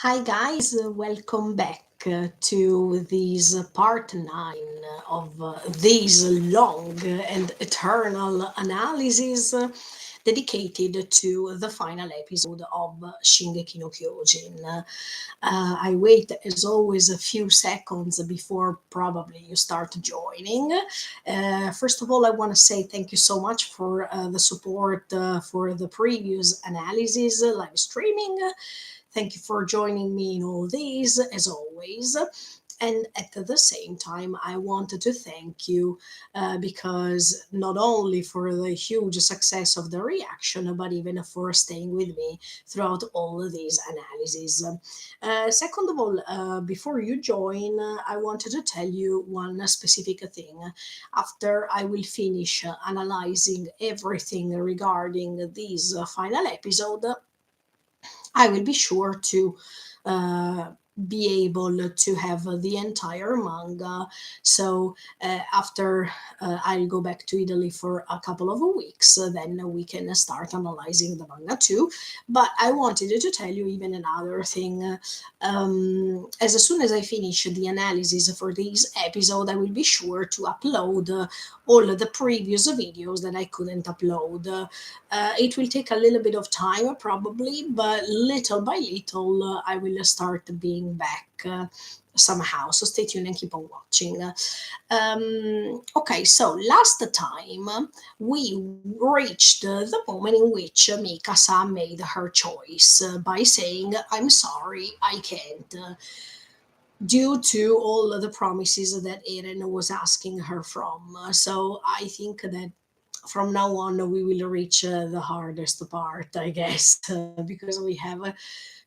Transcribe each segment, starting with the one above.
Hi, guys, welcome back to this part 9 of this long and eternal analysis dedicated to the final episode of Shingeki no Kyojin. I wait, as always, a few seconds before probably you start joining. First of all, I want to say thank you so much for the support for the previous analysis live streaming. Thank you for joining me in all these, as always. And at the same time, I wanted to thank you because not only for the huge success of the reaction, but even for staying with me throughout all of these analyses. Second of all, before you join, I wanted to tell you one specific thing. After I will finish analyzing everything regarding this final episode, I will be sure to uh, be able to have the entire manga. So after I'll go back to Italy for a couple of weeks, then we can start analyzing the manga too. But I wanted to tell you even another thing. As soon as I finish the analysis for this episode, I will be sure to upload all the previous videos that I couldn't upload. It will take a little bit of time, probably, but little by little, I will start being back. Somehow, so stay tuned and keep on watching. Okay, so last time we reached the moment in which Mikasa made her choice by saying, "I'm sorry, I can't," due to all the promises that Eren was asking her from. So I think that from now on we will reach the hardest part, I guess, because we have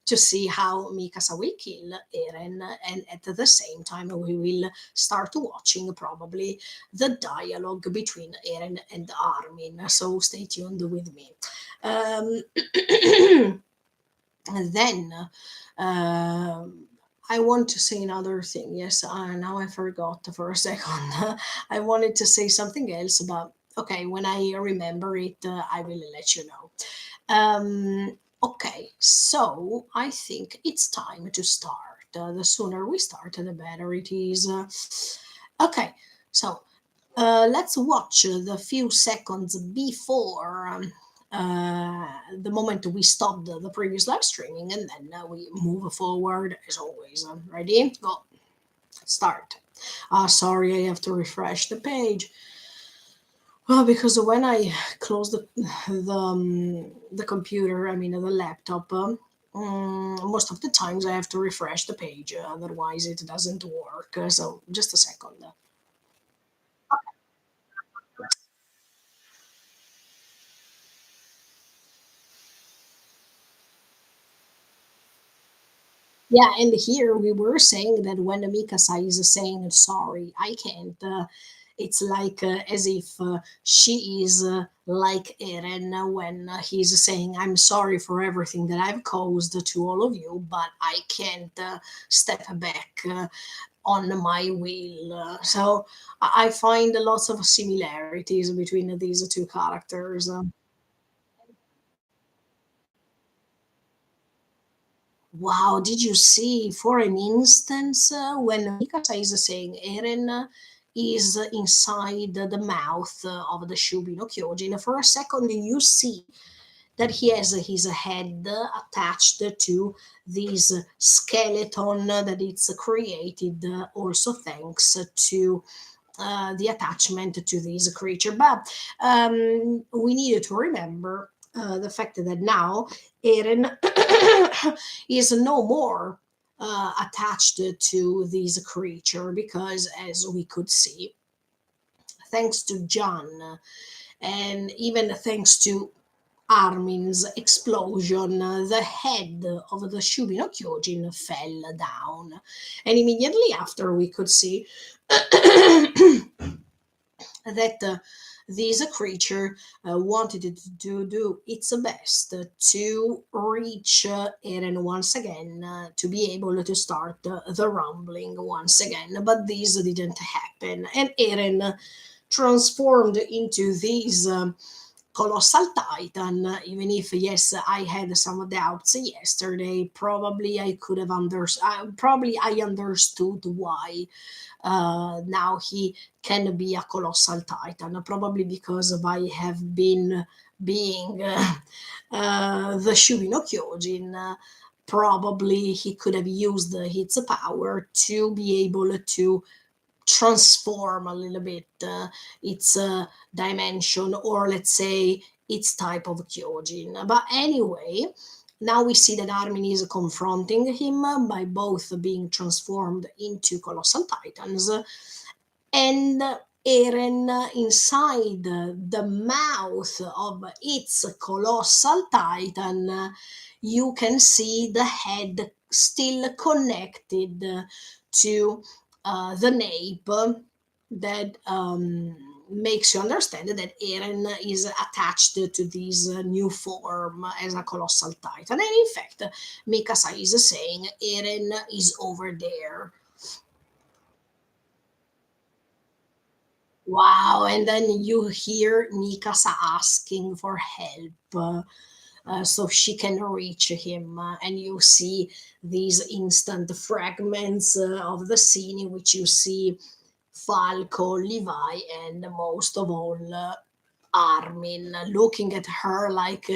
to see how Mikasa will kill Eren, and at the same time we will start watching probably the dialogue between Eren and Armin. So stay tuned with me. Um, and then I want to say another thing. Yes, now I forgot for a second. I wanted to say something else, but okay, when I remember it, I will let you know. Okay, so I think it's time to start. The sooner we start, the better it is. Okay, so let's watch the few seconds before the moment we stopped the previous live streaming, and then we move forward as always. Ready? Go. Start. Sorry, I have to refresh the page. Well, because when I close the computer, I mean the laptop, most of the times I have to refresh the page. Otherwise, it doesn't work. So just a second. Yeah, and here we were saying that when Mikasa is saying sorry, I can't. It's like as if she is like Eren when he's saying, "I'm sorry for everything that I've caused to all of you, but I can't step back on my will." So I find lots of similarities between these two characters. Wow, did you see for an instance when Mikasa is saying Eren is inside the mouth of the Shubi no Kyojin? For a second, you see that he has his head attached to this skeleton that it's created also thanks to the attachment to this creature. But we needed to remember the fact that now Eren is no more attached to this creature because, as we could see, thanks to John and even thanks to Armin's explosion, the head of the Shubi no Kyojin fell down. And immediately after, we could see that this creature wanted to do its best to reach Eren once again, to be able to start the rumbling once again. But this didn't happen, and Eren transformed into this Colossal Titan, even if yes, I had some doubts yesterday. Probably I could have probably I understood why now he can be a colossal titan, probably because I have been being the Shubino Kyojin. Probably he could have used its power to be able to transform a little bit its dimension, or let's say its type of Kyojin. But anyway, now we see that Armin is confronting him by both being transformed into colossal titans, and Eren inside the mouth of its colossal titan. You can see the head still connected to the nape that makes you understand that Eren is attached to this new form as a colossal titan. And in fact, Mikasa is saying Eren is over there. Wow, and then you hear Mikasa asking for help so she can reach him, and you see these instant fragments of the scene in which you see Falco, Levi, and most of all, Armin looking at her like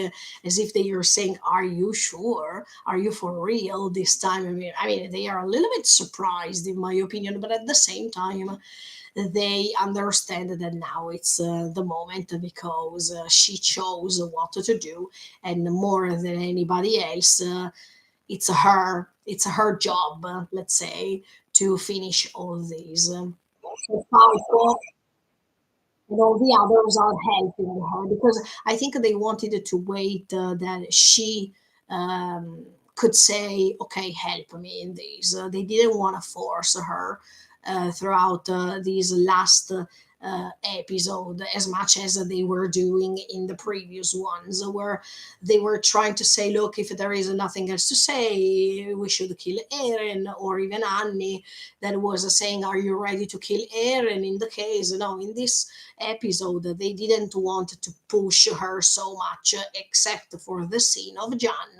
as if they are saying, "Are you sure? Are you for real this time?" I mean, they are a little bit surprised, in my opinion, but at the same time, they understand that now it's the moment because she chose what to do, and more than anybody else, it's her job, let's say, to finish all these. So Falco and all the others are helping her because I think they wanted to wait that she could say, "Okay, help me in this." They didn't want to force her throughout these last episode as much as they were doing in the previous ones, where they were trying to say, "Look, if there is nothing else to say, we should kill Eren," or even Annie that was saying, "Are you ready to kill Eren?" In the case, no, in this episode they didn't want to push her so much, except for the scene of Jan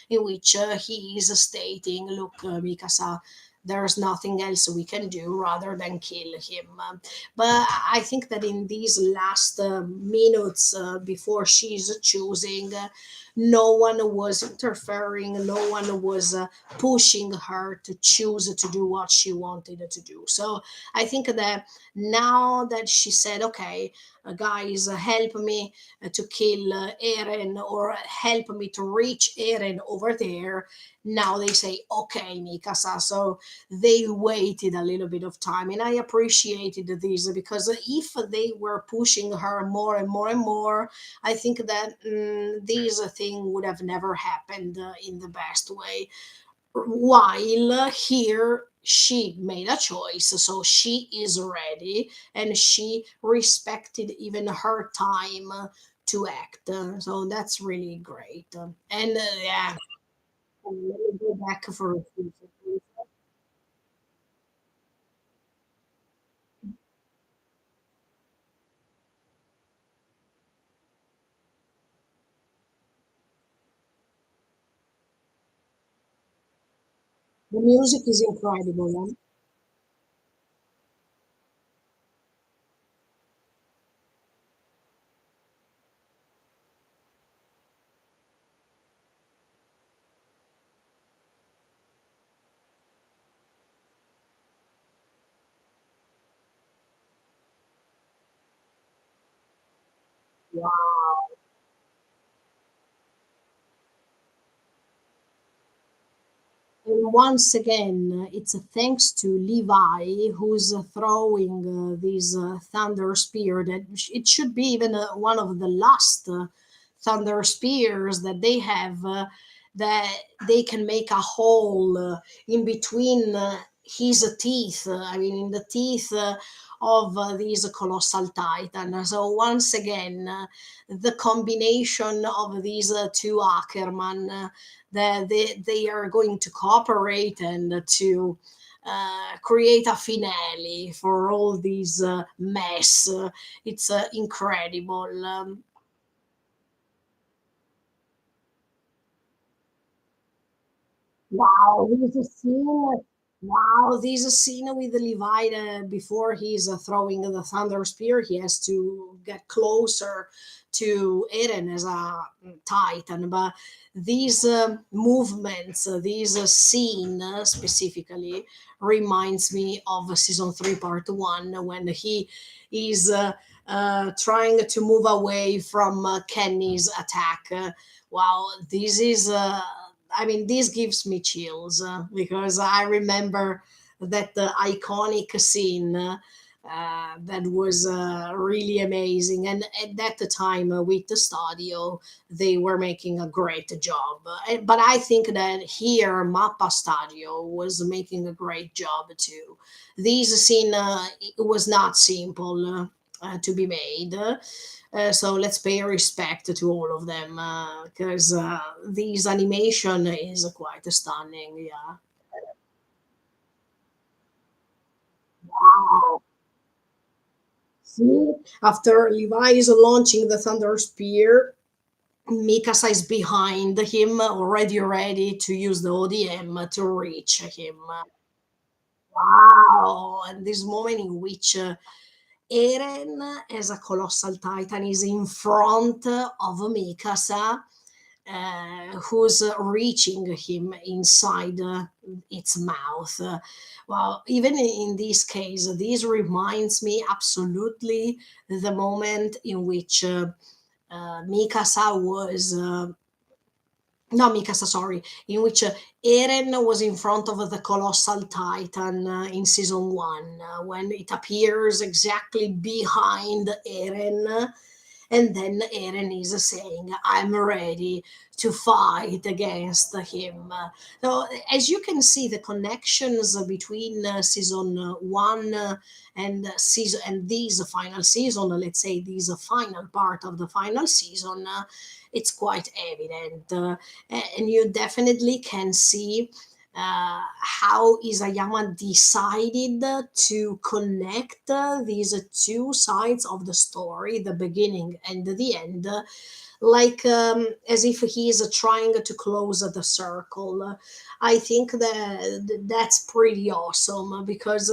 in which he is stating, "Look, Mikasa, there's nothing else we can do rather than kill him." But I think that in these last minutes before she's choosing, no one was interfering, no one was pushing her to choose to do what she wanted to do. So I think that now that she said, "Okay, guys, help me to kill Eren, or help me to reach Eren over there," now they say, "Okay, Mikasa." So they waited a little bit of time, and I appreciated this because if they were pushing her more and more and more, I think that this thing would have never happened in the best way. While here she made a choice, so she is ready, and she respected even her time to act. So that's really great. And yeah, let me go back for a few seconds. The music is incredible. Huh? Wow. And once again, it's thanks to Levi who's throwing this thunder spear. It should be even one of the last thunder spears that they have. That they can make a hole in between his teeth. I mean, in the teeth of these colossal titan. So once again, the combination of these two Ackerman, that they are going to cooperate and to create a finale for all these mess. It's incredible. Wow, this is a scene. Wow, this is a scene with the Levite before he's throwing the thunder spear. He has to get closer to Eren as a titan. But these movements, these scene specifically, reminds me of season three, part one, when he is trying to move away from Kenny's attack. Wow, this is. I mean, this gives me chills because I remember that iconic scene that was really amazing. And at that time, with the studio, they were making a great job. But I think that here, Mappa Studio was making a great job too. This scene it was not simple to be made. So let's pay respect to all of them because this animation is quite stunning. Yeah. Wow. See, after Levi is launching the Thunder Spear, Mikasa is behind him, already ready to use the ODM to reach him. Wow! And this moment in which Eren, as a colossal titan, is in front of Mikasa, who's reaching him inside its mouth. Well, even in this case, this reminds me absolutely the moment in which Mikasa was. No, Mikasa, sorry, in which Eren was in front of the colossal titan in season one, when it appears exactly behind Eren, and then Eren is saying, I'm ready to fight against him. So, as you can see, the connections between season one and this final season, let's say this final part of the final season, it's quite evident. And you definitely can see how Isayama decided to connect these two sides of the story, the beginning and the end, like as if he is trying to close the circle. I think that that's pretty awesome because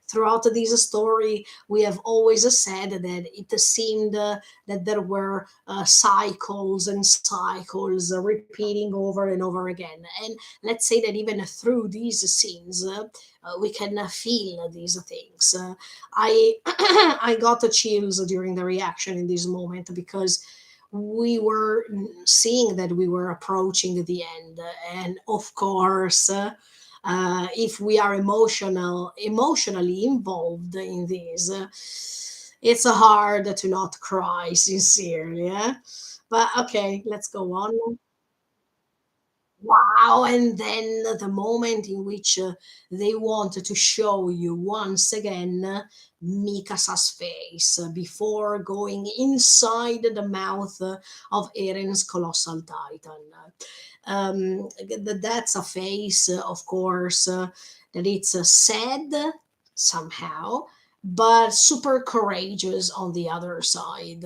throughout this story we have always said that it seemed that there were cycles and cycles repeating over and over again. And let's say that even through these scenes, we can feel these things. I I got the chills during the reaction in this moment because we were seeing that we were approaching the end, and of course. If we are emotionally involved in this, it's hard to not cry sincerely. Yeah? But okay, let's go on. Wow, and then the moment in which they wanted to show you once again Mikasa's face before going inside the mouth of Eren's colossal titan. That's a face, of course, that it's sad somehow, but super courageous on the other side.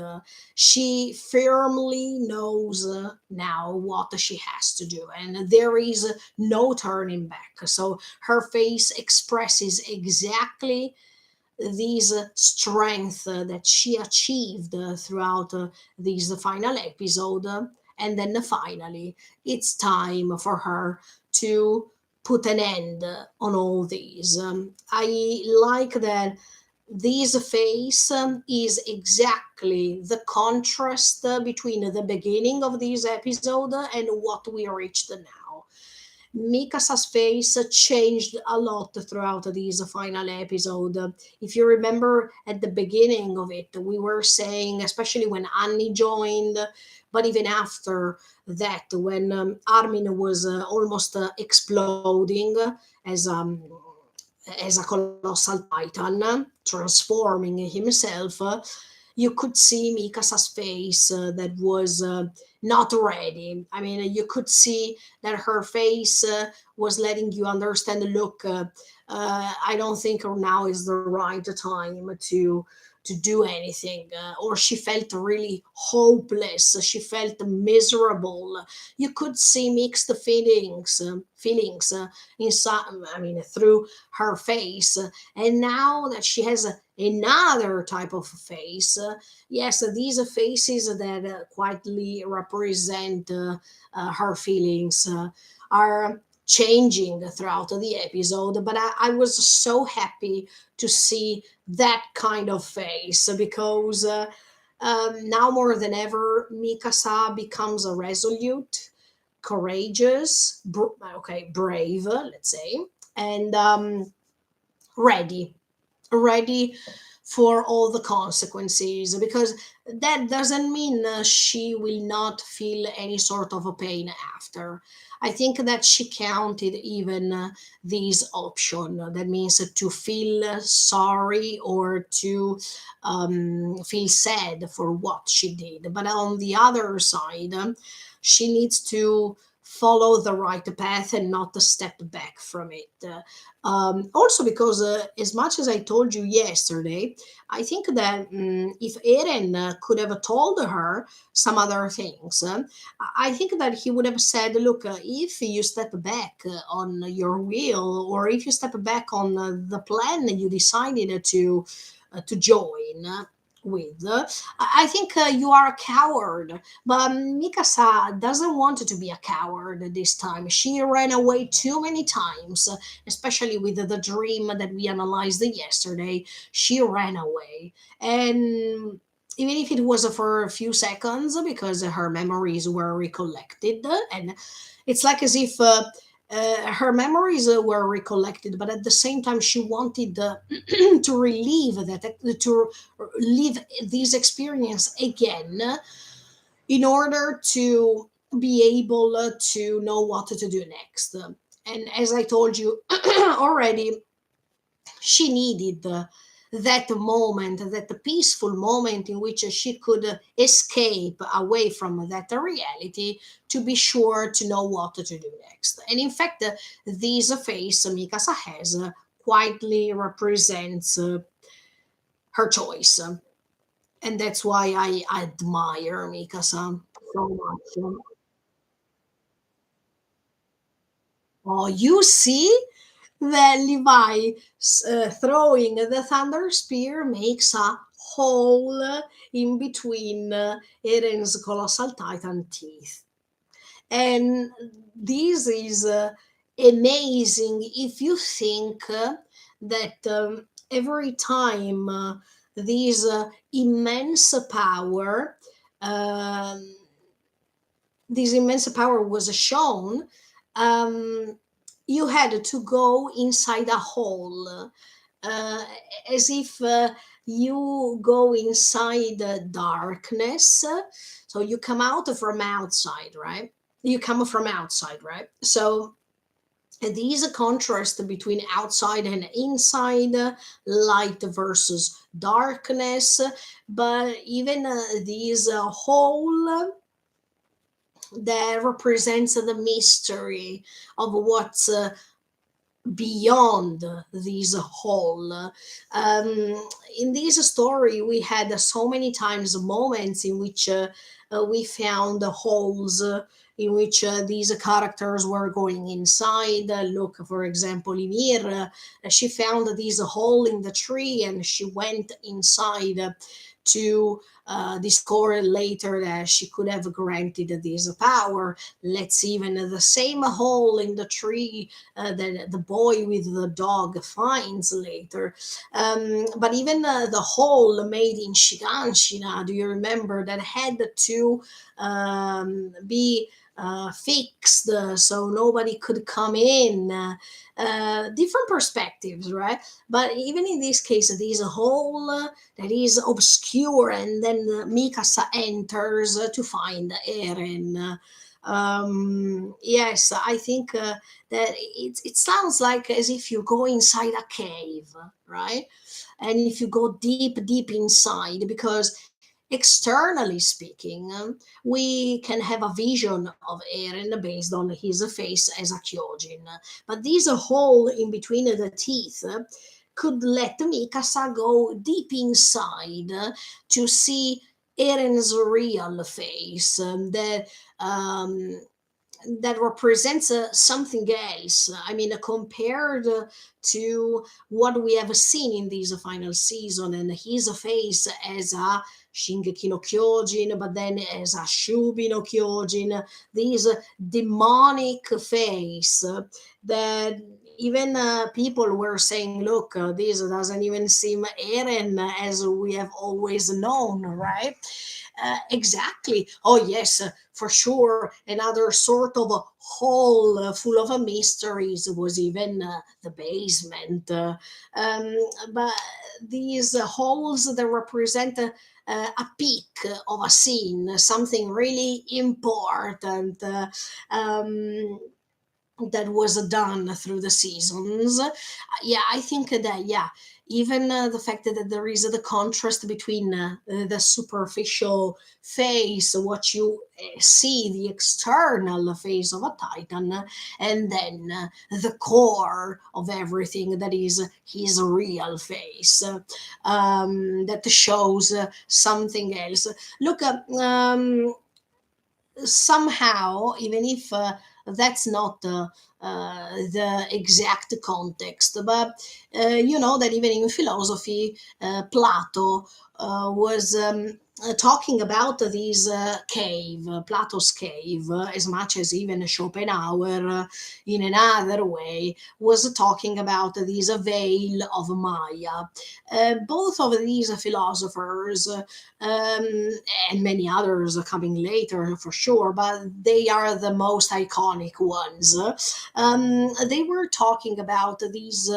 She firmly knows now what she has to do, and there is no turning back. So her face expresses exactly this strength that she achieved throughout this final episode. And then finally, it's time for her to put an end on all these. I like that this phase is exactly the contrast between the beginning of this episode and what we reached now. Mikasa's face changed a lot throughout this final episode. If you remember at the beginning of it, we were saying, especially when Annie joined, but even after that, when Armin was almost exploding as as a colossal titan, transforming himself, you could see Mikasa's face that was not ready. I mean, you could see that her face was letting you understand, look, I don't think now is the right time to to do anything, or she felt really hopeless, she felt miserable. You could see mixed feelings inside, I mean, through her face. And now that she has another type of face, yes, these faces that quietly represent her feelings are changing throughout the episode. But I was so happy to see that kind of face, because now more than ever, Mikasa becomes a resolute, courageous, brave, let's say, and ready, ready for all the consequences, because that doesn't mean she will not feel any sort of a pain after. I think that she counted even this option, that means to feel sorry or to feel sad for what she did. But on the other side, she needs to follow the right path and not to step back from it. Also, because as much as I told you yesterday, I think that if Eren could have told her some other things, I think that he would have said, "Look, if you step back on your will, or if you step back on the plan that you decided to join." With, I think you are a coward, but Mikasa doesn't want to be a coward this time. She ran away too many times, especially with the dream that we analyzed yesterday. She ran away. And even if it was for a few seconds, because her memories were recollected, and it's like as if her memories were recollected, but at the same time, she wanted to relieve that, to live this experience again, in order to be able to know what to do next. And as I told you already, she needed that moment, that peaceful moment in which she could escape away from that reality, to be sure to know what to do next. And in fact, this face Mikasa has quietly represents her choice. And that's why I admire Mikasa so much. Oh, you see that Levi throwing the thunder spear makes a hole in between Eren's colossal titan teeth. And this is amazing if you think that every time this immense power, um, this immense power was shown, um, you had to go inside a hole, uh, as if you go inside the darkness. So you come out from outside, right? You come from outside, right? So these contrast between outside and inside, light versus darkness, but even these hole that represents the mystery of what's beyond this hole. In this story, we had so many times moments in which we found holes. In which these characters were going inside. Look, for example, Ymir, she found this hole in the tree and she went inside to discover later that she could have granted this power. Let's even the same hole in the tree that the boy with the dog finds later. But even the hole made in Shiganshina, do you remember, that had to be fixed so nobody could come in? Different perspectives, right? But even in this case, this hole that is obscure, and then Mikasa enters to find Eren. Yes, I think that it sounds like as if you go inside a cave, right? And if you go deep, deep inside, because externally speaking, we can have a vision of Eren based on his face as a Kyojin. But this hole in between the teeth could let Mikasa go deep inside to see Eren's real face, um, that represents something else. I mean, compared to what we have seen in this final season, and his face as a Shingeki no Kyojin, but then as a Shubi no Kyojin, this demonic face that even people were saying, look, this doesn't even seem Eren as we have always known, right? Exactly. Oh, yes, for sure. Another sort of a hole full of mysteries was even the basement. Um, but these holes that represent a peak of a scene, something really important. That was done through the seasons. Yeah, I think that, yeah, even the fact that there is the contrast between the superficial face, what you see, the external face of a titan, and then the core of everything that is his real face, that shows something else. Look, somehow, even if that's not the exact context, but you know that even in philosophy, Plato was talking about this cave, Plato's cave, as much as even Schopenhauer, in another way, was talking about this veil of Maya. Both of these philosophers, and many others are coming later for sure, but they are the most iconic ones. They were talking about these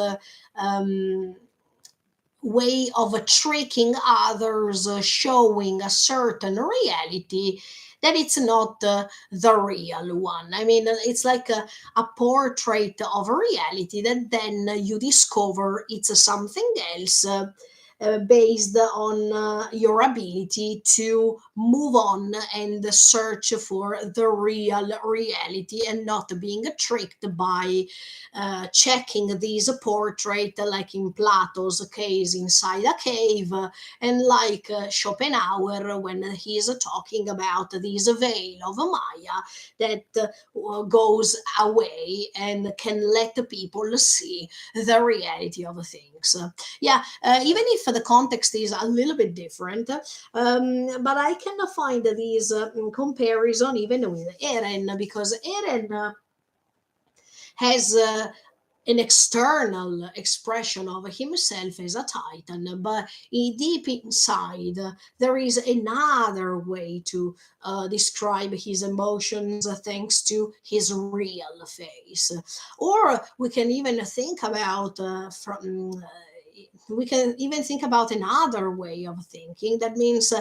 way of tricking others, showing a certain reality that it's not the real one. I mean, it's like a portrait of a reality that then you discover it's something else. Based on your ability to move on and search for the real reality and not being tricked by checking this portrait, like in Plato's case inside a cave, and like Schopenhauer when he is talking about this veil of Maya that goes away and can let people see the reality of things. Yeah, even if the context is a little bit different, but I can find these comparison even with Eren, because Eren has an external expression of himself as a titan, but deep inside there is another way to describe his emotions thanks to his real face. Or we can even think about we can even think about another way of thinking. That means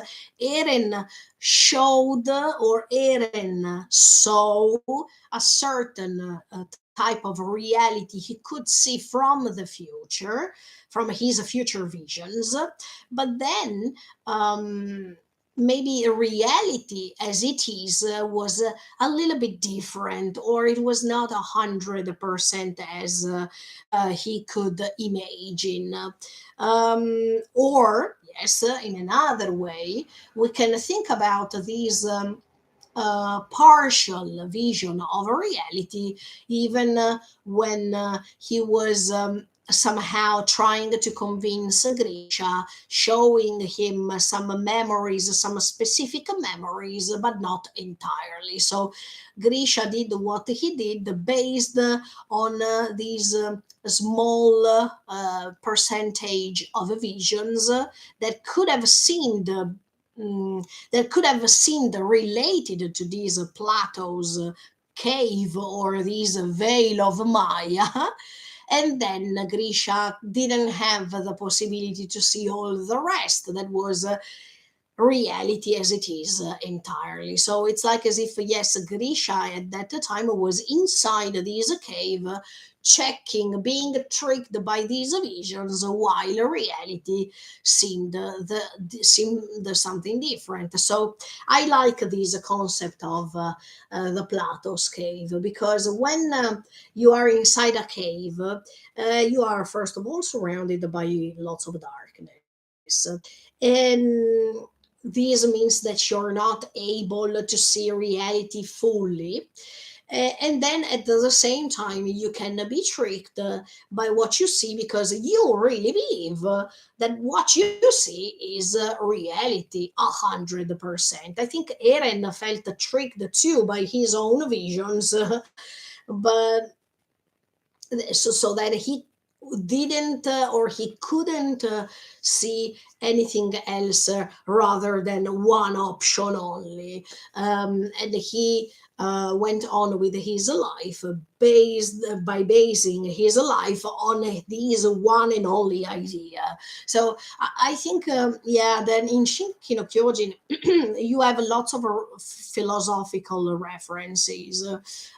Eren showed or Eren saw a certain type of reality he could see from the future, from his future visions. But then, maybe a reality as it is was a little bit different, or it was not 100% as he could imagine. Or, yes, in another way, we can think about these. Partial vision of a reality, even when he was somehow trying to convince Grisha, showing him some memories, some specific memories, but not entirely. So Grisha did what he did based on these small percentage of visions that could have seemed that could have seemed related to these Plato's cave or this veil of Maya. And then Grisha didn't have the possibility to see all the rest. That was reality as it is entirely. So it's like as if, yes, Grisha at that time was inside this cave, checking, being tricked by these visions, while reality seemed something different. So I like this concept of the Plato's cave, because when you are inside a cave, you are first of all surrounded by lots of darkness, and this means that you're not able to see reality fully. And then at the same time, you can be tricked by what you see, because you really believe that what you see is reality 100%. I think Eren felt tricked too by his own visions, but so that he didn't or he couldn't see anything else rather than one option only. And he went on with his life based by basing his life on this one and only idea. So I think, yeah, then in Shinki no Kyojin, you have lots of philosophical references.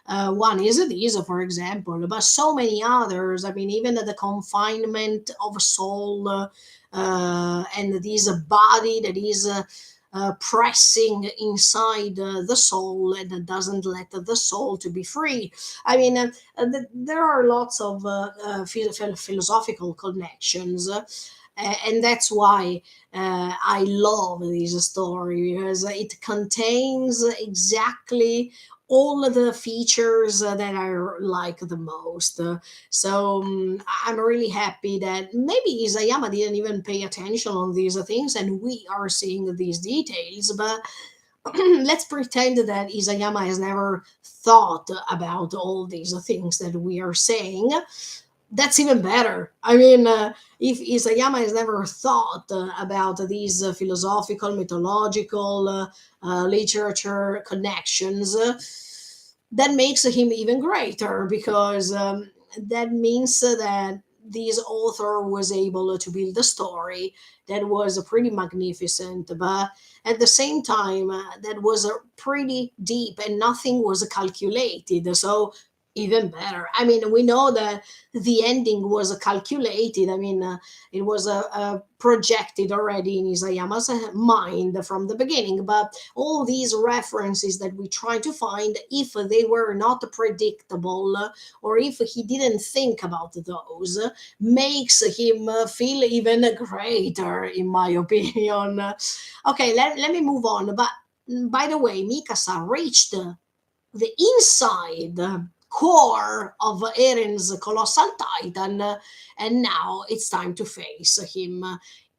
One is this, for example, but so many others. I mean, even the confinement of soul, and this body that is pressing inside the soul and doesn't let the soul to be free. I mean, there are lots of philosophical connections. And that's why I love this story, because it contains exactly all of the features that I like the most. So I'm really happy that maybe Isayama didn't even pay attention on these things, and we are seeing these details. But let's pretend that Isayama has never thought about all these things that we are saying. That's even better. I mean, if Isayama has never thought about these philosophical, mythological, literature connections, that makes him even greater, because that means that this author was able to build a story that was pretty magnificent, but at the same time, that was pretty deep and nothing was calculated. So even better. I mean, we know that the ending was calculated. I mean, it was projected already in Isayama's mind from the beginning. But all these references that we try to find, if they were not predictable, or if he didn't think about those, makes him feel even greater, in my opinion. Okay, let me move on. But by the way, Mikasa reached the inside core of Eren's colossal titan, and now it's time to face him.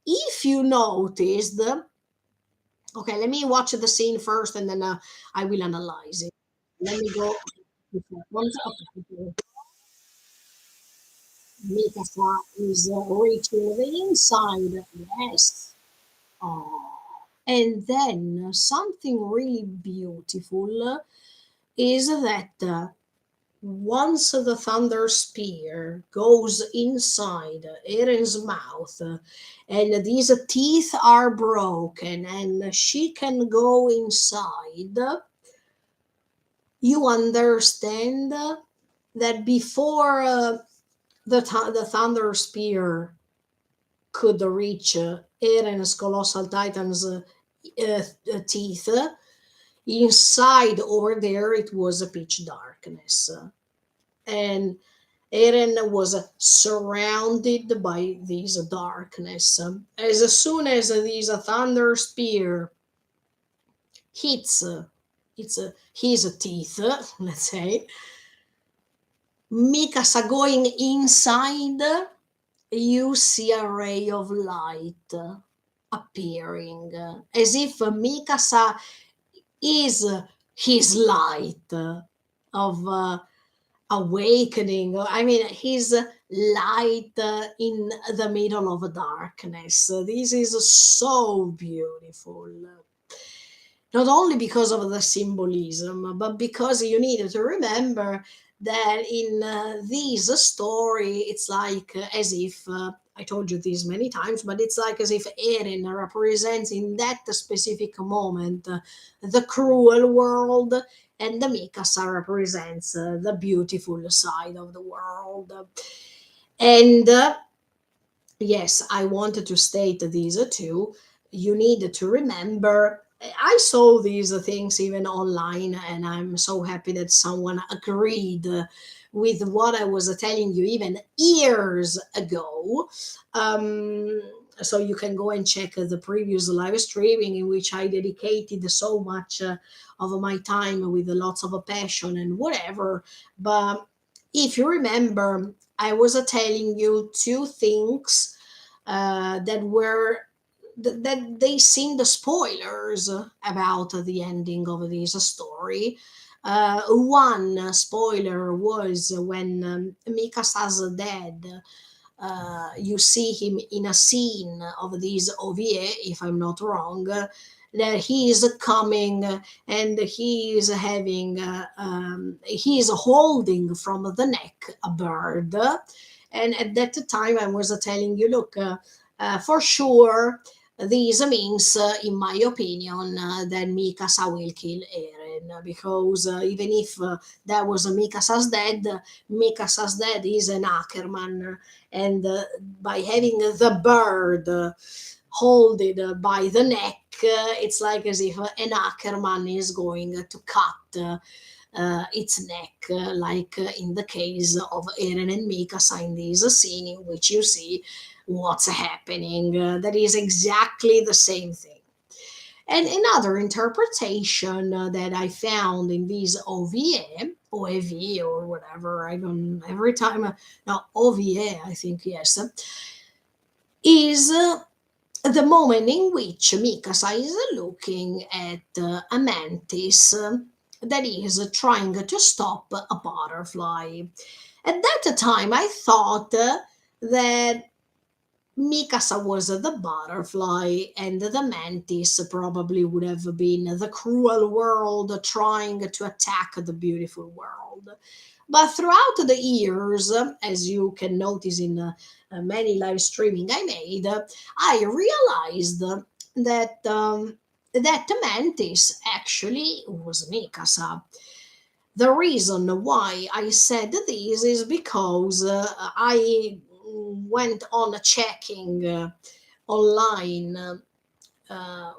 If you noticed, okay, let me watch the scene first, and then I will analyze it. Let me go. Okay. Mikasa is reaching the inside. Yes. Oh. And then something really beautiful is that once the thunder spear goes inside Eren's mouth, and these teeth are broken and she can go inside, you understand that before the thunder spear could reach Eren's colossal titan's teeth, inside over there it was a pitch darkness. And Eren was surrounded by this darkness. As soon as this thunder spear hits his teeth, let's say, Mikasa going inside, you see a ray of light appearing, as if Mikasa is his light of awakening. I mean, his light in the middle of darkness. This is so beautiful. Not only because of the symbolism, but because you need to remember that in this story, it's like as if I told you this many times, but it's like as if Eren represents in that specific moment the cruel world, and the Mikasa represents the beautiful side of the world. And yes, I wanted to state these too. You need to remember. I saw these things even online, and I'm so happy that someone agreed with what I was telling you even years ago. Um, so you can go and check the previous live streaming in which I dedicated so much of my time with lots of passion and whatever. But if you remember, I was telling you two things that were that they seemed spoilers about the ending of this story. One spoiler was when Mikasa's dead. You see him in a scene of this OVA, if I'm not wrong, that he is coming and he is having, he is holding from the neck a bird. And at that time, I was telling you, look, for sure, this means, in my opinion, that Mikasa will kill Eren, because even if that was Mikasa's dead, Mikasa's dead is an Ackerman, and by having the bird hold it by the neck, it's like as if an Ackerman is going to cut its neck, like in the case of Eren and Mikasa in this scene in which you see what's happening. That is exactly the same thing. And another interpretation that I found in these OVA, OAV or whatever, I don't, every time, no, OVA, I think, yes, is the moment in which Mikasa is looking at a mantis that is trying to stop a butterfly. At that time, I thought that Mikasa was the butterfly, and the mantis probably would have been the cruel world trying to attack the beautiful world. But throughout the years, as you can notice in many live streaming I made, I realized that the mantis actually was Mikasa. The reason why I said this is because I went on checking online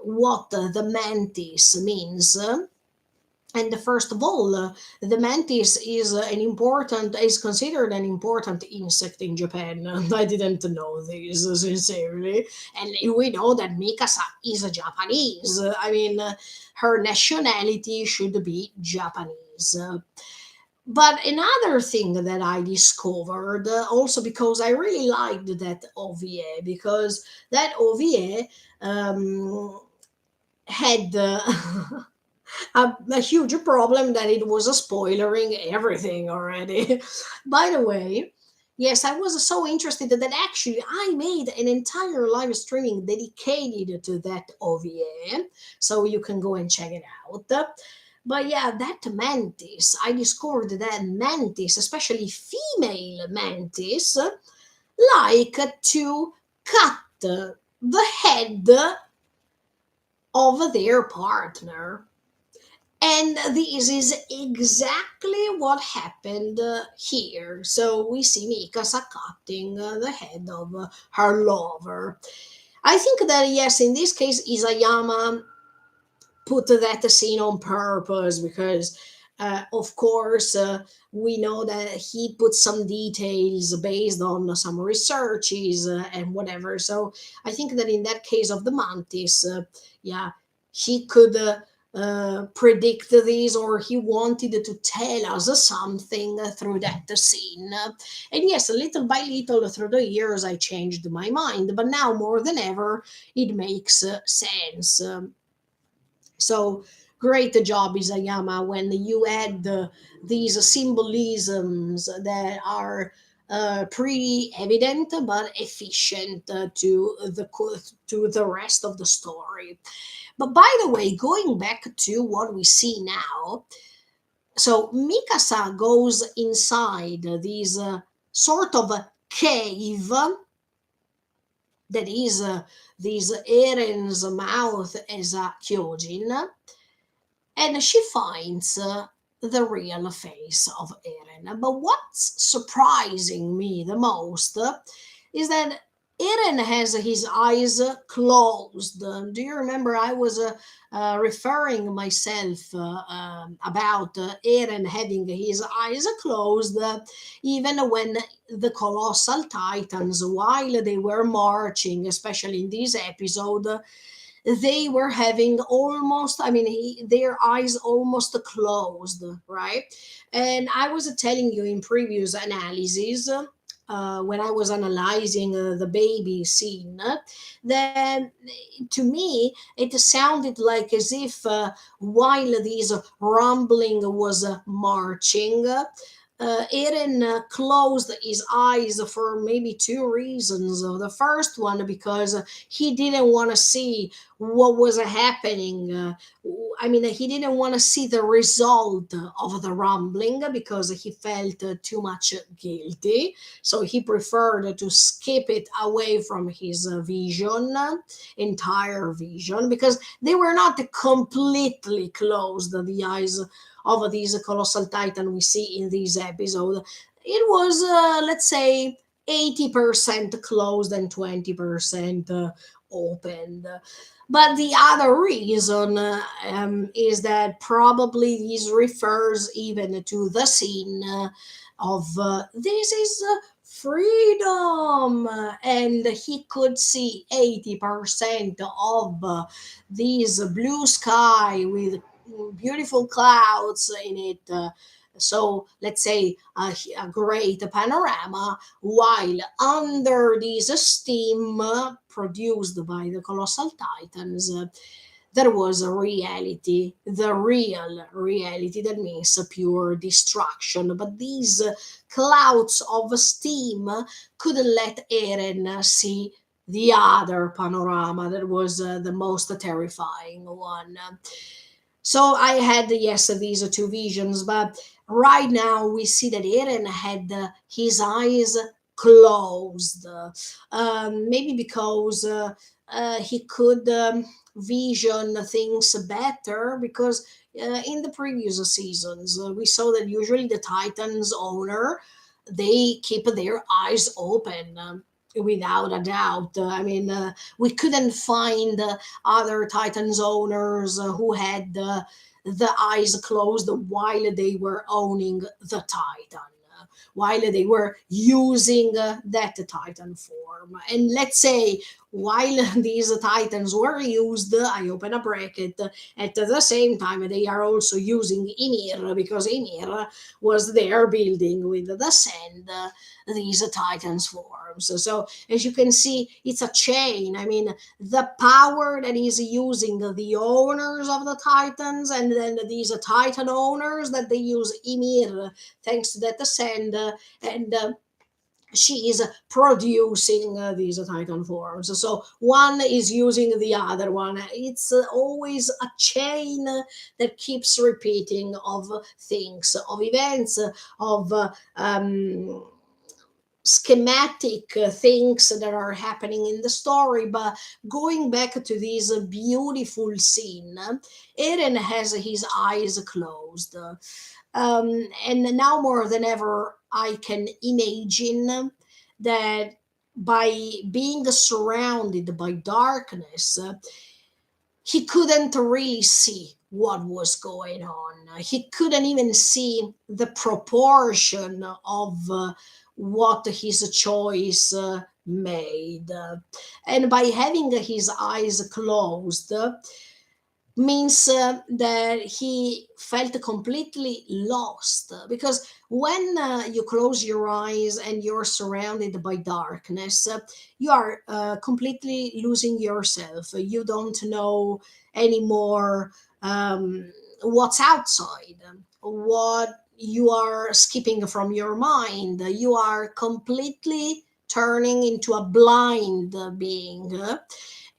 what the mantis means. And first of all, the mantis is considered an important insect in Japan. I didn't know this, sincerely, and we know that Mikasa is a Japanese. I mean, her nationality should be Japanese. But another thing that I discovered, also because I really liked that OVA, because that OVA had a huge problem that it was spoiling everything already. By the way, yes, I was so interested that actually I made an entire live streaming dedicated to that OVA, so you can go and check it out. But yeah, that mantis, I discovered that mantis, especially female mantis, like to cut the head of their partner. And this is exactly what happened here. So we see Mikasa cutting the head of her lover. I think that, yes, in this case, Isayama put that scene on purpose because, of course, we know that he put some details based on some researches and whatever. So I think that in that case of the mantis, yeah, he could predict this, or he wanted to tell us something through that scene. And yes, little by little through the years, I changed my mind, but now more than ever, it makes sense. So great job, Isayama, when you add these symbolisms that are pretty evident but efficient to the rest of the story. But by the way, going back to what we see now, So Mikasa goes inside this sort of a cave that is this Eren's mouth as a Kyojin, and she finds the real face of Eren. But what's surprising me the most is that Eren has his eyes closed. Do you remember I was referring myself about Eren having his eyes closed, even when the colossal titans, while they were marching, especially in this episode, they were having almost, I mean, their eyes almost closed, right? And I was telling you in previous analyses, when I was analyzing the baby scene, then to me it sounded like as if while this rumbling was marching, Eren closed his eyes for maybe two reasons. The first one, because he didn't want to see what was happening. I mean, he didn't want to see the result of the rumbling because he felt too much guilty. So he preferred to skip it away from his vision, entire vision, because they were not completely closed, the eyes of these colossal titan we see in this episode. It was, let's say, 80% closed and 20% opened. But the other reason is that probably this refers even to the scene of this is freedom, and he could see 80% of this blue sky with beautiful clouds in it. So let's say a great panorama, while under this steam produced by the colossal titans, there was a reality, the real reality, that means pure destruction. But these clouds of steam couldn't let Eren see the other panorama that was the most terrifying one. So I had, yes, these two visions, but right now we see that Eren had his eyes closed. Maybe because he could vision things better, because in the previous seasons we saw that usually the Titans owner, they keep their eyes open. Without a doubt, I mean, we couldn't find other Titans owners who had the eyes closed while they were owning the Titan, while they were using that Titan form. And let's say while these Titans were used, I open a bracket, at the same time they are also using Ymir, because Ymir was there building with the sand these Titans forms. So as you can see, it's a chain. I mean, the power that is using the owners of the Titans, and then these Titan owners that they use Ymir, thanks to that sand, and she is producing these Titan forms. So one is using the other one. It's always a chain that keeps repeating of things, of events, of schematic things that are happening in the story. But going back to this beautiful scene, Eren has his eyes closed. And now more than ever, I can imagine that by being surrounded by darkness, he couldn't really see what was going on. He couldn't even see the proportion of what his choice made. And by having his eyes closed, means that he felt completely lost, because when you close your eyes and you're surrounded by darkness, you are completely losing yourself. You don't know anymore what's outside, what you are skipping from your mind. You are completely turning into a blind being.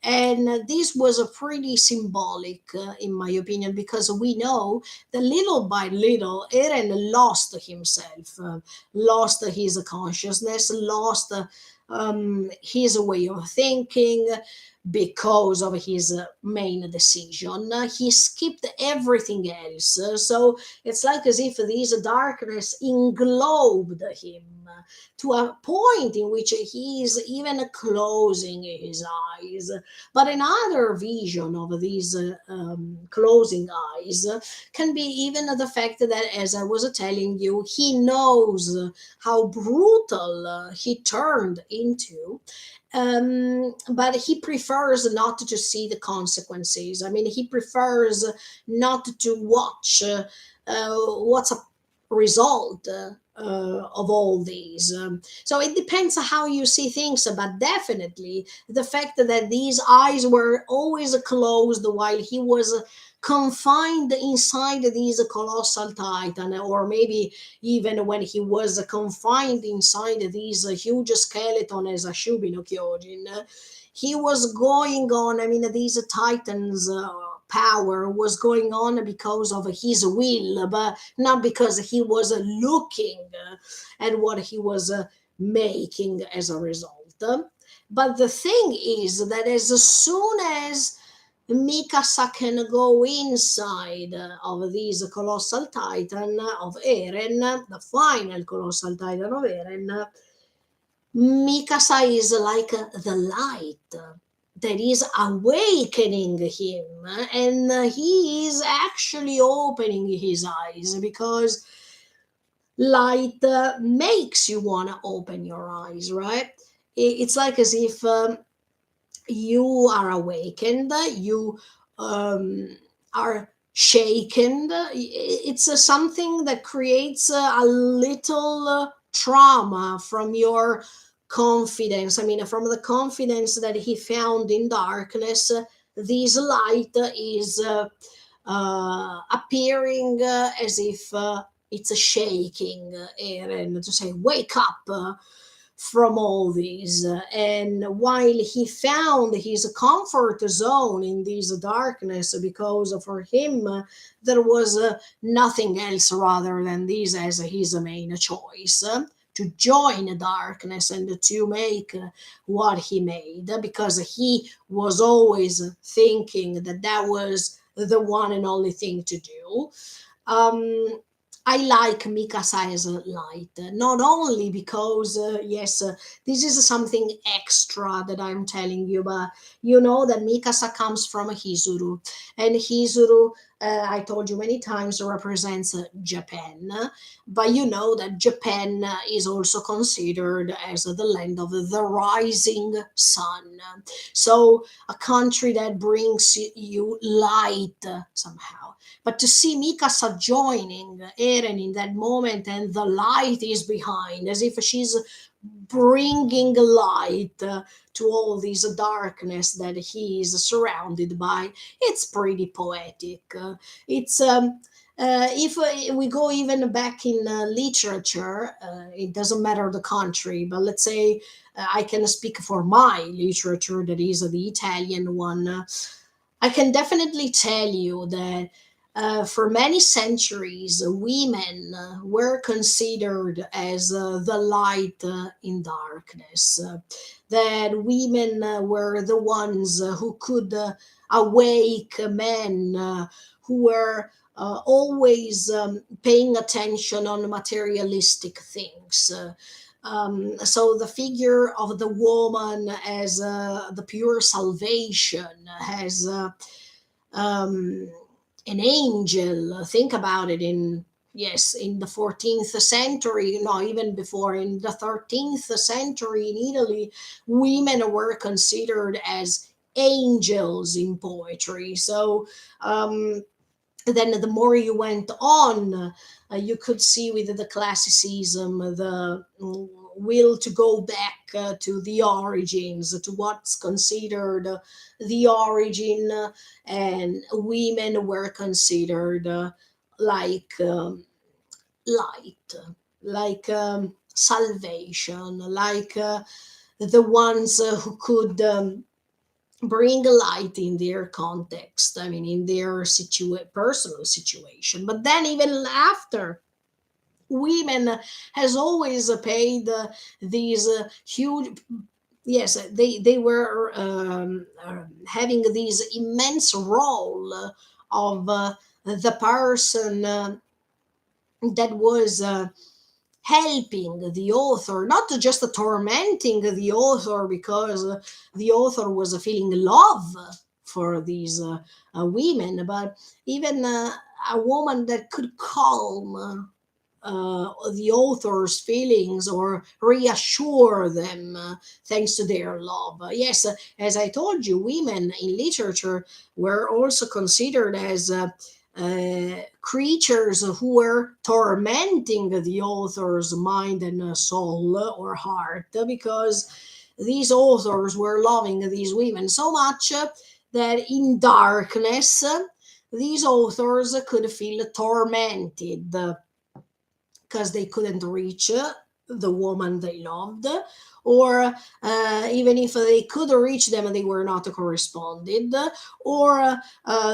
And this was a pretty symbolic, in my opinion, because we know that little by little, Eren lost himself, lost his consciousness, lost his way of thinking because of his main decision. He skipped everything else. So it's like as if this darkness englobed him to a point in which he is even closing his eyes. But another vision of these closing eyes can be even the fact that, as I was telling you, he knows how brutal he turned into, but he prefers not to see the consequences. I mean, he prefers not to watch what's a result of all these. So it depends how you see things, but definitely the fact that these eyes were always closed while he was confined inside these colossal titan, or maybe even when he was confined inside these huge skeleton as a Shubino Kyojin, he was going on. I mean, these titans. Power was going on because of his will, but not because he was looking at what he was making as a result. But the thing is that as soon as Mikasa can go inside of this colossal titan of Eren, the final colossal titan of Eren, Mikasa is like the light that is awakening him, and he is actually opening his eyes, because light makes you want to open your eyes, right? It's like as if you are awakened, you are shaken. It's something that creates a little trauma from your confidence. I mean, from the confidence that he found in darkness, this light is appearing as if it's shaking Eren to say, "Wake up!" From all these. And while he found his comfort zone in this darkness, because for him there was nothing else rather than this as his main choice. To join the darkness and to make what he made, because he was always thinking that that was the one and only thing to do. um, I like Mikasa's light, not only because, yes, this is something extra that I'm telling you, but you know that Mikasa comes from Hizuru, and Hizuru, I told you many times, represents Japan, but you know that Japan is also considered as the land of the rising sun. So, a country that brings you light somehow. But to see Mikasa joining Eren in that moment, and the light is behind, as if she's bringing light to all this darkness that he is surrounded by, it's pretty poetic. It's if we go even back in literature, it doesn't matter the country, but let's say I can speak for my literature, that is the Italian one. I can definitely tell you that for many centuries, women were considered as the light in darkness. That women were the ones who could awake men who were always paying attention on materialistic things. So the figure of the woman as the pure salvation, as um, an angel. Think about it. In Yes, in the 14th century, no, even before, in the 13th century in Italy, women were considered as angels in poetry. So then the more you went on, you could see with the classicism the will to go back to the origins, to what's considered the origin, and women were considered like light, like salvation, like the ones who could bring light in their context, I mean, in their personal situation. But then, even after, women has always paid these huge, yes, they were having this immense role of the person that was helping the author, not just tormenting the author because the author was feeling love for these women, but even a woman that could calm the author's feelings or reassure them thanks to their love. Yes, as I told you, women in literature were also considered as creatures who were tormenting the author's mind and soul or heart, because these authors were loving these women so much that in darkness these authors could feel tormented because they couldn't reach the woman they loved, or even if they could reach them, they were not corresponded, or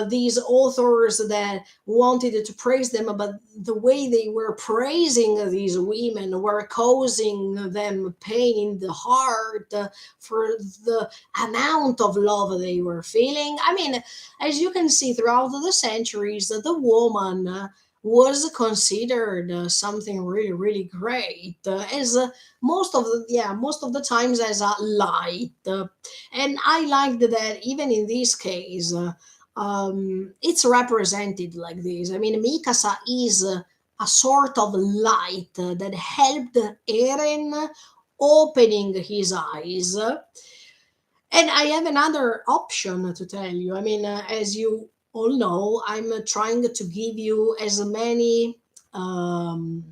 these authors that wanted to praise them, but the way they were praising these women were causing them pain in the heart for the amount of love they were feeling. I mean, as you can see, throughout the centuries, the woman was considered something really really great, as most of the times as a light, and I liked that even in this case it's represented like this. I mean, Mikasa is a sort of light that helped Eren opening his eyes. And I have another option to tell you. I mean, as you all know, I'm trying to give you as many um,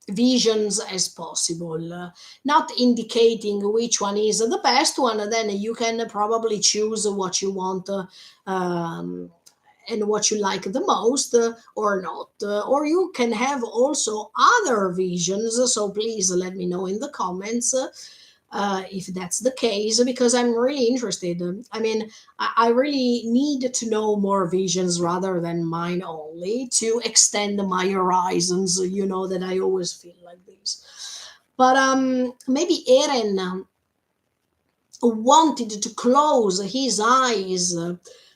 visions as possible, not indicating which one is the best one. Then you can probably choose what you want um, and what you like the most, or not. Or you can have also other visions. So please let me know in the comments if that's the case, because I'm really interested. I mean, I really need to know more visions rather than mine only to extend my horizons. You know that I always feel like this. But maybe Eren wanted to close his eyes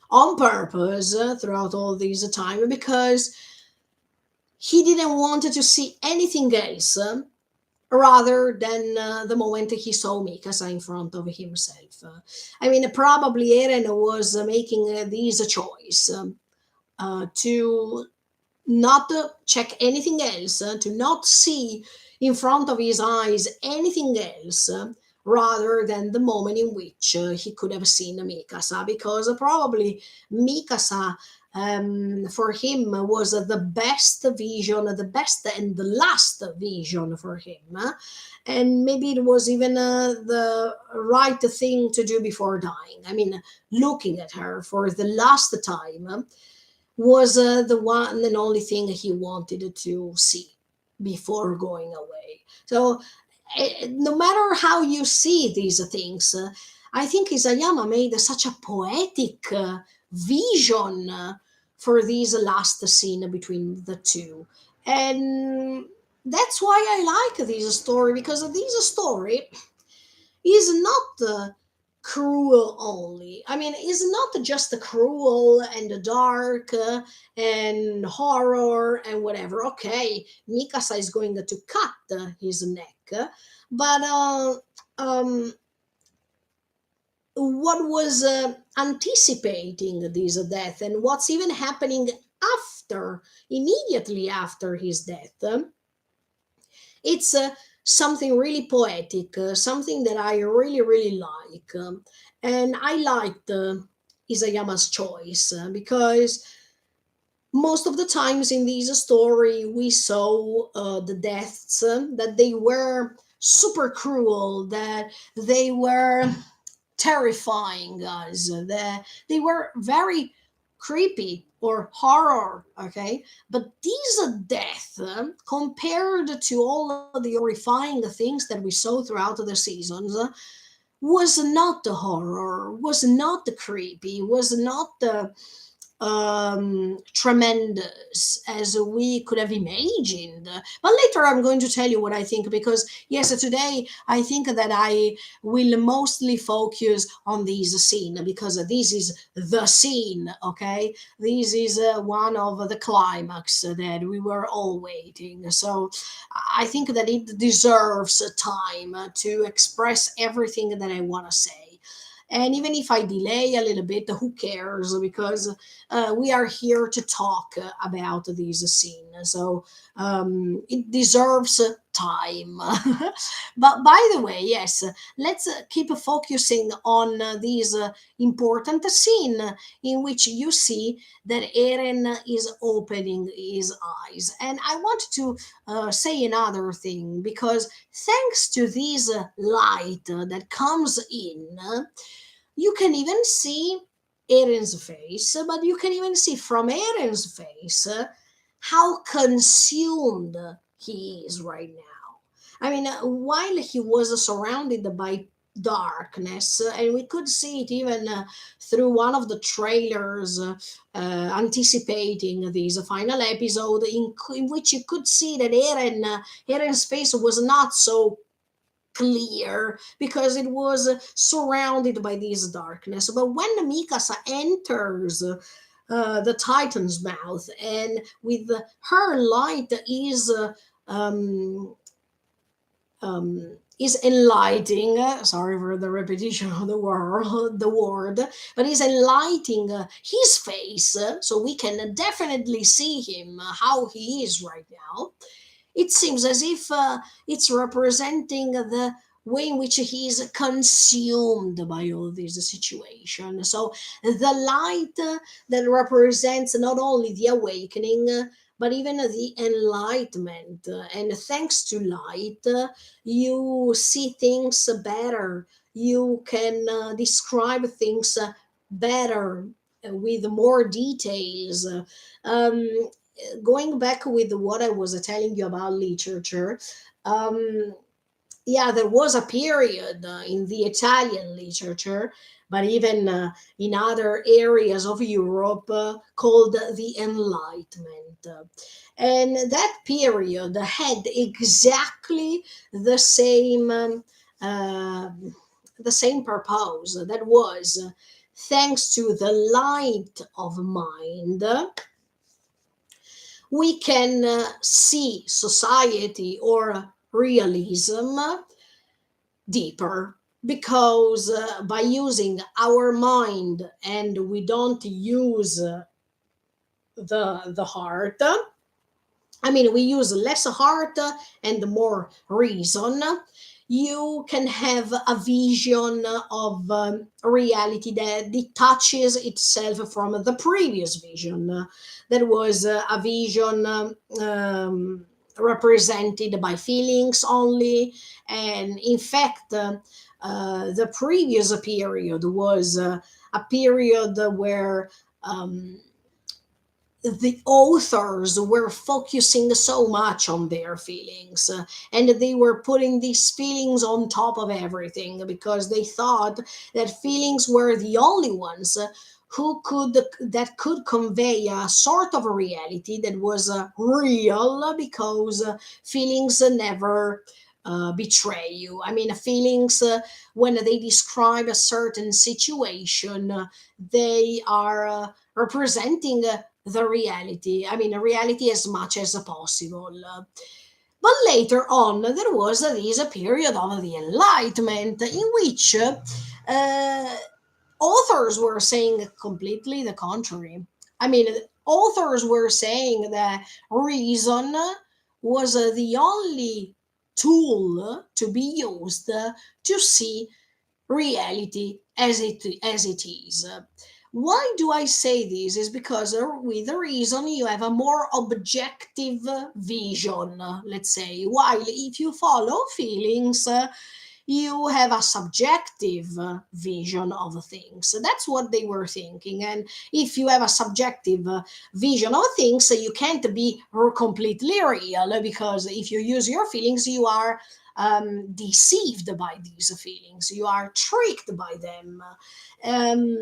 on purpose throughout all this time because he didn't want to see anything else rather than the moment he saw Mikasa in front of himself. I mean, probably Eren was making this choice to not check anything else, to not see in front of his eyes anything else. Rather than the moment in which he could have seen Mikasa, because probably Mikasa for him was the best vision, the best and the last vision for him. And maybe it was even the right thing to do before dying. I mean, looking at her for the last time was the one and only thing he wanted to see before going away. So, no matter how you see these things, I think Isayama made such a poetic vision for this last scene between the two. And that's why I like this story, because this story is not cruel only. I mean, it's not just cruel and dark and horror and whatever. Okay, Mikasa is going to cut his neck, but um, what was anticipating this death and what's even happening after, immediately after his death, it's something really poetic, something that I really, really like. And I liked Isayama's choice because most of the times in this story, we saw the deaths that they were super cruel, that they were terrifying us, that they were very creepy or horror, okay? But these death, compared to all of the horrifying things that we saw throughout the seasons, was not the horror, was not the creepy, was not the tremendous as we could have imagined. But later I'm going to tell you what I think, because yes, today I think that I will mostly focus on this scene, because this is the scene, okay? This is one of the climax that we were all waiting. So I think that it deserves time to express everything that I want to say. And even if I delay a little bit, who cares? Because we are here to talk about this scene. So it deserves time. But by the way, yes, let's keep focusing on this important scene in which you see that Eren is opening his eyes. And I want to say another thing, because thanks to this light that comes in, you can even see Eren's face, but you can even see from Eren's face how consumed he is right now. I mean, while he was surrounded by darkness, and we could see it even through one of the trailers anticipating this final episode, in which you could see that Eren's face was not so clear because it was surrounded by this darkness. But when Mikasa enters the Titan's mouth, and with her light um, is enlightening. Sorry for the repetition of the word, but is enlightening his face, so we can definitely see him how he is right now. It seems as if it's representing the way in which he is consumed by all this situation. So the light that represents not only the awakening, but even the enlightenment. And thanks to light, you see things better. You can describe things better, with more details. Um, Going back with what I was telling you about literature, um, yeah, there was a period in the Italian literature, but even in other areas of Europe, called the Enlightenment. And that period had exactly the same. Uh, the same purpose, that was thanks to the light of mind, we can see society or realism deeper, because by using our mind, and we don't use the heart, I mean, we use less heart and more reason, you can have a vision of reality that detaches itself from the previous vision. That was a vision represented by feelings only. And in fact, the previous period was a period where um, the authors were focusing so much on their feelings, and they were putting these feelings on top of everything, because they thought that feelings were the only ones who could that could convey a sort of a reality that was real, because feelings never betray you. I mean, feelings, when they describe a certain situation, they are representing the reality. I mean, a reality as much as possible. But later on, there was this period of the Enlightenment, in which authors were saying completely the contrary. I mean, authors were saying that reason was the only tool to be used to see reality as it is. Why do I say this? Is because with the reason you have a more objective vision, let's say, while if you follow feelings, you have a subjective vision of things. So that's what they were thinking. And if you have a subjective vision of things, you can't be completely real, because if you use your feelings, you are deceived by these feelings, you are tricked by them. Um,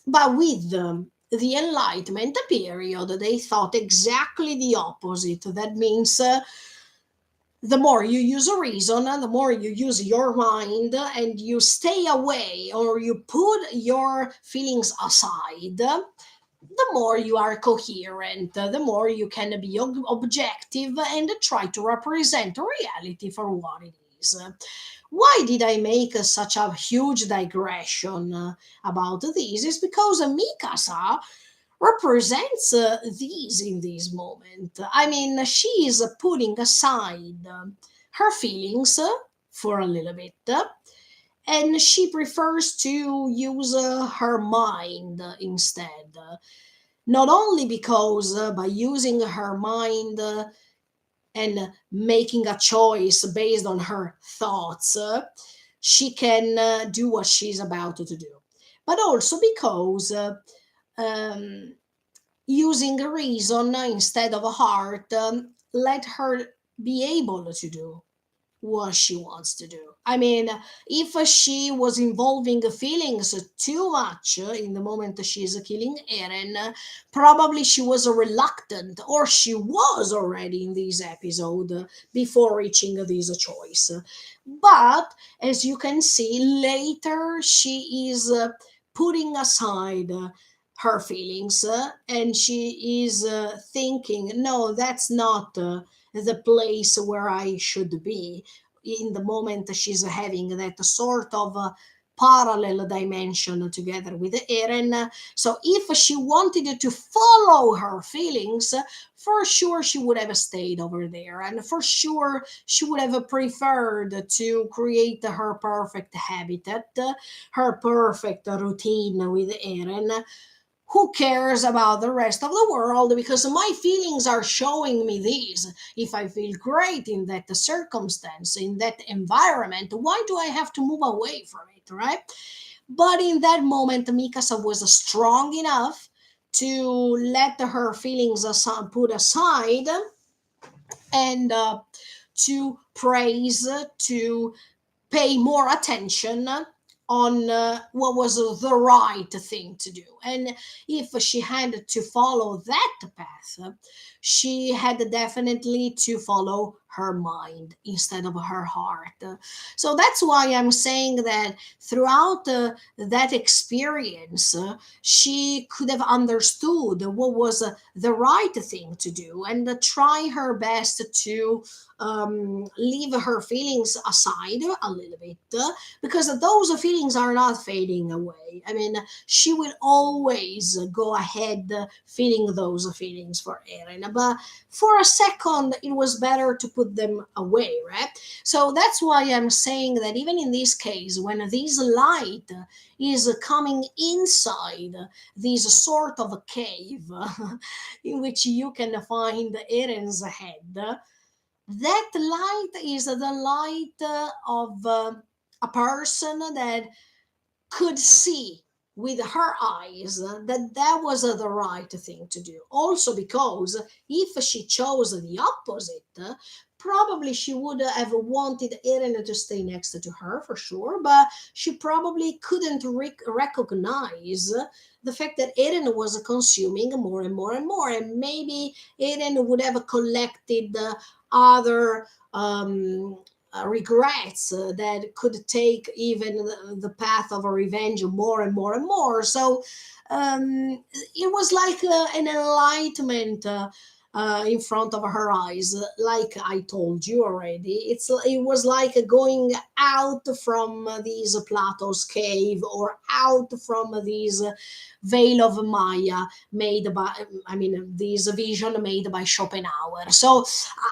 but with the Enlightenment period, they thought exactly the opposite. That means the more you use a reason, the more you use your mind, and you stay away or you put your feelings aside, the more you are coherent, the more you can be objective and try to represent reality for what it is. Why did I make such a huge digression about this? Is because Mikasa represents these in this moment. I mean, she is putting aside her feelings for a little bit, and she prefers to use her mind instead. Not only because by using her mind and making a choice based on her thoughts, she can do what she's about to do, but also because um, using a reason instead of a heart let her be able to do what she wants to do. I mean, if she was involving feelings too much in the moment she's killing Eren, probably she was reluctant, or she was already in this episode before reaching this choice. But as you can see, later she is putting aside her feelings and she is thinking, no, that's not the place where I should be. In the moment she's having that sort of parallel dimension together with Eren. So if she wanted to follow her feelings, for sure she would have stayed over there, and for sure she would have preferred to create her perfect habitat, her perfect routine with Eren. Who cares about the rest of the world, because my feelings are showing me this. If I feel great in that circumstance, in that environment, why do I have to move away from it, right? But in that moment, Mikasa was strong enough to let her feelings put aside, and to praise, to pay more attention on what was the right thing to do. And if she had to follow that path, she had definitely to follow her mind instead of her heart. So that's why I'm saying that throughout that experience, she could have understood what was the right thing to do, and try her best to leave her feelings aside a little bit, because those feelings are not fading away. I mean, she will always go ahead feeling those feelings for Eren, but for a second it was better to put them away, right? So that's why I'm saying that even in this case, when this light is coming inside this sort of a cave in which you can find Eren's head, that light is the light of a person that could see with her eyes that that was the right thing to do. Also, because if she chose the opposite, probably she would have wanted Eren to stay next to her for sure, but she probably couldn't recognize the fact that Eren was consuming more and more and more, and maybe Eren would have collected other regrets that could take even the path of a revenge more and more and more. So it was like an enlightenment in front of her eyes. Like I told you already, it was like going out from these Plato's cave, or out from these veil of Maya made by, I mean, this vision made by Schopenhauer. So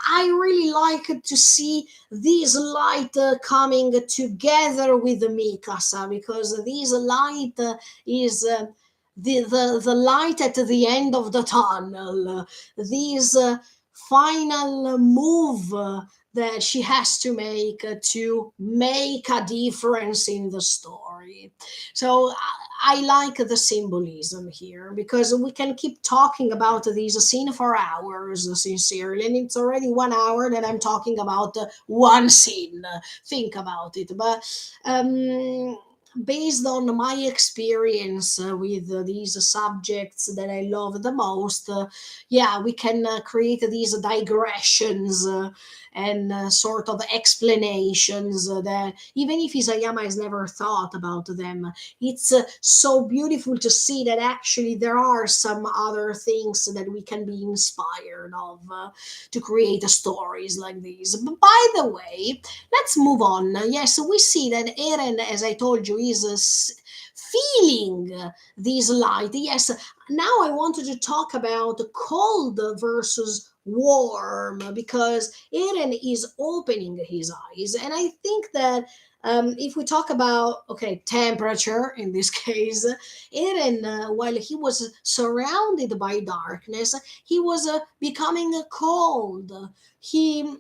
I really like to see this light coming together with the Mikasa, because this light is the light at the end of the tunnel. This final move that she has to make a difference in the story. So I like the symbolism here because we can keep talking about this scene for hours, sincerely, and it's already 1 hour that I'm talking about one scene. Think about it, but um, based on my experience with these subjects that I love the most, yeah, we can create these digressions and sort of explanations that even if Isayama has never thought about them, it's so beautiful to see that actually there are some other things that we can be inspired of to create stories like these. But by the way, let's move on. Yes, we see that Eren, as I told you, is feeling this light. Yes, now I wanted to talk about cold versus warm because Eren is opening his eyes, and I think that if we talk about temperature in this case, Eren, while he was surrounded by darkness, he was becoming cold. He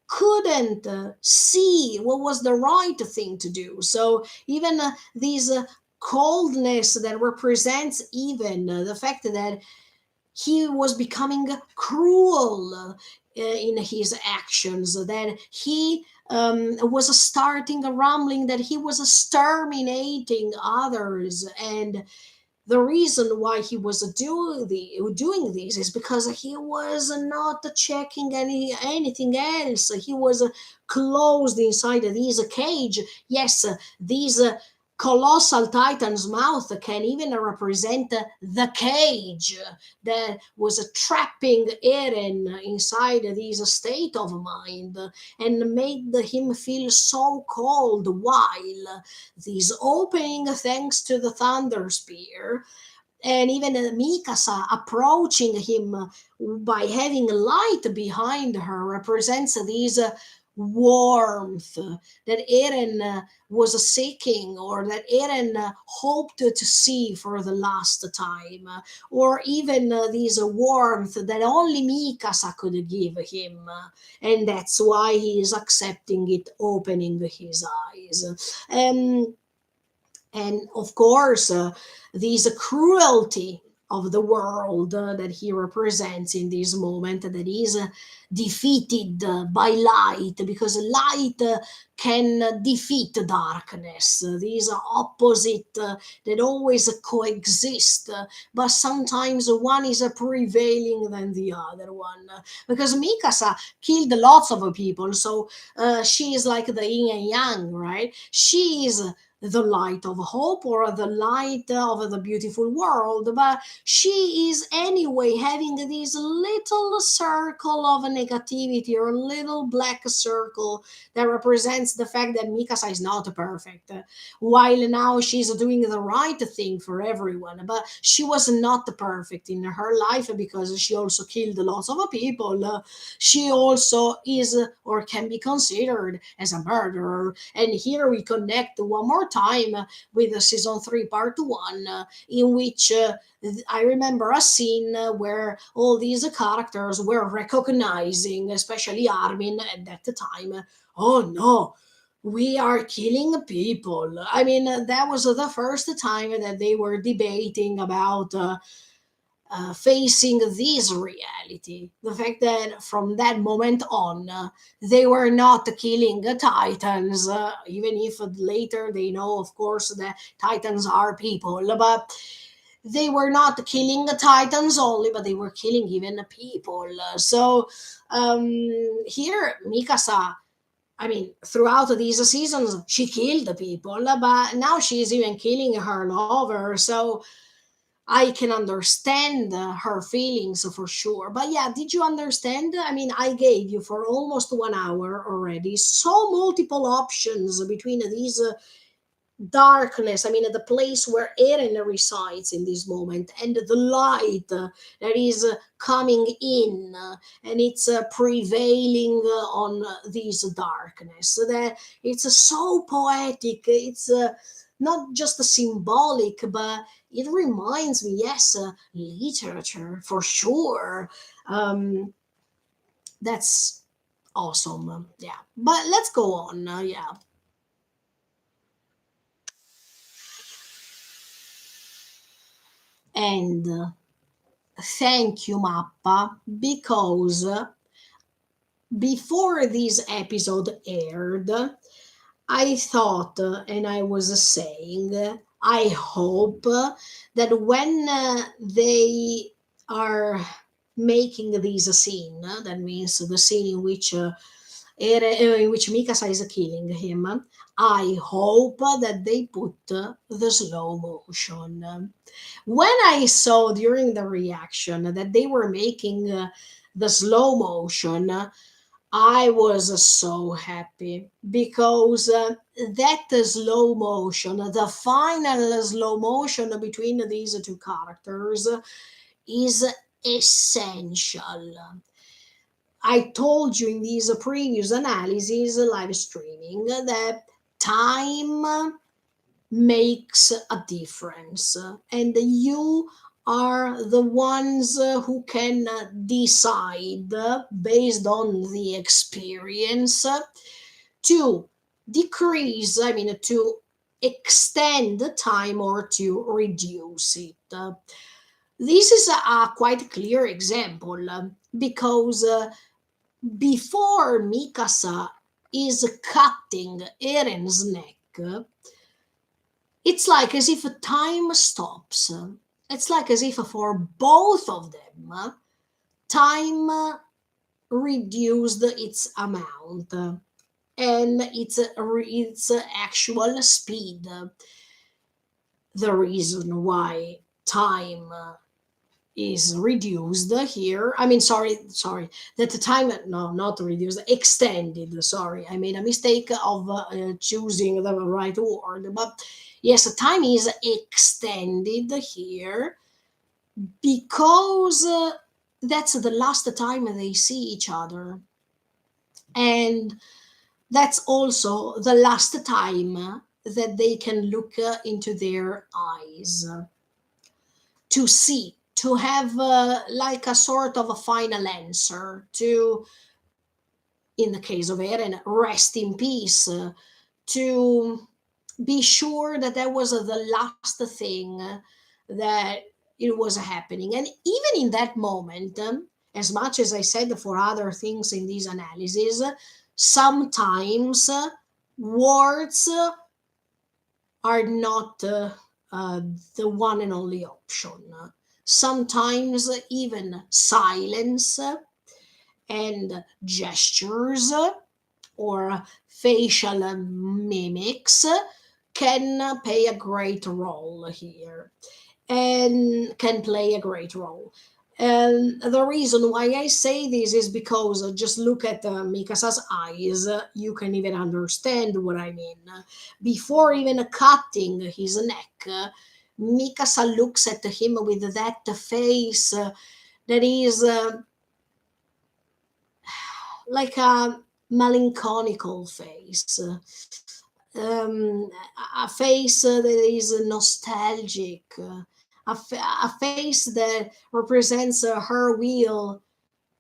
couldn't see what was the right thing to do. So even these coldness that represents even the fact that he was becoming cruel in his actions, that he was starting a rumbling, that he was exterminating others. And the reason why he was doing this is because he was not checking anything else. He was closed inside this cage. Yes, these colossal titan's mouth can even represent the cage that was trapping Eren inside this state of mind and made him feel so cold, while this opening, thanks to the thunder spear, and even Mikasa approaching him by having light behind her, represents this warmth that Eren was seeking, or that Eren hoped to see for the last time, or even this warmth that only Mikasa could give him, and that's why he is accepting it, opening his eyes. And of course, this cruelty of the world that he represents in this moment, that is defeated by light, because light can defeat darkness. These are opposite that always coexist, but sometimes one is prevailing than the other one, because Mikasa killed lots of people, so she is like the yin and yang, right? She is the light of hope, or the light of the beautiful world, but she is anyway having this little circle of negativity, or a little black circle that represents the fact that Mikasa is not perfect, while now she's doing the right thing for everyone, but she was not perfect in her life because she also killed lots of people. She also is, or can be considered as, a murderer. And here we connect one more time with season 3 part 1, in which I remember a scene where all these characters were recognizing, especially Armin at that time, oh no, we are killing people. I mean, that was the first time that they were debating about facing this reality. The fact that from that moment on, they were not killing titans, even if later they know, of course, that titans are people, but they were not killing the titans only, but they were killing even the people. So here, Mikasa, I mean, throughout these seasons, she killed the people, but now she's even killing her lover. So I can understand her feelings for sure. But yeah, did you understand? I mean, I gave you for almost 1 hour already so multiple options between these darkness, I mean, the place where Eren resides in this moment, and the light that is coming in, and it's prevailing on this darkness. So that it's so poetic, it's not just symbolic, but it reminds me, yes, literature for sure. Um, That's awesome. Yeah, but let's go on. Yeah, and thank you, Mappa, because before this episode aired, I thought, and I was saying, I hope that when they are making this scene, that means the scene in which in which Mikasa is killing him, I hope that they put the slow motion. When I saw during the reaction that they were making the slow motion, I was so happy because that slow motion, the final slow motion between these two characters, is essential. I told you in these previous analyses, live streaming, that time makes a difference, and you are the ones who can decide based on the experience to decrease, I mean, to extend the time or to reduce it. This is a quite clear example because before Mikasa is cutting Eren's neck, it's like as if time stops. It's like as if for both of them, time reduced its amount and its actual speed. The reason why time is reduced here, I mean, sorry, that the time, no, not reduced, extended, sorry, I made a mistake of choosing the right word, but yes, time is extended here because that's the last time they see each other, and that's also the last time that they can look into their eyes to see, to have like a sort of a final answer, to, in the case of Eren, rest in peace, to be sure that that was the last thing that it was happening. And even in that moment, as much as I said for other things in these analyses, sometimes words are not the one and only option. Sometimes even silence and gestures or facial mimics can play a great role here and can play a great role. And the reason why I say this is because just look at Mikasa's eyes, you can even understand what I mean. Before even cutting his neck, Mikasa looks at him with that face that is like a melancholical face, a face that is nostalgic, a face that represents her will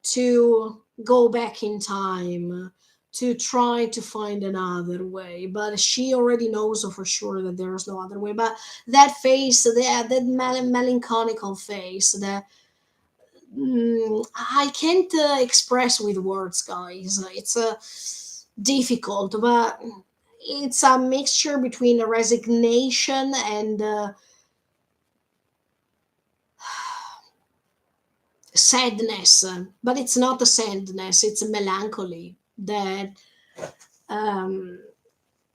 to go back in time, to try to find another way. But she already knows for sure that there is no other way. But that face, that melancholical face, that I can't express with words, guys. It's difficult, but it's a mixture between a resignation and sadness. But it's not a sadness; it's a melancholy that um,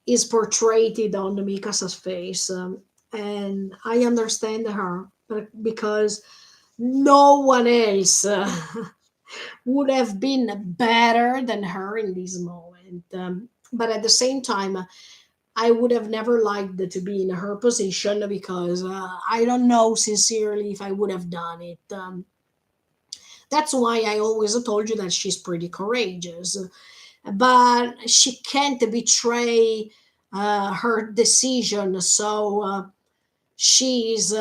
is portrayed on the Mikasa's face, and I understand her, but because no one else would have been better than her in this moment. But at the same time, I would have never liked to be in her position because I don't know sincerely if I would have done it. That's why I always told you that she's pretty courageous, but she can't betray her decision. So she's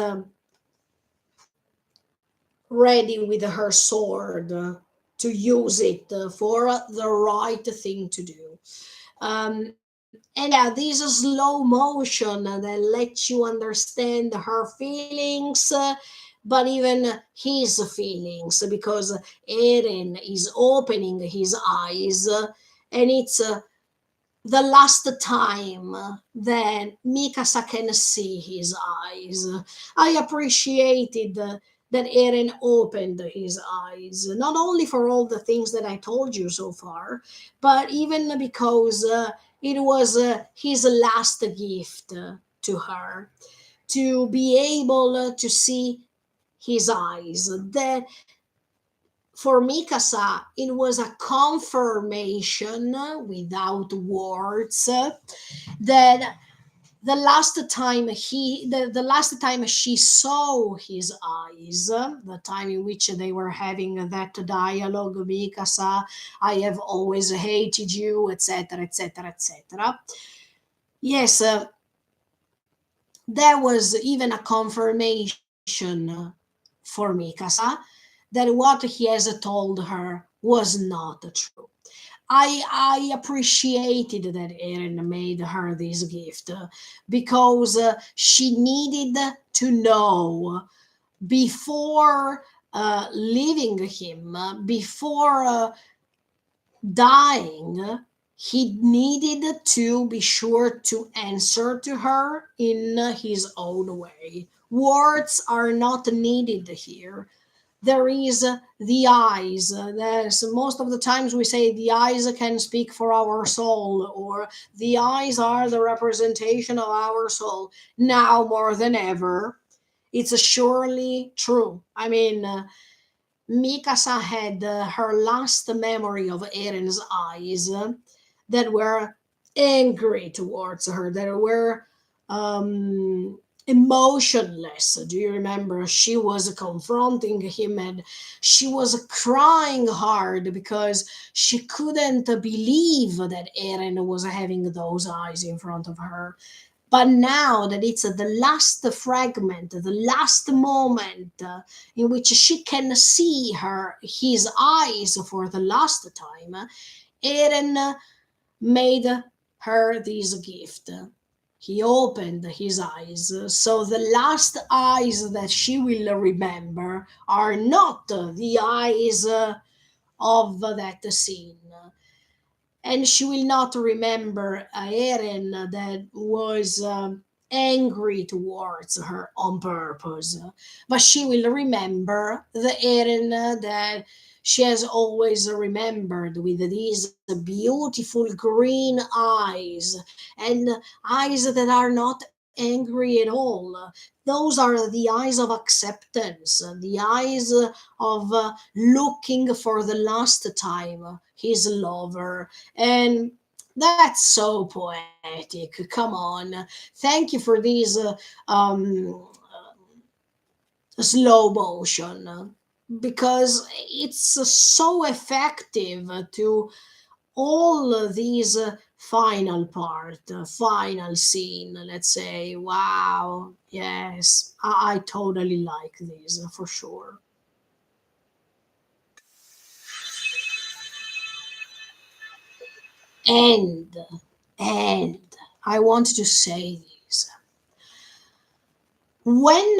ready with her sword to use it for the right thing to do. And yeah, this slow motion that lets you understand her feelings, but even his feelings, because Eren is opening his eyes, and it's the last time that Mikasa can see his eyes. I appreciated that Eren opened his eyes, not only for all the things that I told you so far, but even because it was his last gift to her, to be able to see his eyes. That for Mikasa, it was a confirmation without words that the last time she saw his eyes, the time in which they were having that dialogue, Mikasa, I have always hated you, etc., etc., etc. Yes, there was even a confirmation for Mikasa that what he has told her was not true. I appreciated that Eren made her this gift because she needed to know before leaving him, before dying, he needed to be sure to answer to her in his own way. Words are not needed here. There is the eyes. There's most of the times we say the eyes can speak for our soul, or the eyes are the representation of our soul. Now more than ever, it's surely true. I mean, Mikasa had her last memory of Eren's eyes that were angry towards her, that were emotionless. Do you remember? She was confronting him and she was crying hard because she couldn't believe that Eren was having those eyes in front of her. But now that it's the last fragment, the last moment in which she can see his eyes for the last time, Eren made her this gift. He opened his eyes, so the last eyes that she will remember are not the eyes of that scene. And she will not remember Eren that was angry towards her on purpose, but she will remember the Eren that she has always remembered, with these beautiful green eyes and eyes that are not angry at all. Those are the eyes of acceptance, the eyes of looking for the last time his lover. And that's so poetic. Come on. Thank you for these slow motion, because it's so effective to all these final part, final scene, let's say. Wow, yes, I totally like this for sure. And and I want to say this: when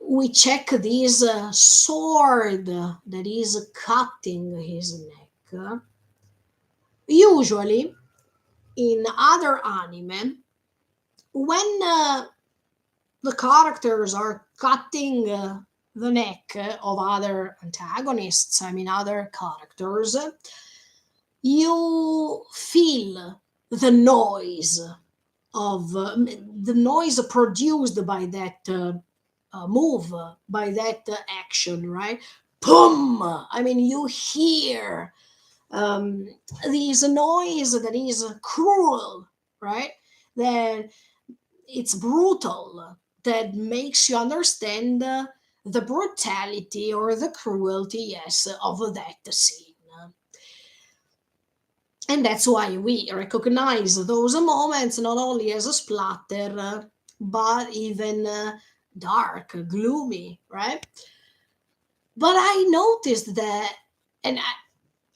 we check this sword that is cutting his neck, usually in other anime, when the characters are cutting the neck of other antagonists, I mean other characters, you feel the noise of the noise produced by that move, by that action, right? Boom! I mean, you hear um, this noise that is cruel, right? That it's brutal, that makes you understand the brutality or the cruelty, yes, of that scene. And that's why we recognize those moments not only as a splatter, but even dark, gloomy, right? But I noticed that And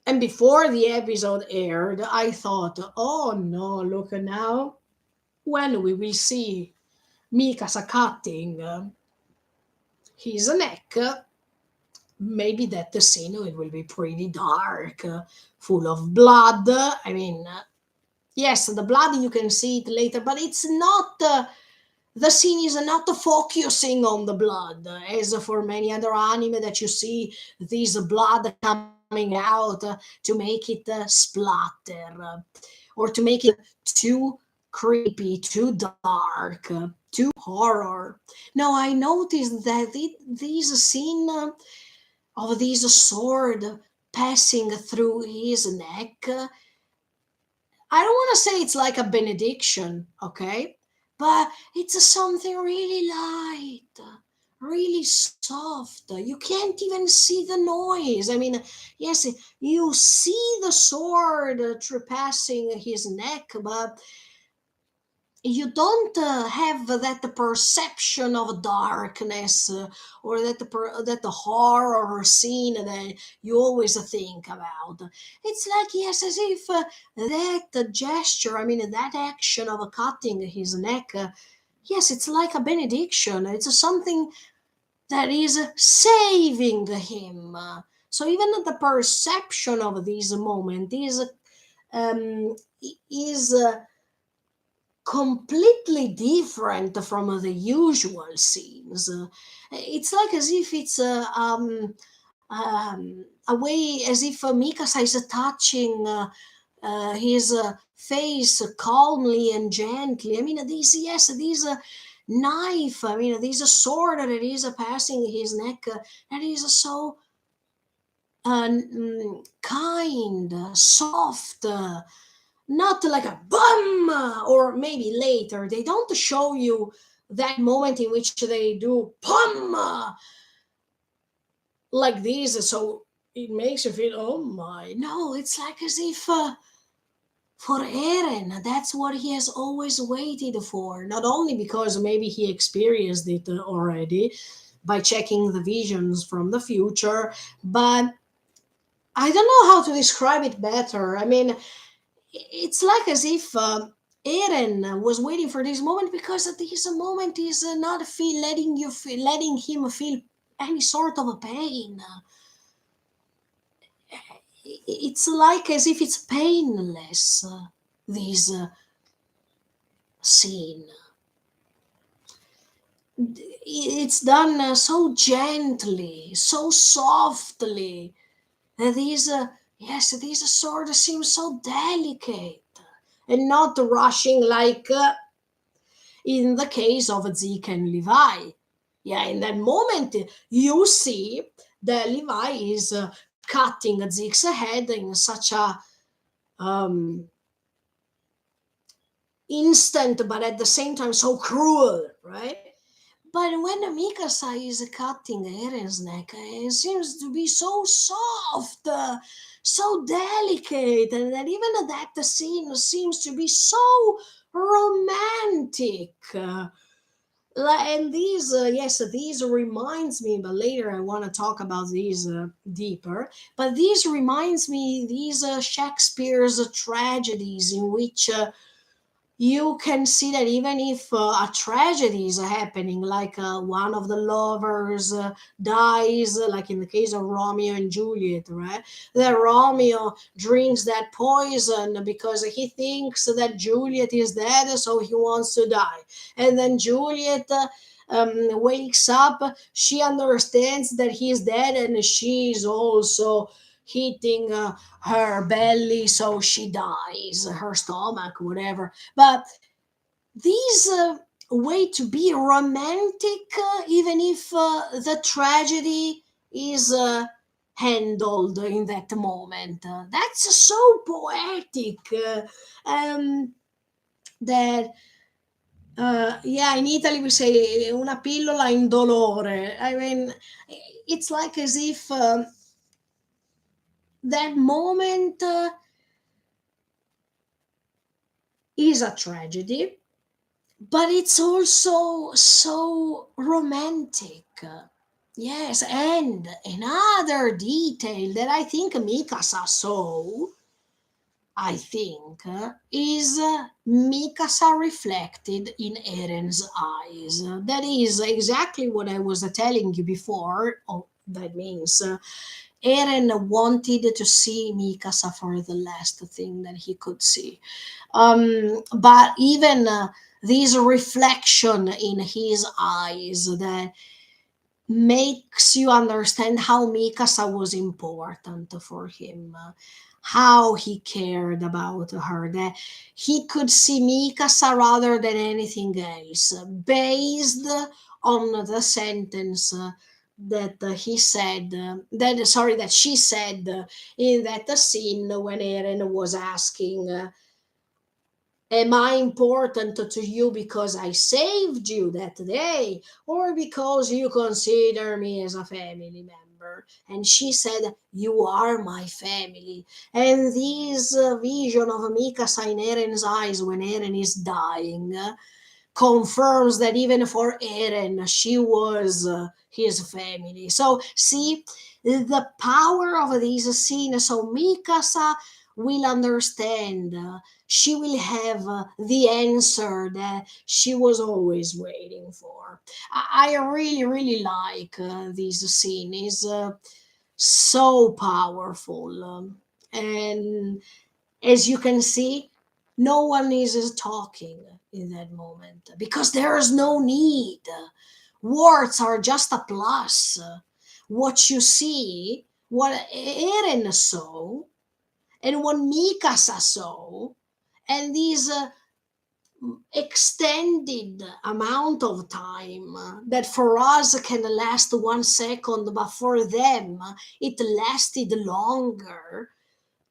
and before the episode aired, I thought, oh no, look now, when we will see Mikasa cutting his neck, maybe that the scene it will be pretty dark, full of blood. I mean, yes, the blood you can see it later, but it's not. The scene is not focusing on the blood, as for many other anime that you see this blood coming out to make it splatter, or to make it too creepy, too dark, too horror. Now I noticed that this scene of this sword passing through his neck, I don't want to say it's like a benediction, okay? But it's something really light, really soft. You can't even see the noise. I mean, yes, you see the sword trespassing his neck, but you don't have that perception of darkness, or that the horror scene that you always think about. It's like, yes, as if that gesture, I mean that action of cutting his neck, yes, it's like a benediction. It's something that is saving him. So even the perception of this moment um, is completely different from the usual scenes. It's like as if it's a way, as if Mikasa is touching his face calmly and gently. I mean, these, yes, these knife, I mean, this sword that is passing his neck, that is so kind, soft. Not like a bum, or maybe later they don't show you that moment in which they do pum like this, so it makes you feel, oh my, no, it's like as if for Eren, that's what he has always waited for, not only because maybe he experienced it already by checking the visions from the future, but I don't know how to describe it better. I mean, it's like as if Eren was waiting for this moment, because this moment is not letting him feel any sort of a pain. It's like as if it's painless. This scene, it's done so gently, so softly. These, yes, this sword seems so delicate and not rushing like in the case of Zeke and Levi. Yeah, in that moment, you see that Levi is cutting Zeke's head in such a um, instant, but at the same time so cruel, right? But when Mikasa is cutting Eren's neck, it seems to be so soft, so delicate, and that even that the scene seems to be so romantic. And these, yes, these reminds me, but later I want to talk about these deeper. But these reminds me, these Shakespeare's tragedies in which you can see that even if a tragedy is happening, like one of the lovers dies, like in the case of Romeo and Juliet, right? That Romeo drinks that poison because he thinks that Juliet is dead, so he wants to die. And then Juliet wakes up, she understands that he's dead, and she is also hitting her belly, so she dies, her stomach, whatever. But these way to be romantic, even if the tragedy is handled in that moment. That's so poetic. That yeah, in Italy we say una pillola indolore. I mean, it's like as if that moment is a tragedy, but it's also so romantic. Yes, and another detail that I think Mikasa saw, I think, is Mikasa reflected in Eren's eyes. That is exactly what I was telling you before. Oh, that means Eren wanted to see Mikasa for the last thing that he could see. But even this reflection in his eyes that makes you understand how Mikasa was important for him, how he cared about her, that he could see Mikasa rather than anything else, based on the sentence that he said, that she said in that scene when Eren was asking. Am I important to you because I saved you that day, or because you consider me as a family member? And she said, you are my family. And this vision of Mikasa in Eren's eyes when Eren is dying confirms that even for Eren, she was his family. So, see the power of this scene. So, Mikasa will understand. She will have the answer that she was always waiting for. I really, really like this scene. It's so powerful. And as you can see, no one is talking in that moment because there is no need. Words are just a plus. What you see, what Eren saw, and what Mikasa saw, and this extended amount of time that for us can last 1 second, but for them it lasted longer,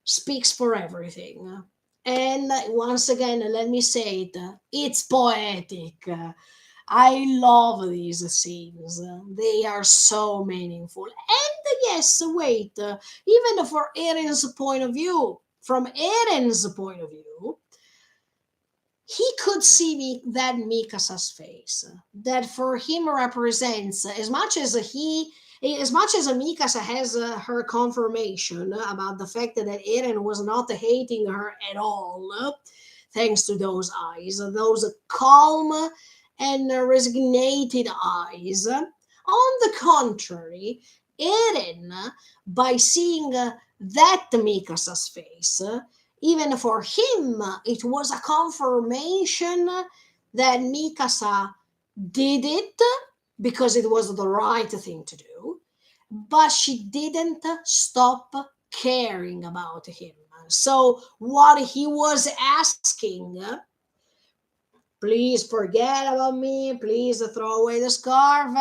speaks for everything. And once again, let me say it, it's poetic. I love these scenes. They are so meaningful. And yes, wait, even for Eren's point of view, from Eren's point of view, he could see that Mikasa's face. That for him represents as much as Mikasa has her confirmation about the fact that Eren was not hating her at all, thanks to those eyes, those calm and resignated eyes. On the contrary, Eren, by seeing that Mikasa's face, even for him, it was a confirmation that Mikasa did it because it was the right thing to do, but she didn't stop caring about him. So, what he was asking, please forget about me, please throw away the scarf.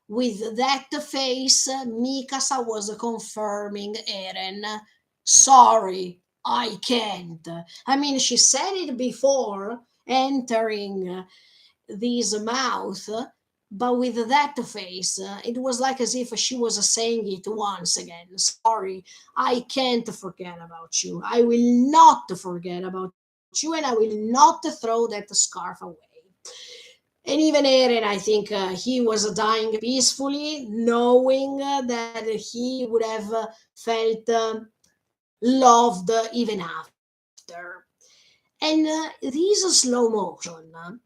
With that face, Mikasa was confirming Eren. Sorry, I can't. I mean, she said it before entering this mouth, but with that face, it was like as if she was saying it once again. Sorry, I can't forget about you. I will not forget about you, and I will not throw that scarf away. And even Eren, I think he was dying peacefully, knowing that he would have felt loved even after. And this slow motion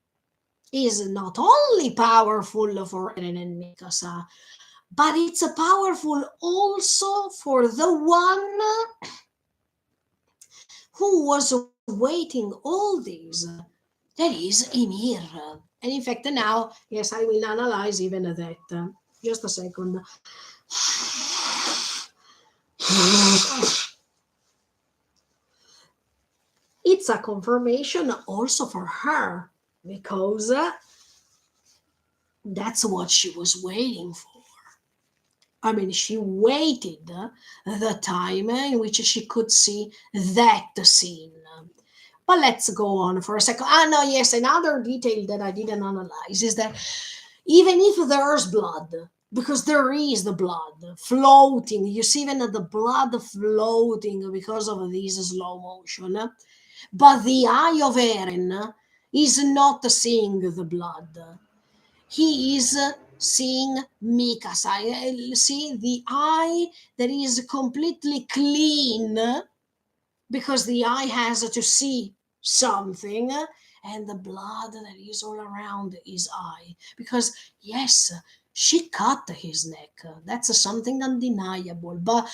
is not only powerful for Eren and Mikasa, but it's powerful also for the one who was waiting all these. That is Ymir. And in fact, now, yes, I will analyze even that. Just a second. It's a confirmation also for her because that's what she was waiting for. I mean, she waited the time in which she could see that scene. But let's go on for a second. Ah, no, yes, another detail that I didn't analyze is that even if there's blood, because there is the blood floating, you see even the blood floating because of this slow motion, but the eye of Eren is not seeing the blood. He is seeing Mikasa. See the eye that is completely clean because the eye has to see something, and the blood that is all around his eye. Because, yes, she cut his neck. That's something undeniable. But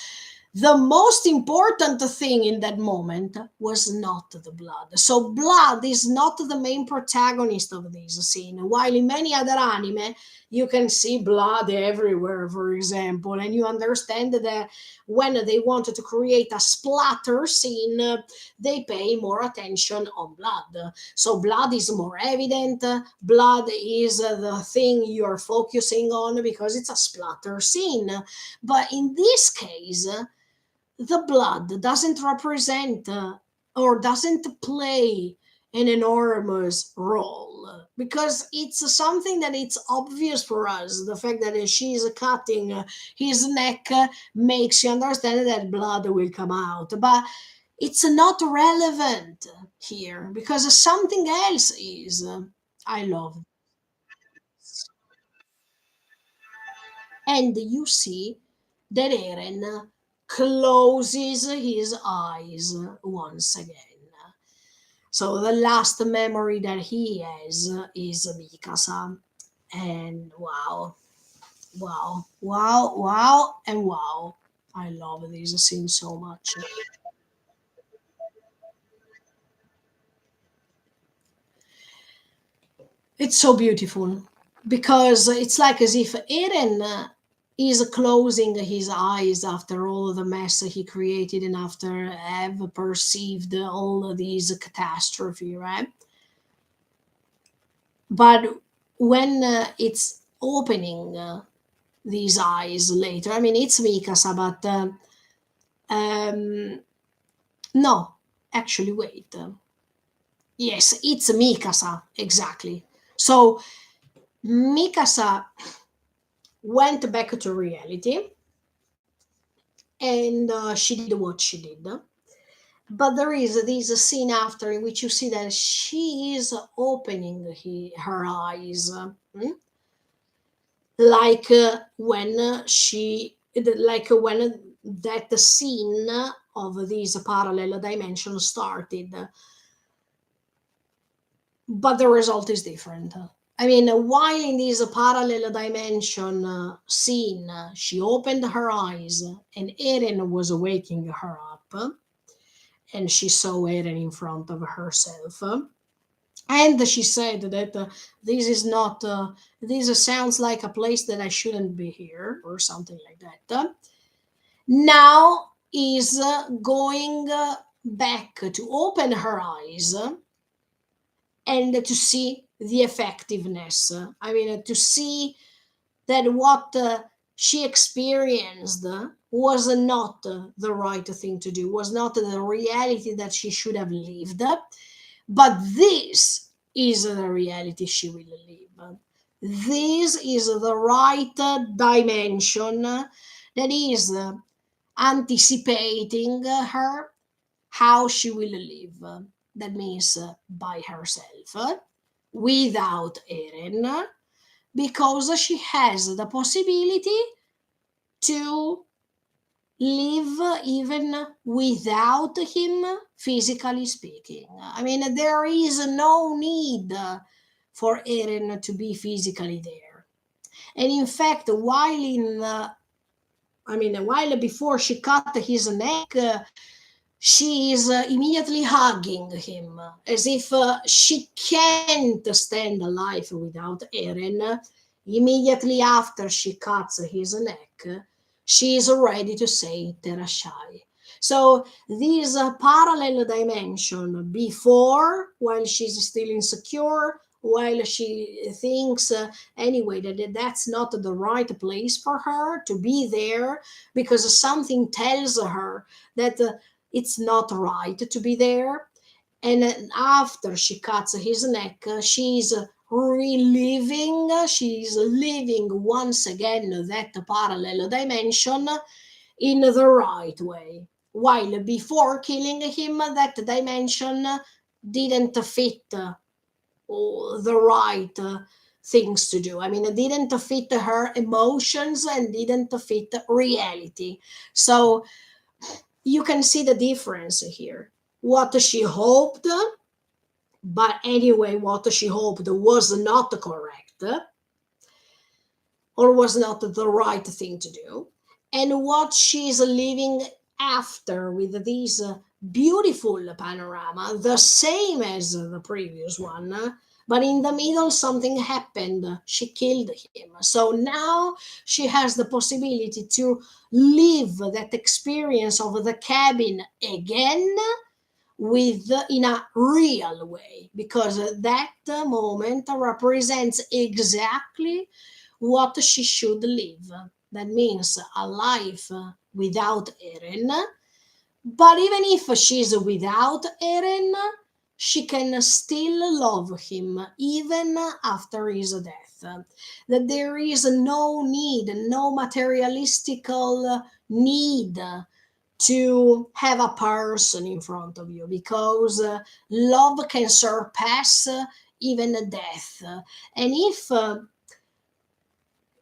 the most important thing in that moment was not the blood. So blood is not the main protagonist of this scene. While in many other anime, you can see blood everywhere, for example, and you understand that when they wanted to create a splatter scene, they pay more attention on blood. So blood is more evident. Blood is the thing you're focusing on because it's a splatter scene. But in this case, the blood doesn't represent or doesn't play an enormous role because it's something that it's obvious for us. The fact that she's cutting his neck makes you understand that blood will come out, but it's not relevant here because something else is. I love this. And you see that Eren closes his eyes once again. So the last memory that he has is Mikasa. And wow, wow, wow, wow, and wow. I love this scene so much. It's so beautiful because it's like as if Eren is closing his eyes after all the mess he created and after have perceived all of these catastrophe, right? But when it's opening these eyes later, I mean, it's Mikasa, but um, no, actually, wait. Yes, it's Mikasa, exactly. So Mikasa went back to reality and she did what she did. But there is this scene after in which you see that she is opening her eyes, like when like when that scene of these parallel dimensions started. But the result is different. I mean, why in this parallel dimension scene she opened her eyes and Eren was waking her up, and she saw Eren in front of herself. And she said that this is not, this sounds like a place that I shouldn't be here, or something like that. Now is going back to open her eyes and to see the effectiveness. I mean, to see that what she experienced was not the right thing to do, was not the reality that she should have lived, but this is the reality she will live. This is the right dimension that is anticipating her how she will live. That means by herself, without Eren, because she has the possibility to live even without him, physically speaking. I mean, there is no need for Eren to be physically there. And in fact, while before she cut his neck, she is immediately hugging him as if she can't stand life without Eren. Immediately after she cuts his neck, she is ready to say Terashai. So this parallel dimension before, while she's still insecure, while she thinks anyway that that's not the right place for her to be there because something tells her that it's not right to be there. And after she cuts his neck, she's reliving, she's living once again that parallel dimension in the right way. While before killing him, that dimension didn't fit the right things to do. I mean, it didn't fit her emotions and didn't fit reality. So you can see the difference here. What she hoped, but anyway, what she hoped was not correct or was not the right thing to do. And what she's living after with this beautiful panorama, the same as the previous one, but in the middle something happened. She killed him. So now she has the possibility to live that experience of the cabin again with in a real way, because that moment represents exactly what she should live. That means a life without Eren. But even if she's without Eren, she can still love him even after his death. That there is no need, no materialistical need to have a person in front of you, because love can surpass even death. And if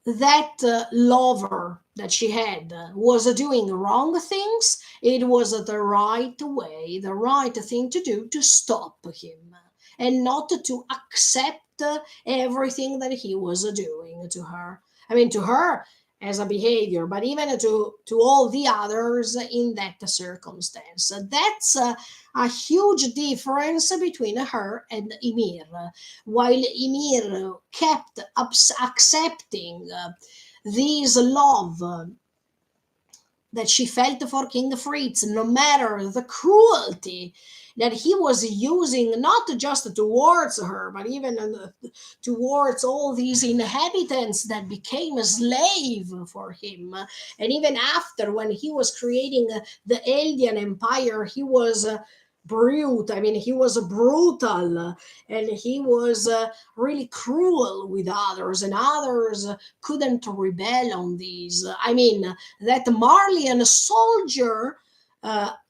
that lover that she had was doing wrong things, it was the right way, the right thing to do to stop him and not to accept everything that he was doing to her. I mean, to her as a behavior, but even to all the others in that circumstance. That's a huge difference between her and Ymir. While Ymir kept accepting this love that she felt for King Fritz, no matter the cruelty that he was using, not just towards her, but even towards all these inhabitants that became a slave for him. And even after, when he was creating the Eldian Empire, he was brute. I mean, he was brutal, and he was really cruel with others, and others couldn't rebel on these. I mean, that Marleyan soldier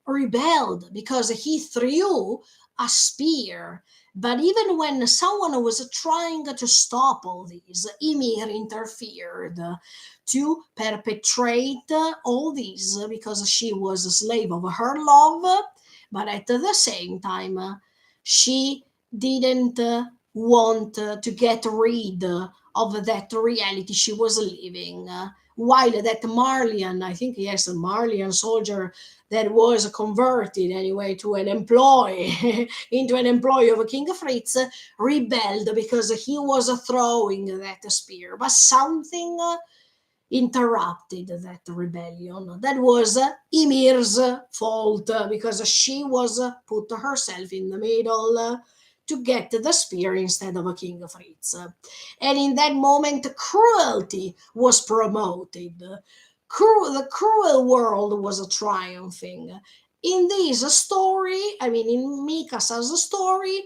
rebelled because he threw a spear. But even when someone was trying to stop all these, Ymir interfered to perpetrate all these, because she was a slave of her love, but at the same time, she didn't want to get rid of that reality she was living. While that Marleyan, I think yes, a Marleyan soldier that was converted anyway to an employee into an employee of King Fritz, rebelled because he was throwing that spear. But something interrupted that rebellion. That was Ymir's fault, because she was put herself in the middle to get the spear instead of King Fritz. And in that moment, cruelty was promoted. The cruel world was triumphing. In this story, I mean, in Mikasa's story,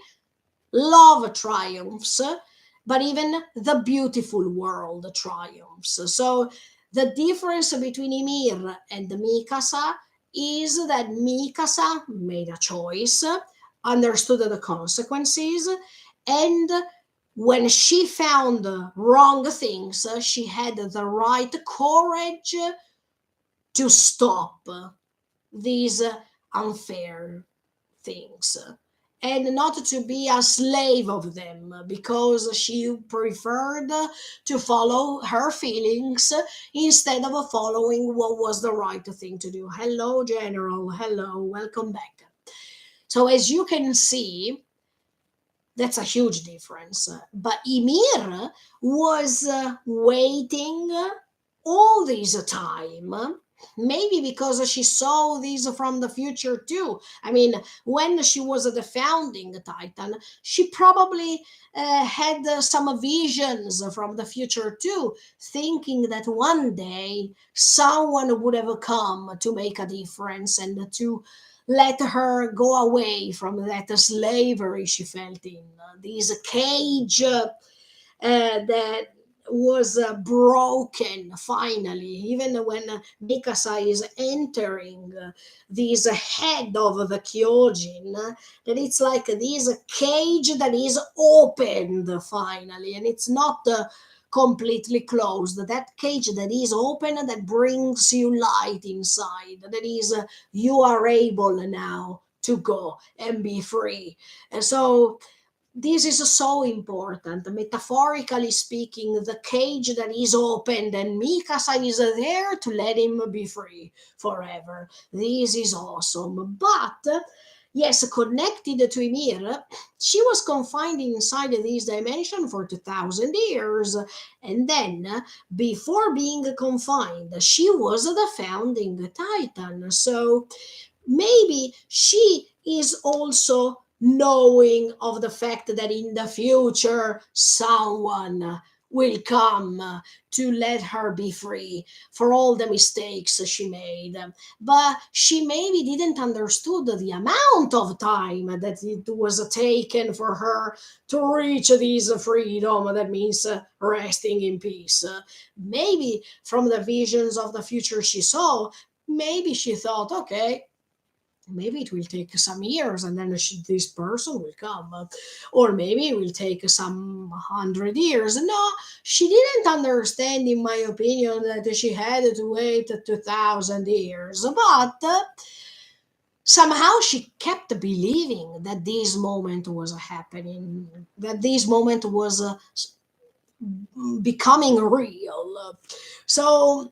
love triumphs, but even the beautiful world triumphs. So the difference between Ymir and Mikasa is that Mikasa made a choice, understood the consequences, and when she found wrong things, she had the right courage to stop these unfair things, and not to be a slave of them, because she preferred to follow her feelings instead of following what was the right thing to do. Hello, General. Hello, welcome back. So, as you can see, that's a huge difference. But Ymir was waiting all this time. Maybe because she saw these from the future too. I mean, when she was the founding Titan, she probably had some visions from the future too, thinking that one day someone would have come to make a difference and to let her go away from that slavery she felt in, this cage that was broken finally, even when Mikasa is entering this head of the Kyojin, that it's like this cage that is opened finally, and it's not completely closed. That cage that is open, that brings you light inside, that is, you are able now to go and be free. And so this is so important. Metaphorically speaking, the cage that is opened and Mikasa is there to let him be free forever. This is awesome. But yes, connected to Ymir, she was confined inside this dimension for 2000 years. And then, before being confined, she was the founding titan. So maybe she is also knowing of the fact that in the future someone will come to let her be free for all the mistakes she made, but she maybe didn't understood the amount of time that it was taken for her to reach this freedom, that means resting in peace. Maybe from the visions of the future she saw, maybe she thought, okay, maybe it will take some years and then this person will come, or maybe it will take some 100 years. No, she didn't understand, in my opinion, that she had to wait 2000 years, but somehow she kept believing that this moment was happening, that this moment was becoming real. So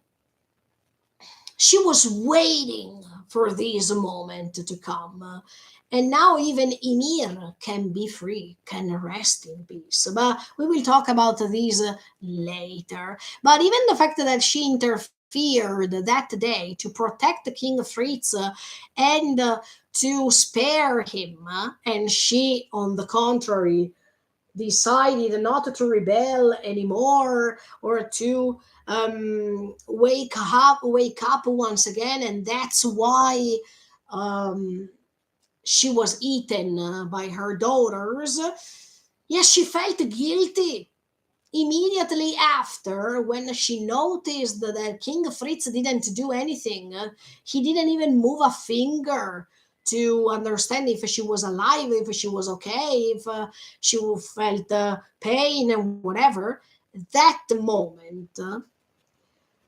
she was waiting for this moment to come. And now even Ymir can be free, can rest in peace. But we will talk about this later. But even the fact that she interfered that day to protect King Fritz and to spare him, and she, on the contrary, decided not to rebel anymore or to wake up once again, and that's why um, she was eaten by her daughters. Yes, she felt guilty immediately after when she noticed that King Fritz didn't do anything. He didn't even move a finger to understand if she was alive, if she was okay, if she felt pain and whatever. That moment,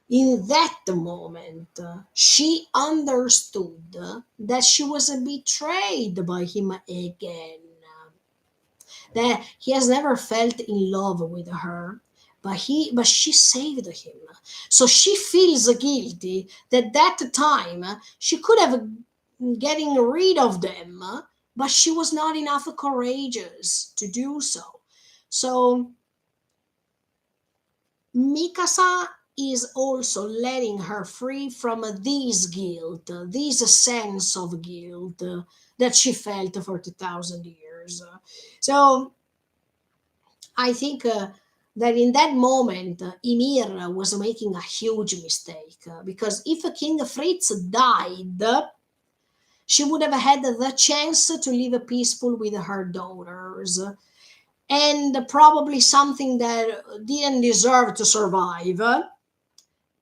in that moment, she understood that she was betrayed by him again, that he has never felt in love with her, but she saved him. So she feels guilty that that time she could have getting rid of them, but she was not enough courageous to do so. So Mikasa is also letting her free from this guilt, this sense of guilt that she felt for 2000 years. So I think that in that moment, Ymir was making a huge mistake, because if King Fritz died, she would have had the chance to live peaceful with her daughters, and probably something that didn't deserve to survive.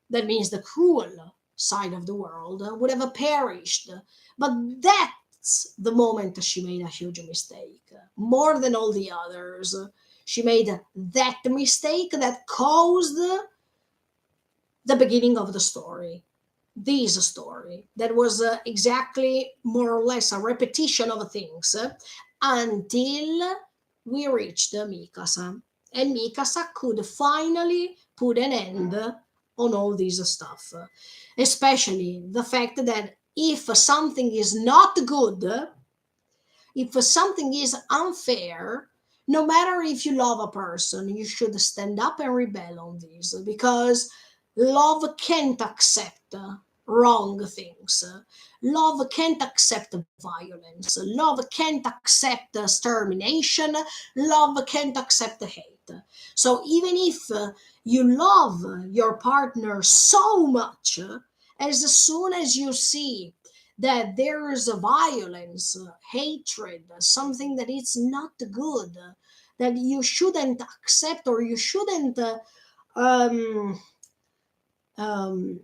That means the cruel side of the world would have perished. But that's the moment she made a huge mistake, more than all the others. She made that mistake that caused the beginning of the story. This story that was exactly more or less a repetition of things, until we reached Mikasa. And Mikasa could finally put an end on all this stuff. Especially the fact that if something is not good, if something is unfair, no matter if you love a person, you should stand up and rebel on this, because love can't accept wrong things. Love can't accept violence. Love can't accept extermination. Love can't accept hate. So even if you love your partner so much, as soon as you see that there is a violence, hatred, something that is not good, that you shouldn't accept, or you shouldn't um, um,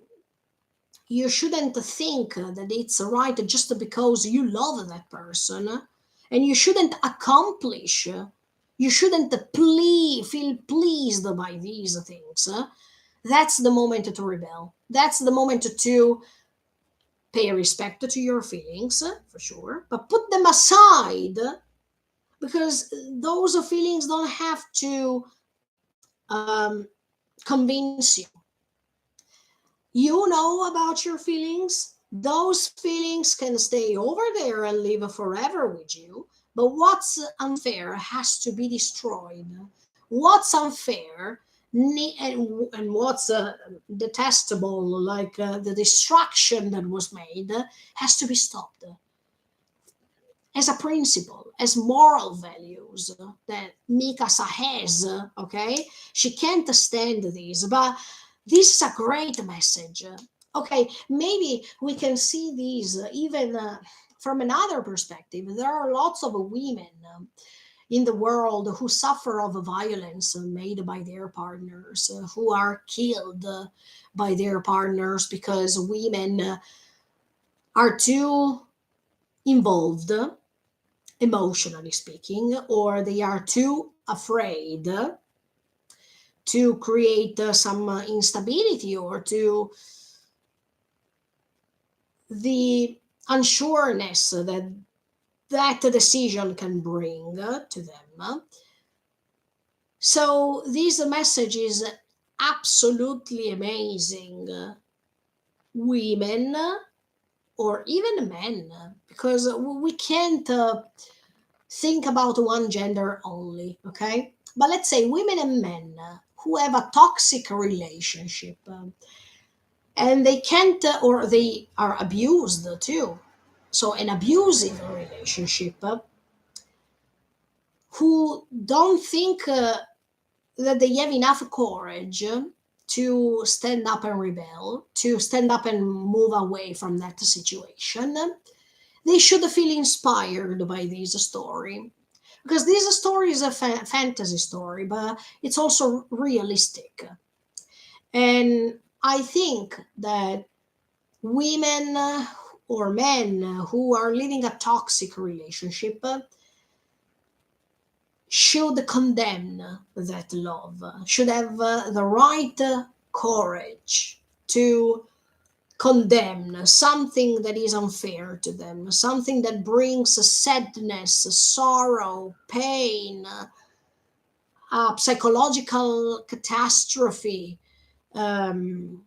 you shouldn't think that it's right just because you love that person, and you shouldn't accomplish, you shouldn't feel pleased by these things. That's the moment to rebel. That's the moment to pay respect to your feelings, for sure, but put them aside, because those feelings don't have to um, convince you. You know about your feelings. Those feelings can stay over there and live forever with you. But what's unfair has to be destroyed. What's unfair and what's detestable, like the destruction that was made, has to be stopped. As a principle, as moral values that Mikasa has, okay? She can't stand this, but this is a great message. Okay, maybe we can see these even from another perspective. There are lots of women in the world who suffer of violence made by their partners, who are killed by their partners because women are too involved, emotionally speaking, or they are too afraid to create some instability, or to the unsureness that that decision can bring to them. So this message is absolutely amazing. Women or even men, because we can't think about one gender only, okay? But let's say women and men who have a toxic relationship, and they can't, or they are abused too. So, an abusive relationship, who don't think that they have enough courage to stand up and rebel, to stand up and move away from that situation, they should feel inspired by this story, because this story is a fantasy story, but it's also realistic. And I think that women or men who are living a toxic relationship should condemn that love, should have the right courage to condemn something that is unfair to them, something that brings sadness, sorrow, pain, psychological catastrophe, um,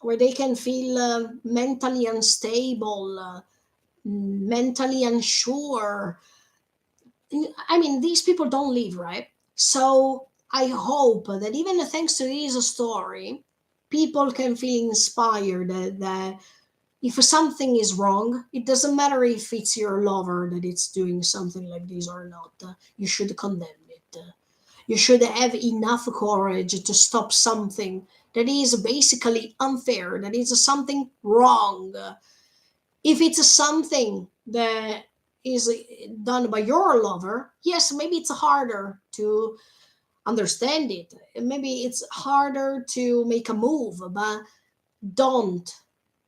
where they can feel mentally unstable, mentally unsure. I mean, these people don't live, right? So I hope that even thanks to this story, people can feel inspired that if something is wrong, it doesn't matter if it's your lover that it's doing something like this or not. You should condemn it. You should have enough courage to stop something that is basically unfair, that is something wrong. If it's something that is done by your lover, yes, maybe it's harder to understand it. Maybe it's harder to make a move, but don't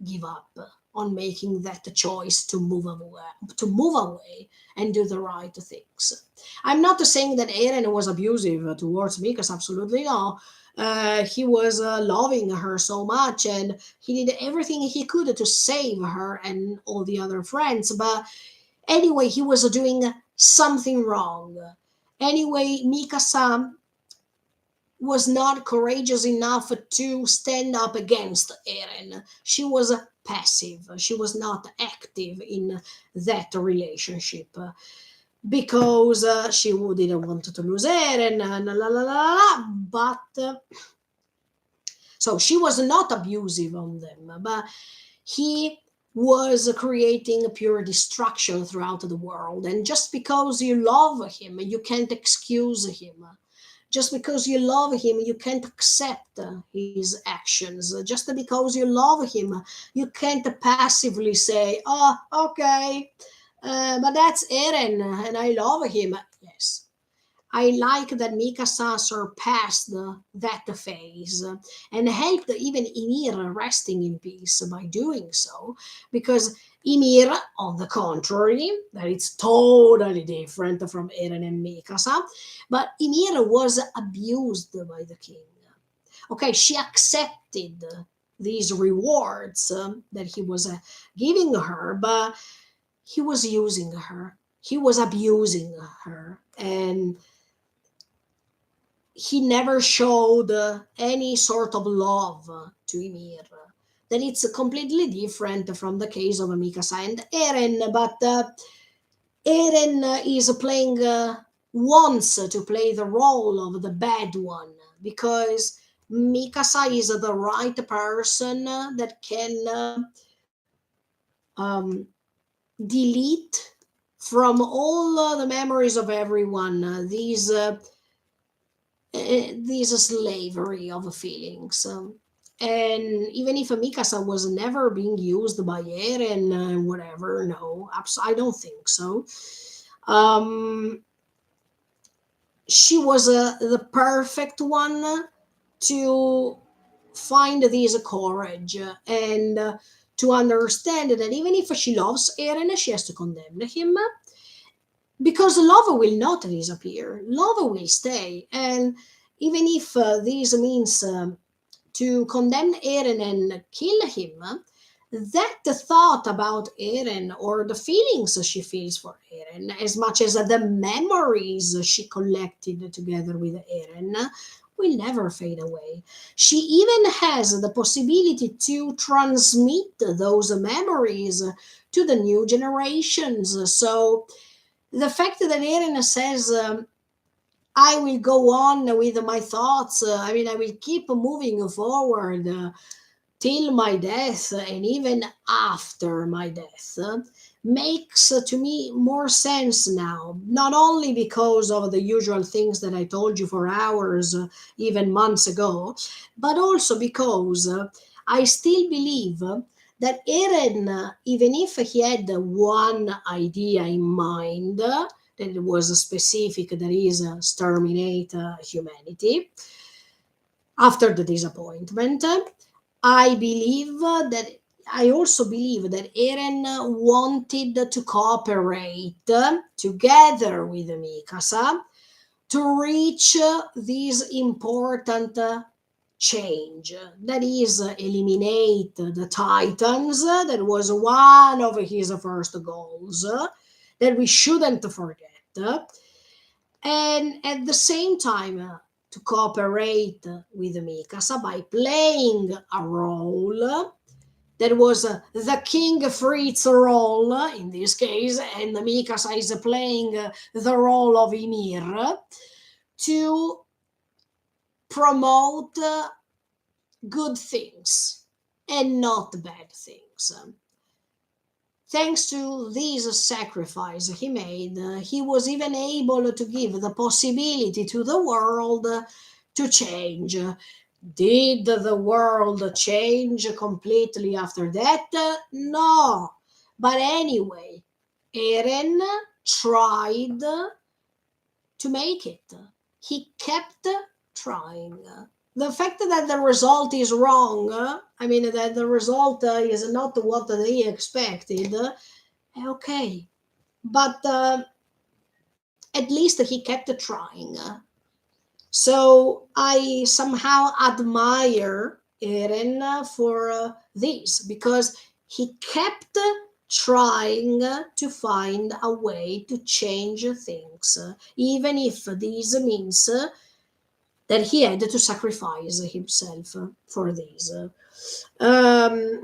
give up on making that choice to move away and do the right things. I'm not saying that Eren was abusive towards me, because absolutely no. He was loving her so much, and he did everything he could to save her and all the other friends. But anyway, he was doing something wrong. Anyway, Mikasa was not courageous enough to stand up against Eren. She was passive. She was not active in that relationship, because she didn't want to lose Eren. La, la, la, la, la, but so she was not abusive on them, but he was creating pure destruction throughout the world. And just because you love him, you can't excuse him. Just because you love him, you can't accept his actions. Just because you love him, you can't passively say, "Oh, okay, but that's Eren, and I love him." Yes, I like that Mikasa surpassed that phase and helped even Ymir resting in peace by doing so, because Ymir, on the contrary, that it's totally different from Eren and Mikasa, but Ymir was abused by the king. Okay, she accepted these rewards that he was giving her, but he was using her. He was abusing her, and he never showed any sort of love to Ymir. Then it's completely different from the case of Mikasa and Eren, but Eren is playing, wants to play the role of the bad one because Mikasa is the right person that can um, delete from all the memories of everyone these slavery of feelings. And even if Mikasa was never being used by Eren and whatever, no, I don't think so. Um, she was the perfect one to find this courage and to understand that even if she loves Eren, she has to condemn him because love will not disappear. Love will stay. And even if this means to condemn Eren and kill him, that thought about Eren or the feelings she feels for Eren, as much as the memories she collected together with Eren, will never fade away. She even has the possibility to transmit those memories to the new generations. So the fact that Eren says, I will go on with my thoughts, I mean, I will keep moving forward till my death and even after my death makes to me more sense now, not only because of the usual things that I told you for hours, even months ago, but also because I still believe that Eren, even if he had one idea in mind, that it was specific, that is, exterminate humanity after the disappointment, I believe that I also believe that Eren wanted to cooperate together with Mikasa to reach this important change. That is, eliminate the Titans. That was one of his first goals that we shouldn't forget. And at the same time, to cooperate with Mikasa by playing a role that was the King Fritz role in this case, and Mikasa is playing the role of Ymir to promote good things and not bad things. Thanks to this sacrifice he made, he was even able to give the possibility to the world to change. Did the world change completely after that? No. But anyway, Eren tried to make it. He kept trying. The fact that the result is wrong, I mean, that the result is not what they expected, okay. But at least he kept trying. So I somehow admire Eren for this because he kept trying to find a way to change things, even if this means that he had to sacrifice himself for this. Um,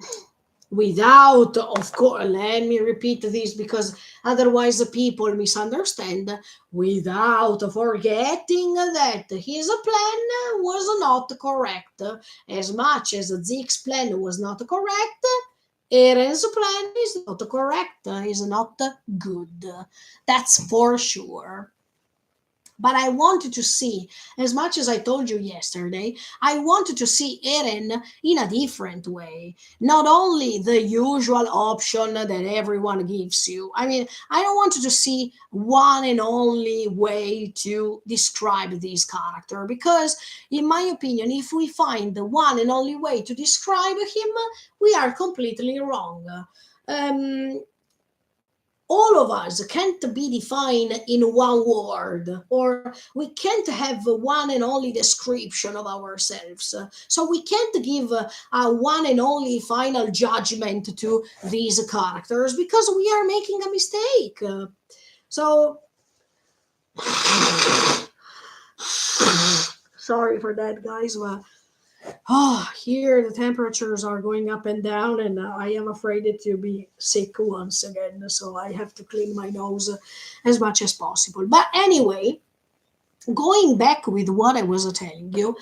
Without, of course, let me repeat this because otherwise the people misunderstand, without forgetting that his plan was not correct. As much as Zeke's plan was not correct, Eren's plan is not correct, is not good. That's for sure. But I wanted to see, as much as I told you yesterday, I wanted to see Eren in a different way. Not only the usual option that everyone gives you. I mean, I don't want to see one and only way to describe this character because, in my opinion, if we find the one and only way to describe him, we are completely wrong. Um, all of us can't be defined in one word, or we can't have one and only description of ourselves. So we can't give a one and only final judgment to these characters because we are making a mistake. So sorry for that, guys. Here the temperatures are going up and down, and I am afraid to be sick once again. So I have to clean my nose as much as possible. But anyway, going back with what I was telling you,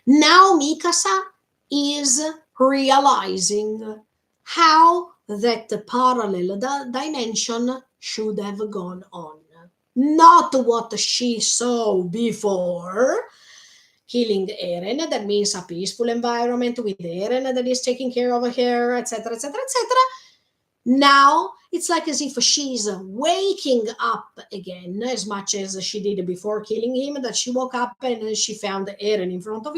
now Mikasa is realizing how that the parallel dimension should have gone on. Not what she saw before, healing Eren, that means a peaceful environment with Eren that is taking care of her, etc., etc., etc. Now it's like as if she's waking up again, as much as she did before killing him, that she woke up and she found Eren in front of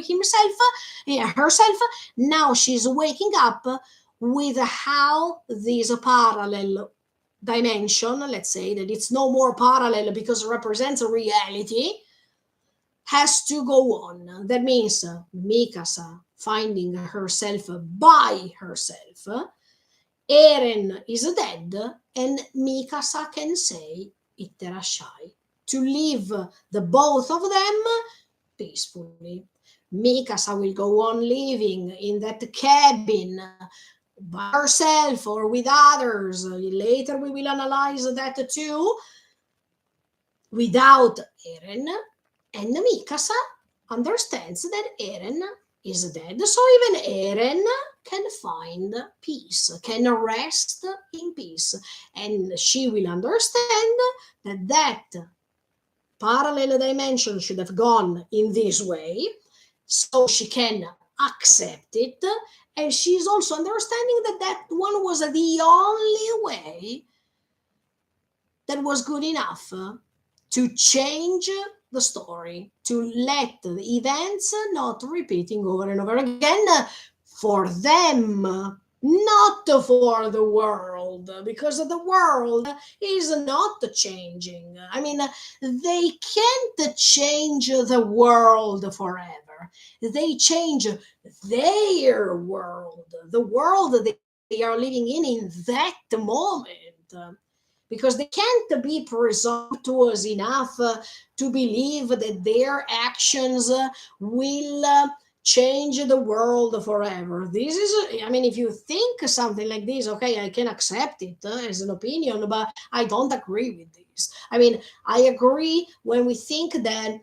herself. Now she's waking up with how this parallel dimension, let's say that it's no more parallel because it represents a reality, has to go on. That means Mikasa finding herself by herself. Eren is dead, and Mikasa can say Itterashai to leave the both of them peacefully. Mikasa will go on living in that cabin by herself or with others. Later we will analyze that too. Without Eren, and Mikasa understands that Eren is dead, so even Eren can find peace, can rest in peace, and she will understand that that parallel dimension should have gone in this way, so she can accept it, and she's also understanding that that one was the only way that was good enough to change the story, to let the events not repeating over and over again for them, not for the world, because the world is not changing. I mean, they can't change the world forever. They change their world, the world they are living in that moment, because they can't be presumptuous enough to believe that their actions will change the world forever. This is, I mean, if you think something like this, okay, I can accept it as an opinion, but I don't agree with this. I mean, I agree when we think that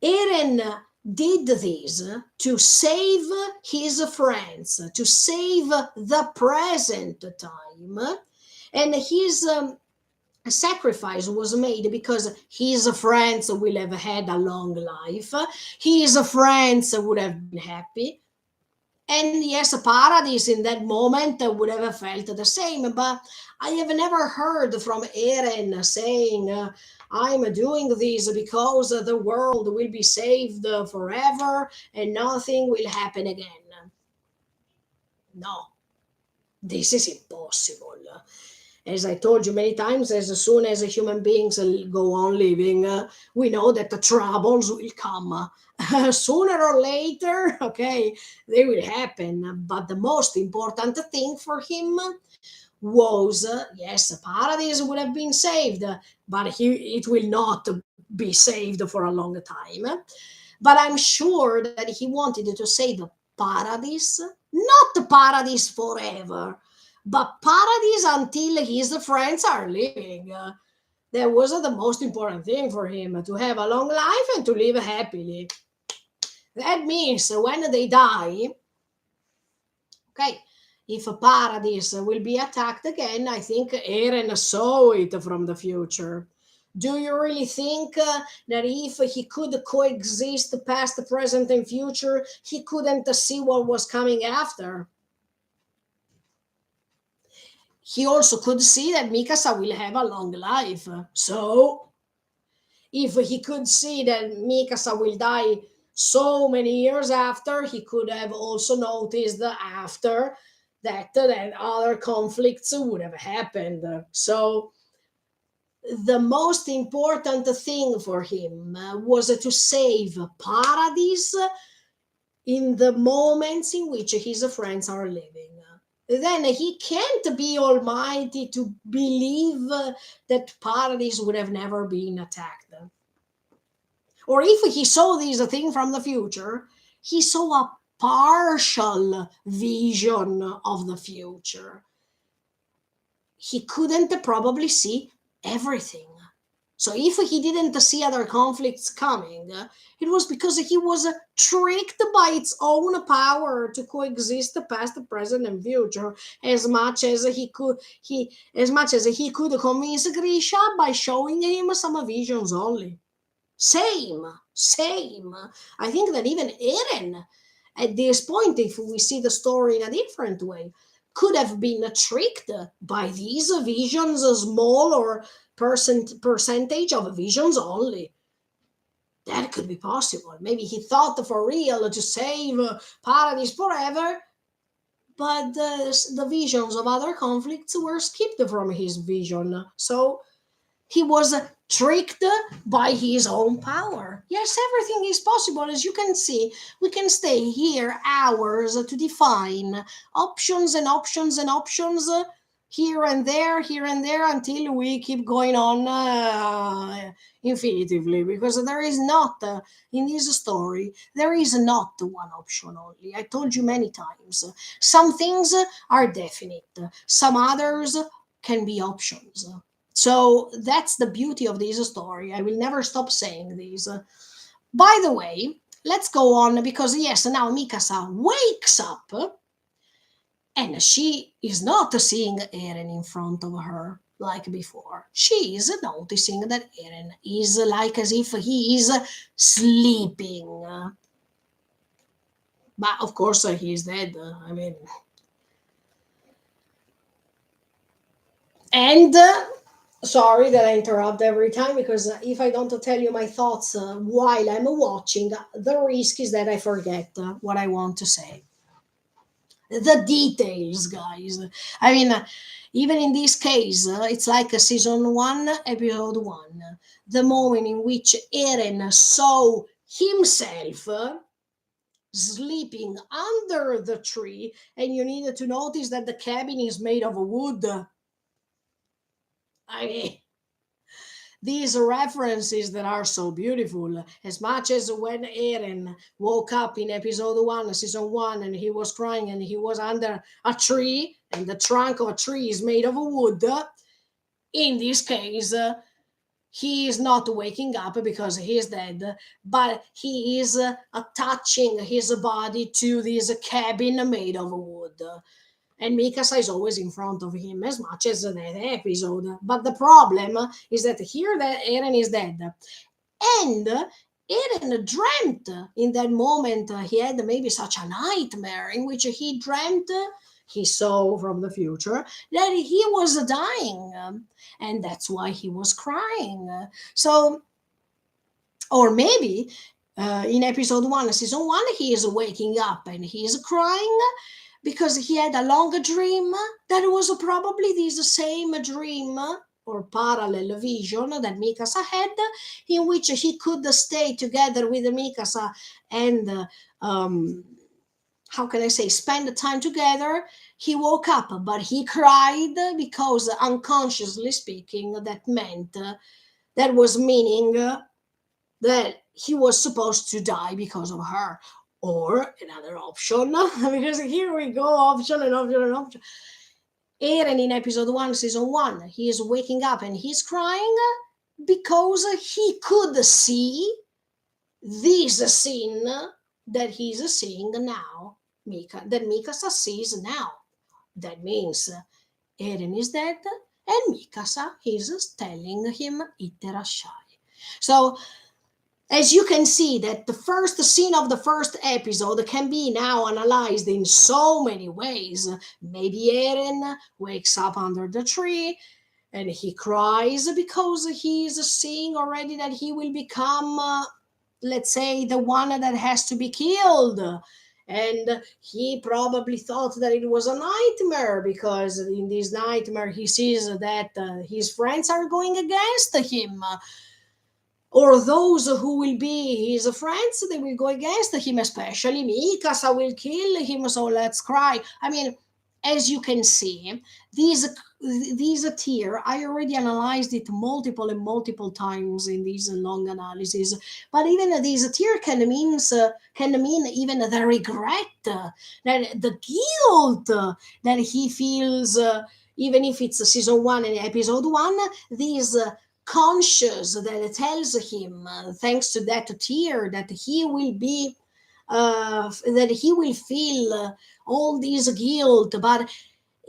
Eren did this to save his friends, to save the present time, and his sacrifice was made because his friends will have had a long life, his friends would have been happy, and yes, Paradise in that moment would have felt the same. But I have never heard from Eren saying, I'm doing this because the world will be saved forever and nothing will happen again. No, this is impossible. As I told you many times, as soon as human beings go on living, we know that the troubles will come. Sooner or later, okay, they will happen. But the most important thing for him was, yes, Paradise would have been saved, but it will not be saved for a long time. But I'm sure that he wanted to save Paradise, not Paradise forever, but Paradise until his friends are living. That was the most important thing for him, to have a long life and to live happily. That means when they die, okay, if Paradise will be attacked again, I think Eren saw it from the future. Do you really think that if he could coexist the past, the present, and future, he couldn't see what was coming after? He also could see that Mikasa will have a long life. So, if he could see that Mikasa will die so many years after, he could have also noticed after that other conflicts would have happened. So, the most important thing for him was to save Paradise in the moments in which his friends are living. Then he can't be almighty to believe that Paradise would have never been attacked. Or if he saw this thing from the future, he saw a partial vision of the future. He couldn't probably see everything. So if he didn't see other conflicts coming, it was because he was tricked by its own power to coexist the past, the present, and future as much as he could convince Grisha by showing him some visions only. Same. I think that even Eren, at this point, if we see the story in a different way, could have been tricked by these visions, a small or percentage of visions only. That could be possible. Maybe he thought for real to save Paradise forever, but the visions of other conflicts were skipped from his vision. So he was tricked by his own power. Yes, everything is possible. As you can see, we can stay here hours to define options and options and options here and there until we keep going on infinitively, because there is not in this story there is not one option only. I told you many times, some things are definite, some others can be options. So that's the beauty of this story. I will never stop saying this. By the way, let's go on, because yes, now Mikasa wakes up and she is not seeing Eren in front of her like before. She is noticing that Eren is like as if he is sleeping. But of course, he is dead. I mean, and sorry that I interrupt every time, because if I don't tell you my thoughts while I'm watching, the risk is that I forget what I want to say. The details, guys. I mean, even in this case, it's like a season one, episode one. The moment in which Eren saw himself sleeping under the tree, and you need to notice that the cabin is made of wood. I mean, these references that are so beautiful, as much as when Eren woke up in episode 1 season 1 and he was crying and he was under a tree and the trunk of a tree is made of wood. In this case, he is not waking up because he is dead, but he is attaching his body to this cabin made of wood. And Mikasa is always in front of him, as much as that episode. But the problem is that here that Eren is dead, and Eren dreamt in that moment. He had maybe such a nightmare in which he dreamt. He saw from the future that he was dying, and that's why he was crying. So, or maybe in episode 1, season 1, he is waking up and he is crying because he had a long dream that was probably this same dream or parallel vision that Mikasa had, in which he could stay together with Mikasa and how can I say, spend the time together. He woke up, but he cried because, unconsciously speaking, that meant that was meaning that he was supposed to die because of her. Or another option, because here we go, option and option and option. Eren in episode 1, season 1, he is waking up and he's crying because he could see this scene that he's seeing now, that Mikasa sees now. That means Eren is dead and Mikasa is telling him Itterashai. So as you can see that the first scene of the first episode can be now analyzed in so many ways. Maybe Eren wakes up under the tree and he cries because he's seeing already that he will become, let's say, the one that has to be killed. And he probably thought that it was a nightmare because in this nightmare he sees that his friends are going against him, or those who will be his friends, they will go against him, especially Mikasa will kill him, so let's cry. I mean, as you can see, these these tier, I already analyzed it multiple and multiple times in these long analyses. But even these tier can mean even the regret, that the guilt that he feels, even if it's season one and episode one. These conscious that tells him, thanks to that tear, that he will be, that he will feel all this guilt, but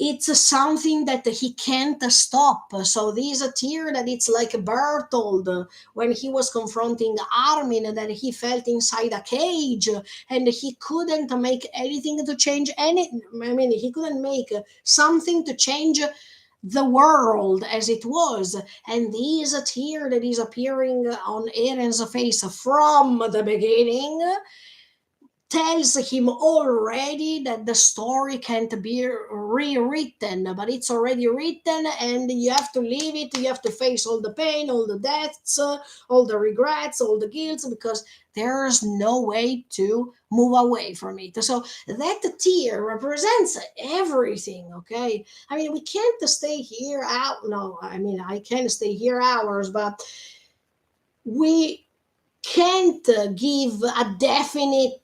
it's something that he can't stop. So this tear that it's like Bertold when he was confronting Armin, that he felt inside a cage and he couldn't make anything to change any. I mean, he couldn't make something to change the world as it was. And this tear that is appearing on Eren's face from the beginning tells him already that the story can't be rewritten, but it's already written and you have to leave it. You have to face all the pain, all the deaths, all the regrets, all the guilt, because there's no way to move away from it. So that tear represents everything. Okay, I mean, we can't stay here out. No, I mean, I can stay here hours, but we can't give a definite,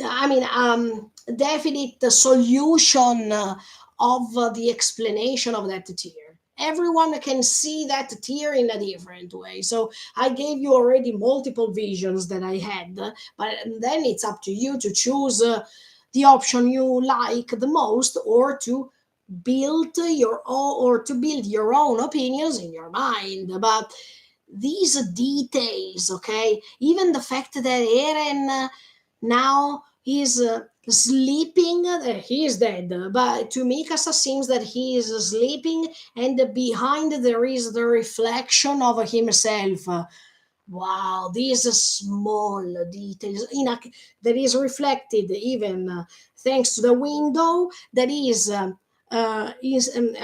I mean, definite solution of the explanation of that tier. Everyone can see that tier in a different way. So I gave you already multiple visions that I had, but then it's up to you to choose the option you like the most, or to build your own, or to build your own opinions in your mind. But these details, okay, even the fact that Eren now he's sleeping, he is dead, but to Mikasa seems that he is sleeping, and behind there is the reflection of himself. Wow, these small details that is reflected even thanks to the window that I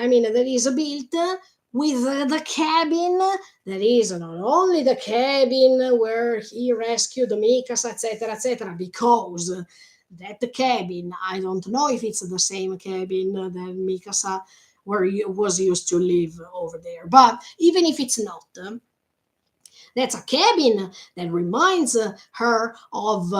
mean, that is built with the cabin, that is not only the cabin where he rescued Mikasa, etc., etc., because that cabin, I don't know if it's the same cabin that Mikasa where he was used to live over there, but even if it's not, that's a cabin that reminds her of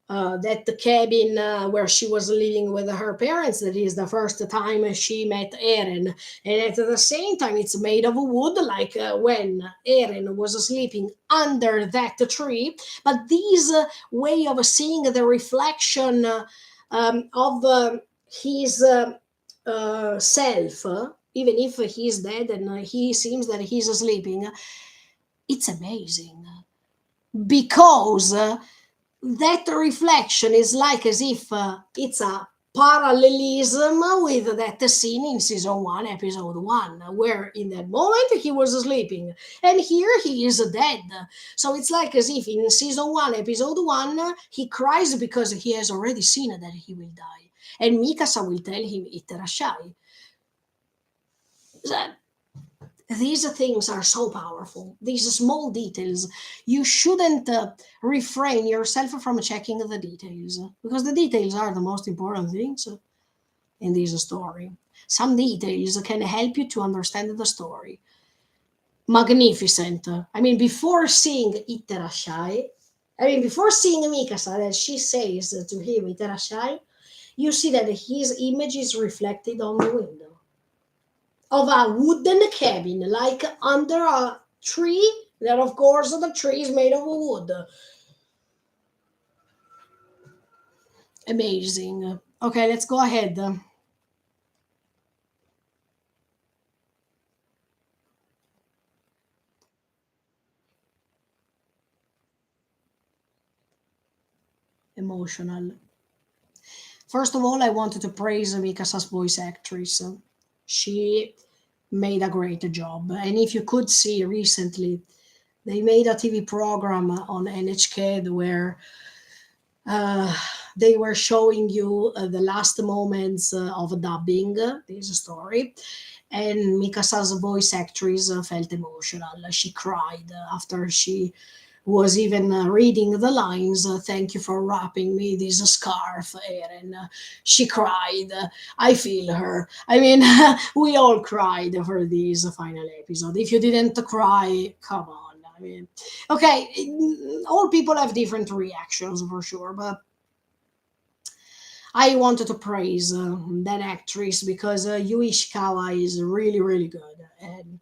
that the cabin where she was living with her parents. That is the first time she met Eren, and at the same time, it's made of wood, like when Eren was sleeping under that tree. But this way of seeing the reflection of his self, even if he's dead and he seems that he's sleeping, it's amazing because that reflection is like as if it's a parallelism with that scene in season 1 episode 1, where in that moment he was sleeping and here he is dead. So it's like as if in season 1 episode 1 he cries because he has already seen that he will die, and Mikasa will tell him Itterashai. These things are so powerful, these small details. You shouldn't refrain yourself from checking the details, because the details are the most important things in this story. Some details can help you to understand the story. Magnificent. I mean, before seeing Itterashai, I mean, before seeing Mikasa, that she says to him Itterashai, you see that his image is reflected on the window of a wooden cabin, like under a tree. That, of course, the tree is made of wood. Amazing. Okay, let's go ahead. emotional. First of all, I wanted to praise Mikasa's voice actress. She made a great job. And if you could see recently, they made a TV program on NHK where uh, they were showing you the last moments of dubbing this story. And Mikasa's voice actress felt emotional. She cried after she was even reading the lines. Thank you for wrapping me this scarf, Erin. She cried. I feel her. I mean, we all cried for this final episode. If you didn't cry, come on. I mean, okay, all people have different reactions for sure, but I wanted to praise that actress because Yui Ishikawa is really, really good. And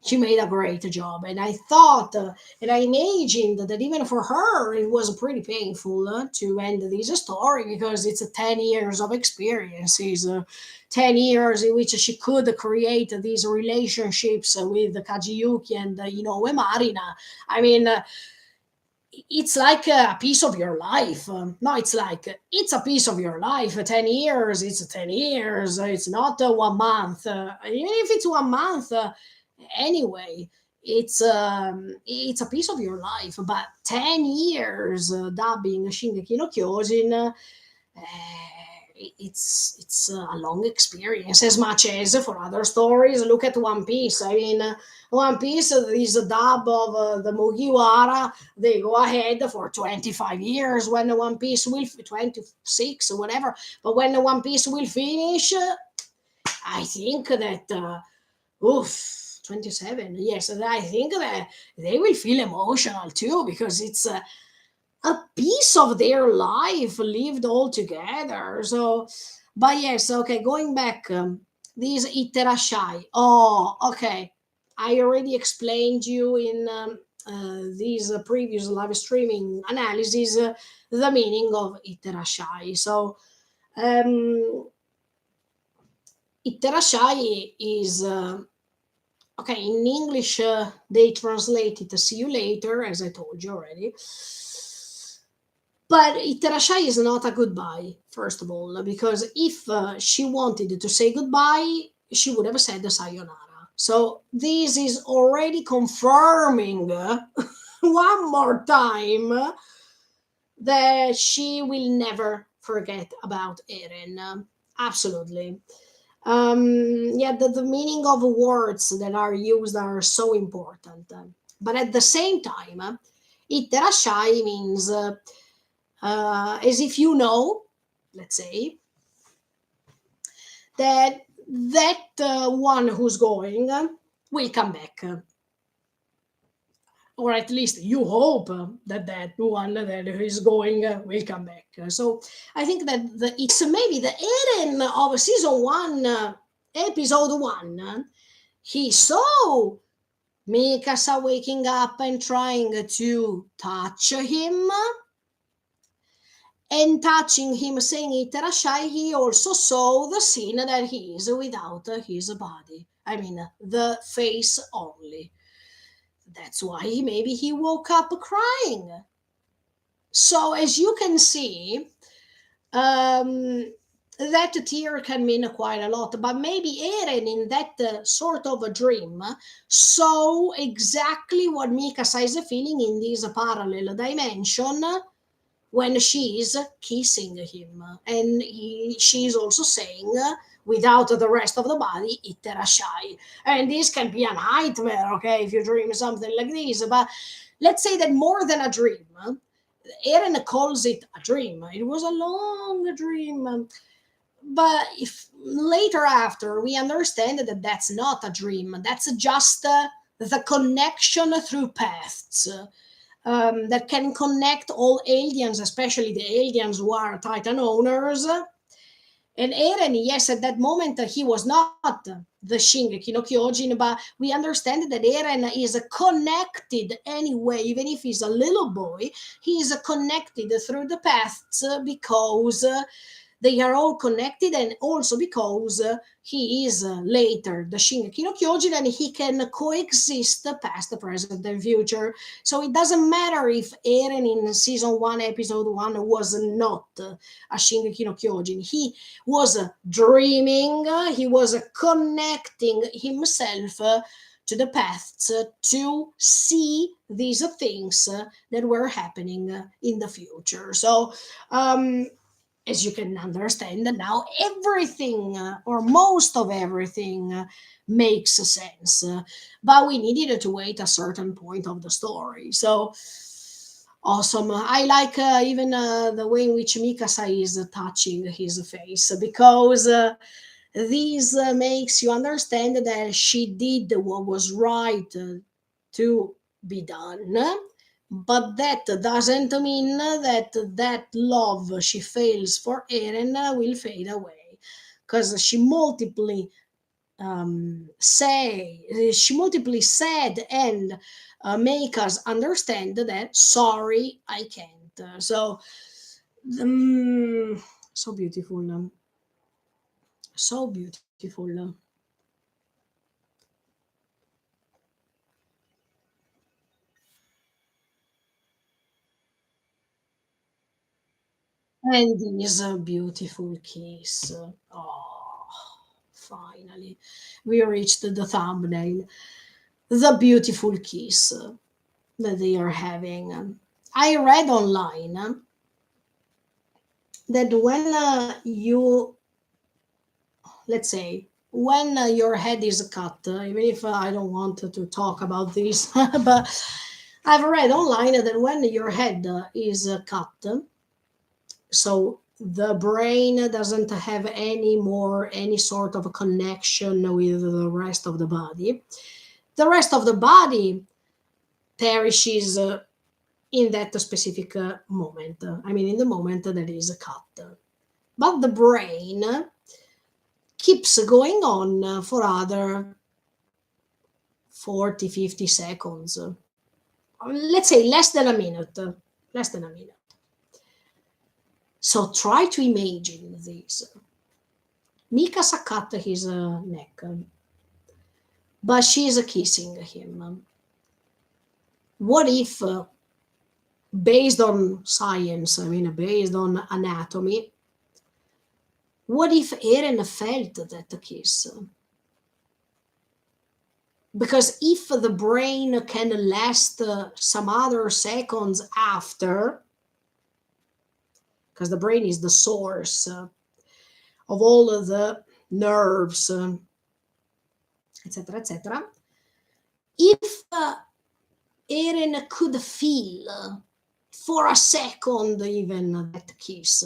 she made a great job. And I thought, and I imagined that even for her, it was pretty painful to end this story because it's 10 years of experiences, 10 years in which she could create these relationships with Kajiyuki and, Marina. I mean, it's like a piece of your life. No, it's like it's a piece of your life. 10 years, it's 10 years. It's not 1 month. Even if it's 1 month, anyway, it's a piece of your life. But 10 years dubbing Shingeki no Kyojin, it's a long experience as much as for other stories. Look at One Piece. I mean, One Piece is a dub of the Mugiwara. They go ahead for 25 years when the One Piece will 26 or whatever. But when the One Piece will finish, I think that oof, 27. Yes, and I think that they will feel emotional too because it's a piece of their life lived all together. So, but yes, okay, going back, these Iterashai. Oh, okay. I already explained you in these previous live streaming analysis the meaning of Iterashai. So, um, Iterashai is okay, in English, they translate it "see you later," as I told you already. But Iterashai is not a goodbye, first of all, because if she wanted to say goodbye, she would have said sayonara. So this is already confirming one more time that she will never forget about Eren. Absolutely. Yeah, the meaning of words that are used are so important. But at the same time, Iterashai means as if you know, let's say, that one who's going will come back. Or at least you hope that one that is going will come back. So I think that it's maybe the Eren of season one, episode one. He saw Mikasa waking up and trying to touch him, and touching him saying Iterashai, he also saw the scene that he is without his body. I mean, the face only. That's why maybe he woke up crying. So, as you can see, that tear can mean quite a lot, but maybe Eren in that sort of a dream saw exactly what Mikasa is feeling in this parallel dimension when she's kissing him. And she's also saying, without the rest of the body, Iterashai. And this can be a nightmare, okay, if you dream something like this. But let's say that more than a dream, Eren calls it a dream. It was a long dream. But if later after we understand that that's not a dream, that's just the connection through paths that can connect all aliens, especially the aliens who are Titan owners. And Eren, yes, at that moment he was not the Shingeki no Kyojin, but we understand that Eren is connected anyway, even if he's a little boy, he is connected through the paths because they are all connected, and also because he is later the Shingeki no Kyojin, and he can coexist the past, the present, and future. So it doesn't matter if Eren in season 1, episode 1 was not a Shingeki no Kyojin. He was dreaming, he was connecting himself to the past to see these things that were happening in the future. So, as you can understand now, everything or most of everything makes sense. But we needed to wait a certain point of the story. So awesome. I like even the way in which Mikasa is touching his face, because this makes you understand that she did what was right to be done, but that doesn't mean that that love she feels for Eren will fade away, because she multiply said and make us understand that sorry, I can't. Um, so beautiful, so beautiful. And this beautiful kiss. Oh, finally, we reached the thumbnail. The beautiful kiss that they are having. I read online that when let's say, when your head is cut, even if I don't want to talk about this, but I've read online that when your head is cut, so the brain doesn't have any more any sort of connection with the rest of the body. The rest of the body perishes in that specific moment. I mean, in the moment that is cut. But the brain keeps going on for other 40, 50 seconds. Let's say less than a minute. Less than a minute. So try to imagine this. Mikasa cut his neck, but she's kissing him. What if, based on science, I mean, based on anatomy, what if Eren felt that kiss? Because if the brain can last some other seconds after, because the brain is the source of all of the nerves, etc., etc., if Eren could feel for a second even that kiss,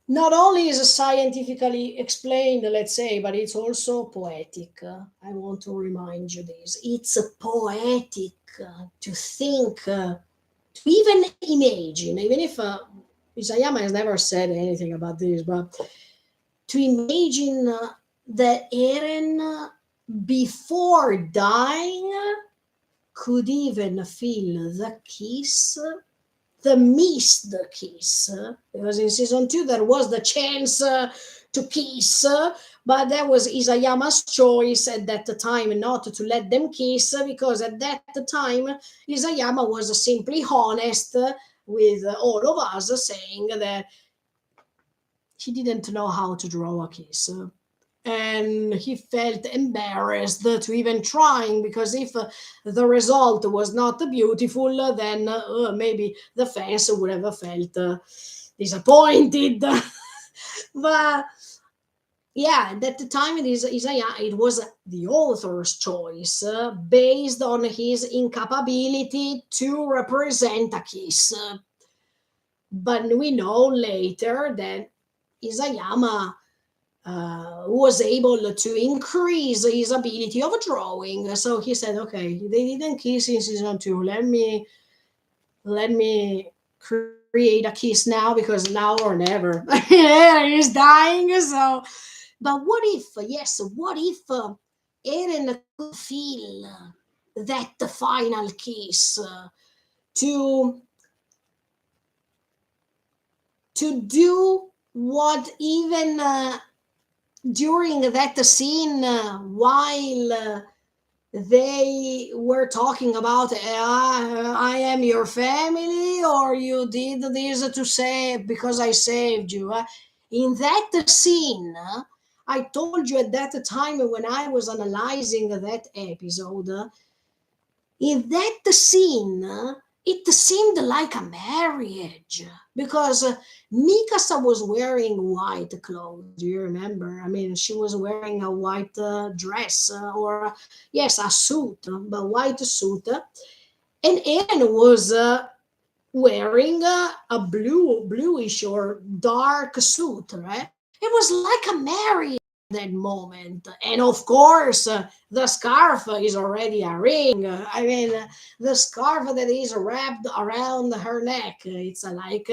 not only is it scientifically explained, let's say, but it's also poetic. I want to remind you this. It's poetic to think, to even imagine, even if Isayama has never said anything about this, but to imagine that Eren, before dying, could even feel the kiss, the missed kiss, because in season 2 there was the chance to kiss, but that was Isayama's choice at that time not to let them kiss, because at that time Isayama was simply honest with all of us, saying that he didn't know how to draw a kiss. And he felt embarrassed to even trying, because if the result was not beautiful, then maybe the fans would have felt disappointed. But yeah, at the time it was the author's choice, based on his incapability to represent a kiss. But we know later that Isayama was able to increase his ability of drawing. So he said, "Okay, they didn't kiss in season 2. Let me create a kiss now, because now or never." He's dying. So, but what if? Yes, what if Eren could feel that final kiss to to do what even during that scene, while they were talking about, I am your family, or you did this to save because I saved you. In that scene, I told you at that time when I was analyzing that episode, in that scene, it seemed like a marriage because Mikasa was wearing white clothes. Do you remember? I mean, she was wearing a white dress, or yes, a suit, but white suit. And Eren was wearing a bluish or dark suit, right? It was like a marriage that moment. And of course, the scarf is already a ring. I mean, the scarf that is wrapped around her neck, it's like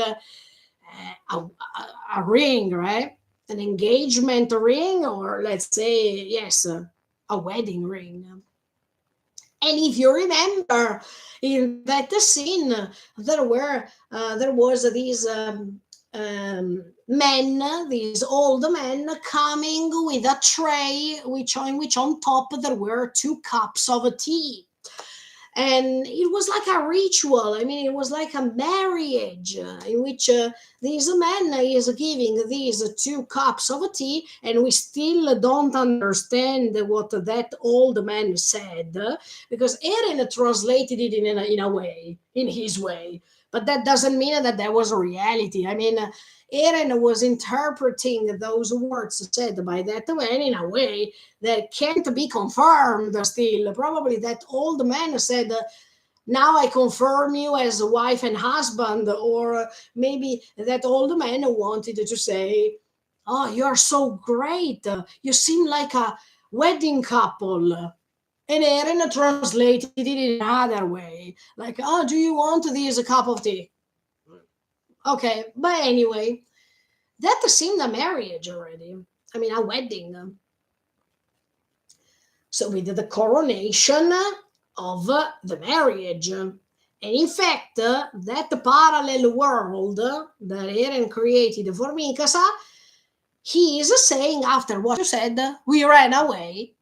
a ring, right? An engagement ring, or let's say, yes, a wedding ring. And if you remember, in that scene, there was these men, these old men coming with a tray, which on top there were two cups of tea, and it was like a ritual. I mean, it was like a marriage, in which this man is giving these two cups of tea, and we still don't understand what that old man said, because Eren translated it in a way, in his way, but that doesn't mean that that was a reality. I mean, Eren was interpreting those words said by that man in a way that can't be confirmed still. Probably that old man said, now I confirm you as a wife and husband, or maybe that old man wanted to say, oh, you're so great. You seem like a wedding couple. And Eren translated it in another way, like, oh, do you want this cup of tea? Okay, but anyway, that seemed a marriage already. I mean, a wedding. So we did the coronation of the marriage. And in fact, that parallel world that Eren created for Mikasa, he is saying after what you said, we ran away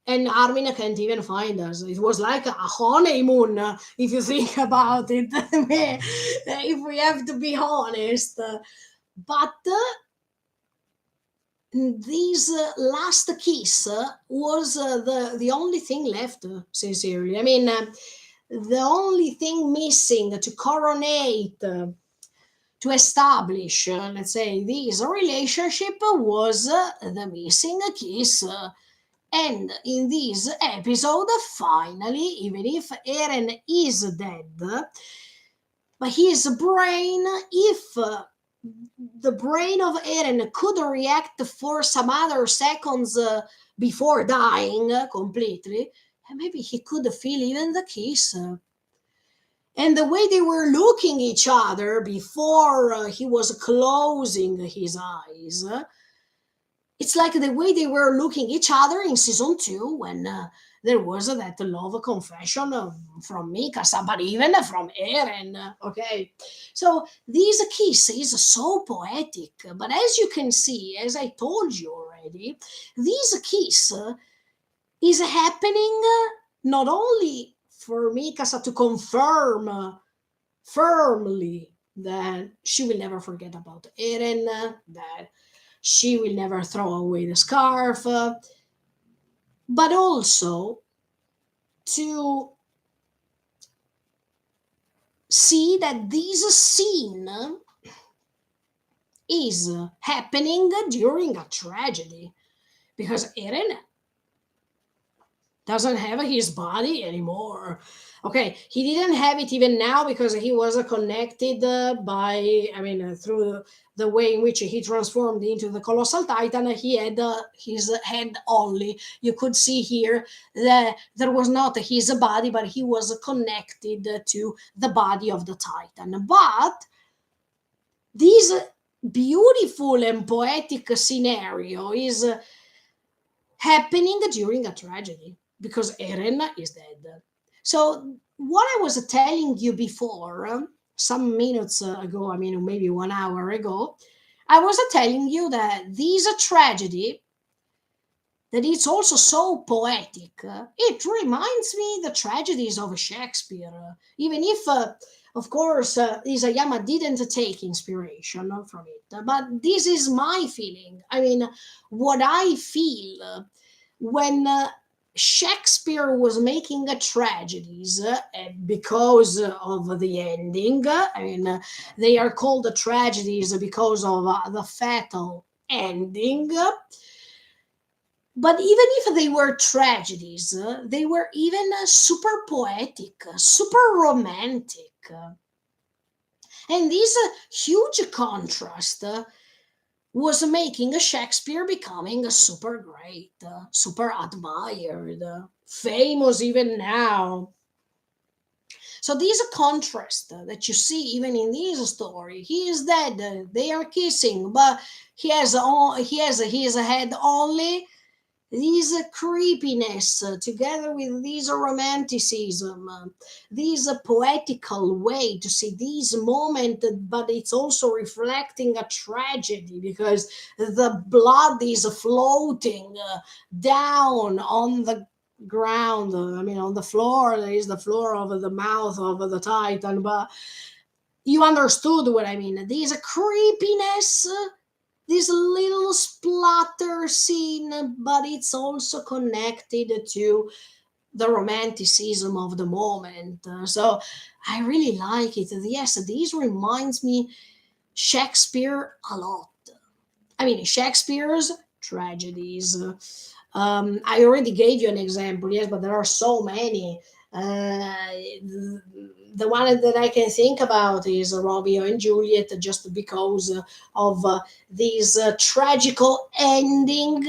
and Armin can't even find us. It was like a honeymoon, if you think about it, if we have to be honest. But this last kiss was the only thing left, sincerely. I mean, the only thing missing to coronate, to establish, let's say, this relationship was the missing kiss. And in this episode, finally, even if Eren is dead, but his brain, if the brain of Eren could react for some other seconds before dying completely, and maybe he could feel even the kiss. And the way they were looking each other before he was closing his eyes, it's like the way they were looking each other in season 2 when there was that love confession from Mikasa, but even from Eren. Okay, so this kiss is so poetic, but as you can see, as I told you already, this kiss is happening not only for Mikasa to confirm firmly that she will never forget about Eren, that she will never throw away the scarf, but also to see that this scene is happening during a tragedy, because Eren doesn't have his body anymore. Okay, he didn't have it even now because he was connected by, I mean, through the way in which he transformed into the Colossal Titan. He had his head only. You could see here that there was not his body, but he was connected to the body of the Titan. But this beautiful and poetic scenario is happening during a tragedy because Eren is dead. So, what I was telling you before some minutes ago, I mean, maybe 1 hour ago, I was telling you that this tragedy, that it's also so poetic. It reminds me the tragedies of Shakespeare, even if, of course, Isayama didn't take inspiration from it. But this is my feeling. I mean, what I feel when Shakespeare was making tragedies because of the ending. I mean, they are called tragedies because of the fatal ending. But even if they were tragedies, they were even super poetic, super romantic. And this huge contrast was making Shakespeare becoming super great, super admired, famous even now. So this contrast that you see even in this story, he is dead, they are kissing, but he has a head only. This creepiness together with this romanticism, this poetical way to see this moment, but it's also reflecting a tragedy because the blood is floating down on the ground. I mean, on the floor, there is the floor of the mouth of the Titan, but you understood what I mean. This creepiness, this little splatter scene, but it's also connected to the romanticism of the moment. So I really like it. Yes, this reminds me Shakespeare a lot. I mean, Shakespeare's tragedies. I already gave you an example, yes, but there are so many. The one that I can think about is Romeo and Juliet, just because of this tragical ending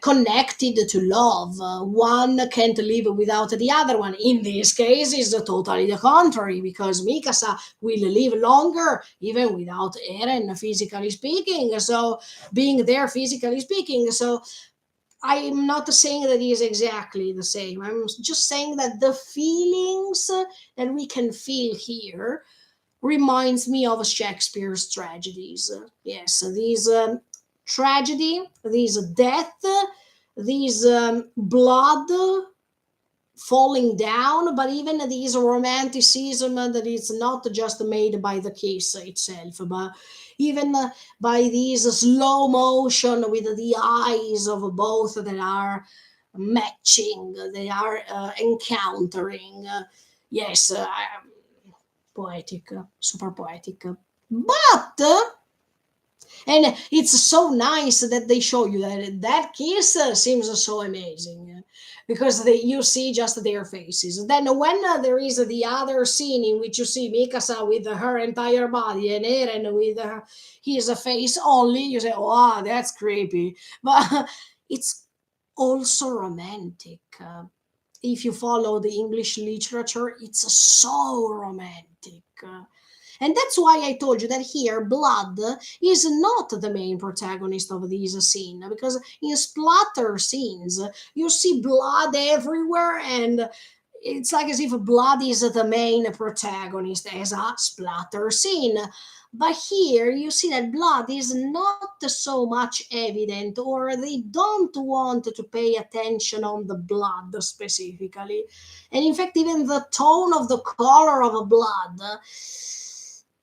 connected to love. One can't live without the other one. In this case, is totally the contrary because Mikasa will live longer even without Eren, physically speaking. So, being there, physically speaking. So, I'm not saying that it is exactly the same. I'm just saying that the feelings that we can feel here reminds me of Shakespeare's tragedies. Yes, these tragedy, these death, these blood falling down, but even these romanticism that it's not just made by the kiss itself, but even by these slow motion with the eyes of both that are matching, they are encountering. Yes, poetic, super poetic. But and it's so nice that they show you that that kiss seems so amazing because you see just their faces. Then when there is the other scene in which you see Mikasa with her entire body and Eren with his face only, you say, "Wow, that's creepy," but it's also romantic. If you follow the English literature, it's so romantic. And that's why I told you that here blood is not the main protagonist of this scene because in splatter scenes you see blood everywhere and it's like as if blood is the main protagonist as a splatter scene. But here you see that blood is not so much evident, or they don't want to pay attention on the blood specifically. And in fact, even the tone of the color of blood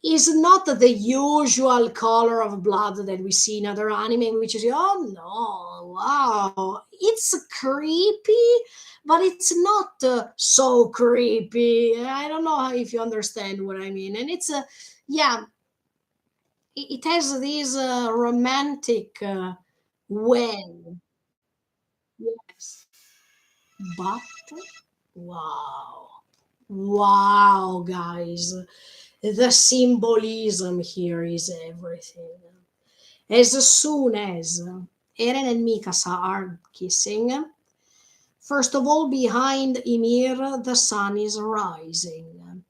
is not the usual color of blood that we see in other anime, which is, oh no, wow, it's creepy, but it's not so creepy. I don't know if you understand what I mean. And it's yeah, it has this romantic when, yes, but wow, wow, guys, the symbolism here is everything. As soon as Eren and Mikasa are kissing, first of all, behind Ymir, the sun is rising.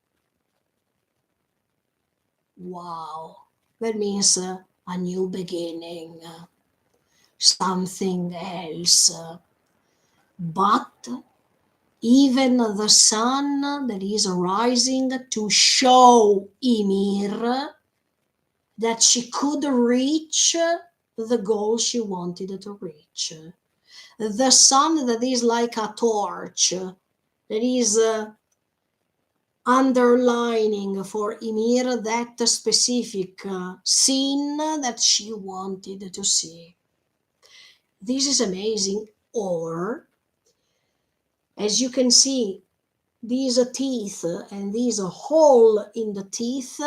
Wow. That means a new beginning, something else. But even the sun that is rising to show Ymir that she could reach the goal she wanted to reach. The sun that is like a torch, that is underlining for Ymir that specific scene that she wanted to see. This is amazing. Or, as you can see, these teeth and this hole in the teeth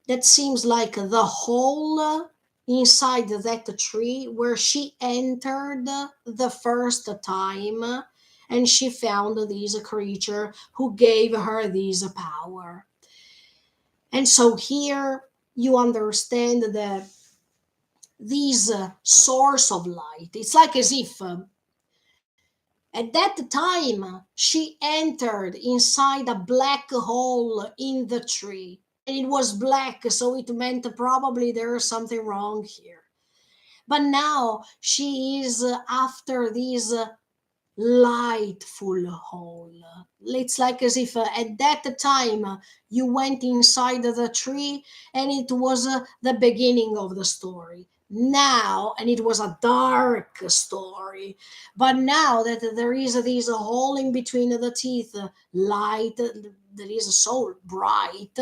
that seems like the hole inside that tree where she entered the first time and she found this creature who gave her this power. And so here you understand that this source of light, it's like as if at that time she entered inside a black hole in the tree. And it was black, so it meant probably there is something wrong here. But now she is after this lightful hole. It's like as if at that time you went inside the tree and it was the beginning of the story. Now, and it was a dark story, but now that there is this hole in between the teeth, light that is so bright,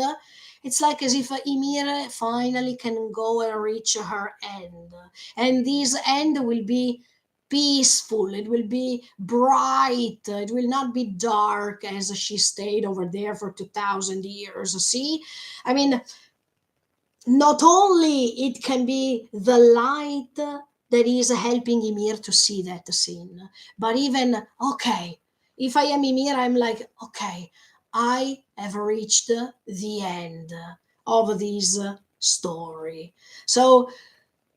it's like as if Ymir finally can go and reach her end. And this end will be peaceful, it will be bright, it will not be dark as she stayed over there for 2000 years. See, I mean, not only it can be the light that is helping Ymir to see that scene, but even, okay, if I am Ymir, I'm like, okay, I have reached the end of this story. So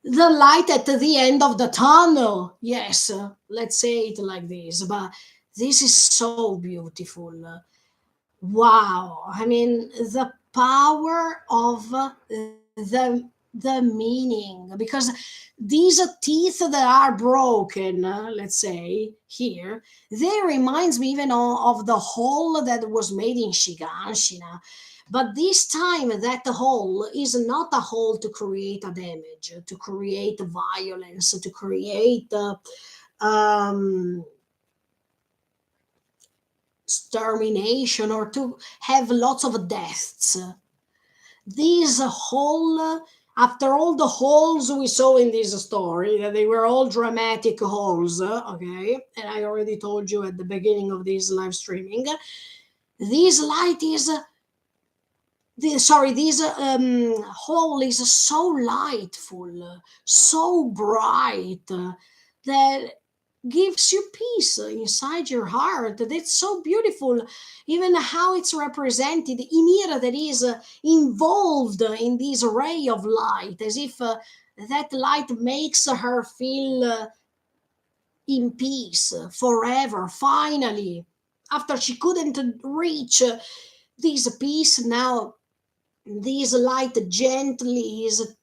the light at the end of the tunnel. Yes, let's say it like this. But this is so beautiful. Wow. I mean, the power of the meaning, because these teeth that are broken, let's say here, they reminds me even of the hole that was made in Shiganshina. But this time, that hole is not a hole to create a damage, to create violence, to create um, extermination, or to have lots of deaths. This hole, after all the holes we saw in this story, that they were all dramatic holes, okay? And I already told you at the beginning of this live streaming, this light is this hole is so lightful, so bright, that gives you peace inside your heart. That's so beautiful. Even how it's represented, Ymir that is involved in this ray of light, as if that light makes her feel in peace forever. Finally, after she couldn't reach this peace, now this light gently is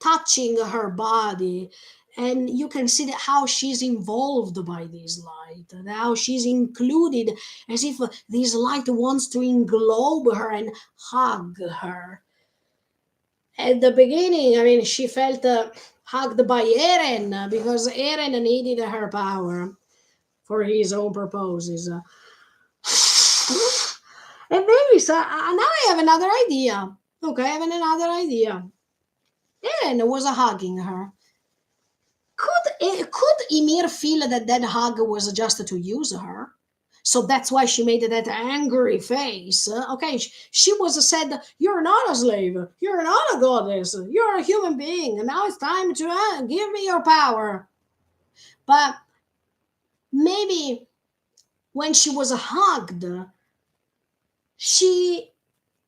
touching her body, and you can see that how she's involved by this light and how she's included, as if this light wants to englobe her and hug her. At the beginning, I mean, she felt hugged by Eren, because Eren needed her power for his own purposes. And maybe so, now I have another idea. Okay, I have another idea. Eren was hugging her. Could Ymir feel that that hug was just to use her? So that's why she made that angry face. Okay, she was said, "You're not a slave. You're not a goddess. You're a human being. And now it's time to give me your power." But maybe when she was hugged, she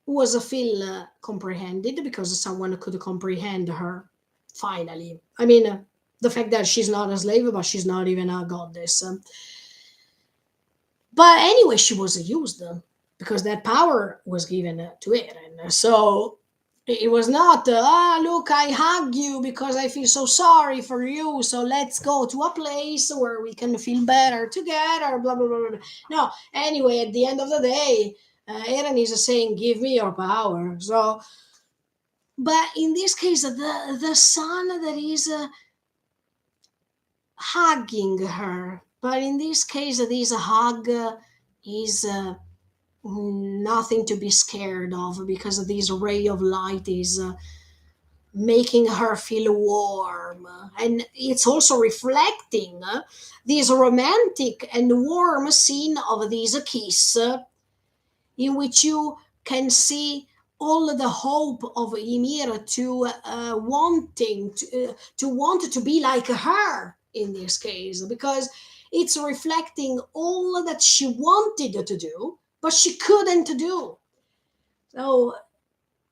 was feel comprehended, because someone could comprehend her. Finally, I mean, the fact that she's not a slave, but she's not even a goddess. But anyway, she was used because that power was given to Eren. So It was not, look, I hug you because I feel so sorry for you. So let's go to a place where we can feel better together, blah, blah, blah, blah. No, anyway, at the end of the day, Eren is saying, give me your power. So, but in this case, the son that is hugging her, but in this case, this hug is nothing to be scared of because this ray of light is making her feel warm, and it's also reflecting this romantic and warm scene of this kiss, in which you can see all the hope of Ymir to to want to be like her in this case, because it's reflecting all that she wanted to do but she couldn't do. So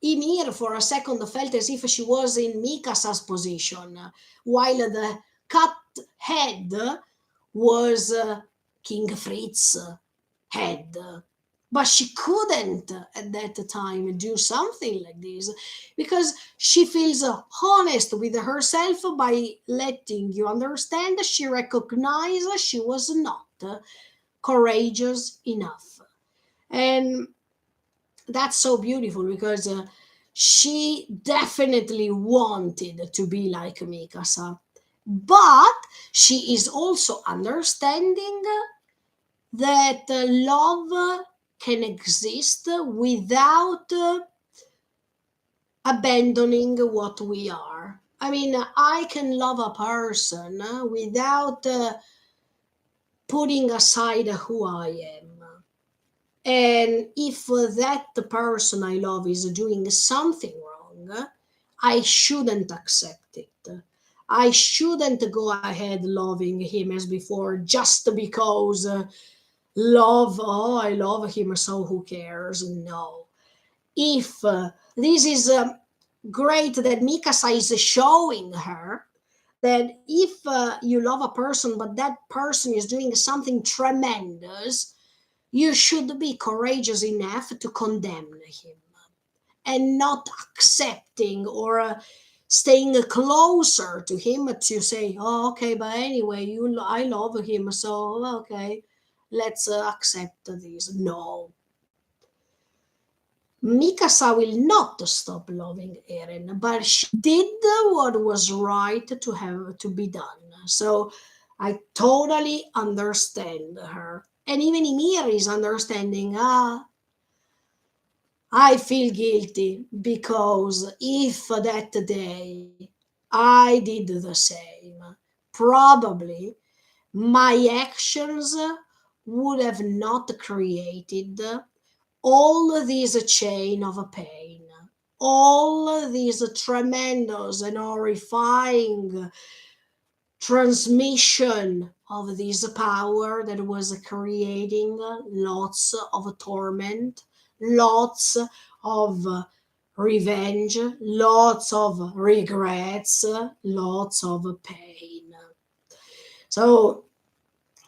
Ymir for a second felt as if she was in Mikasa's position, while the cut head was King Fritz's head. But she couldn't at that time do something like this because she feels honest with herself by letting you understand she recognized she was not courageous enough. And that's so beautiful because she definitely wanted to be like Mikasa, but she is also understanding that love can exist without abandoning what we are. I mean, I can love a person without putting aside who I am. And if that person I love is doing something wrong, I shouldn't accept it. I shouldn't go ahead loving him as before just because love, oh, I love him, so who cares? No. If this is great that Mikasa is showing her that if you love a person, but that person is doing something tremendous, you should be courageous enough to condemn him and not accepting or staying closer to him to say, oh, okay, but anyway, I love him, so okay, let's accept this. No, Mikasa will not stop loving Eren, but she did what was right to have to be done. So I totally understand her. And even Ymir is understanding, I feel guilty because if that day I did the same, probably my actions would have not created all this chain of pain, all this tremendous and horrifying transmission of this power that was creating lots of torment, lots of revenge, lots of regrets, lots of pain. So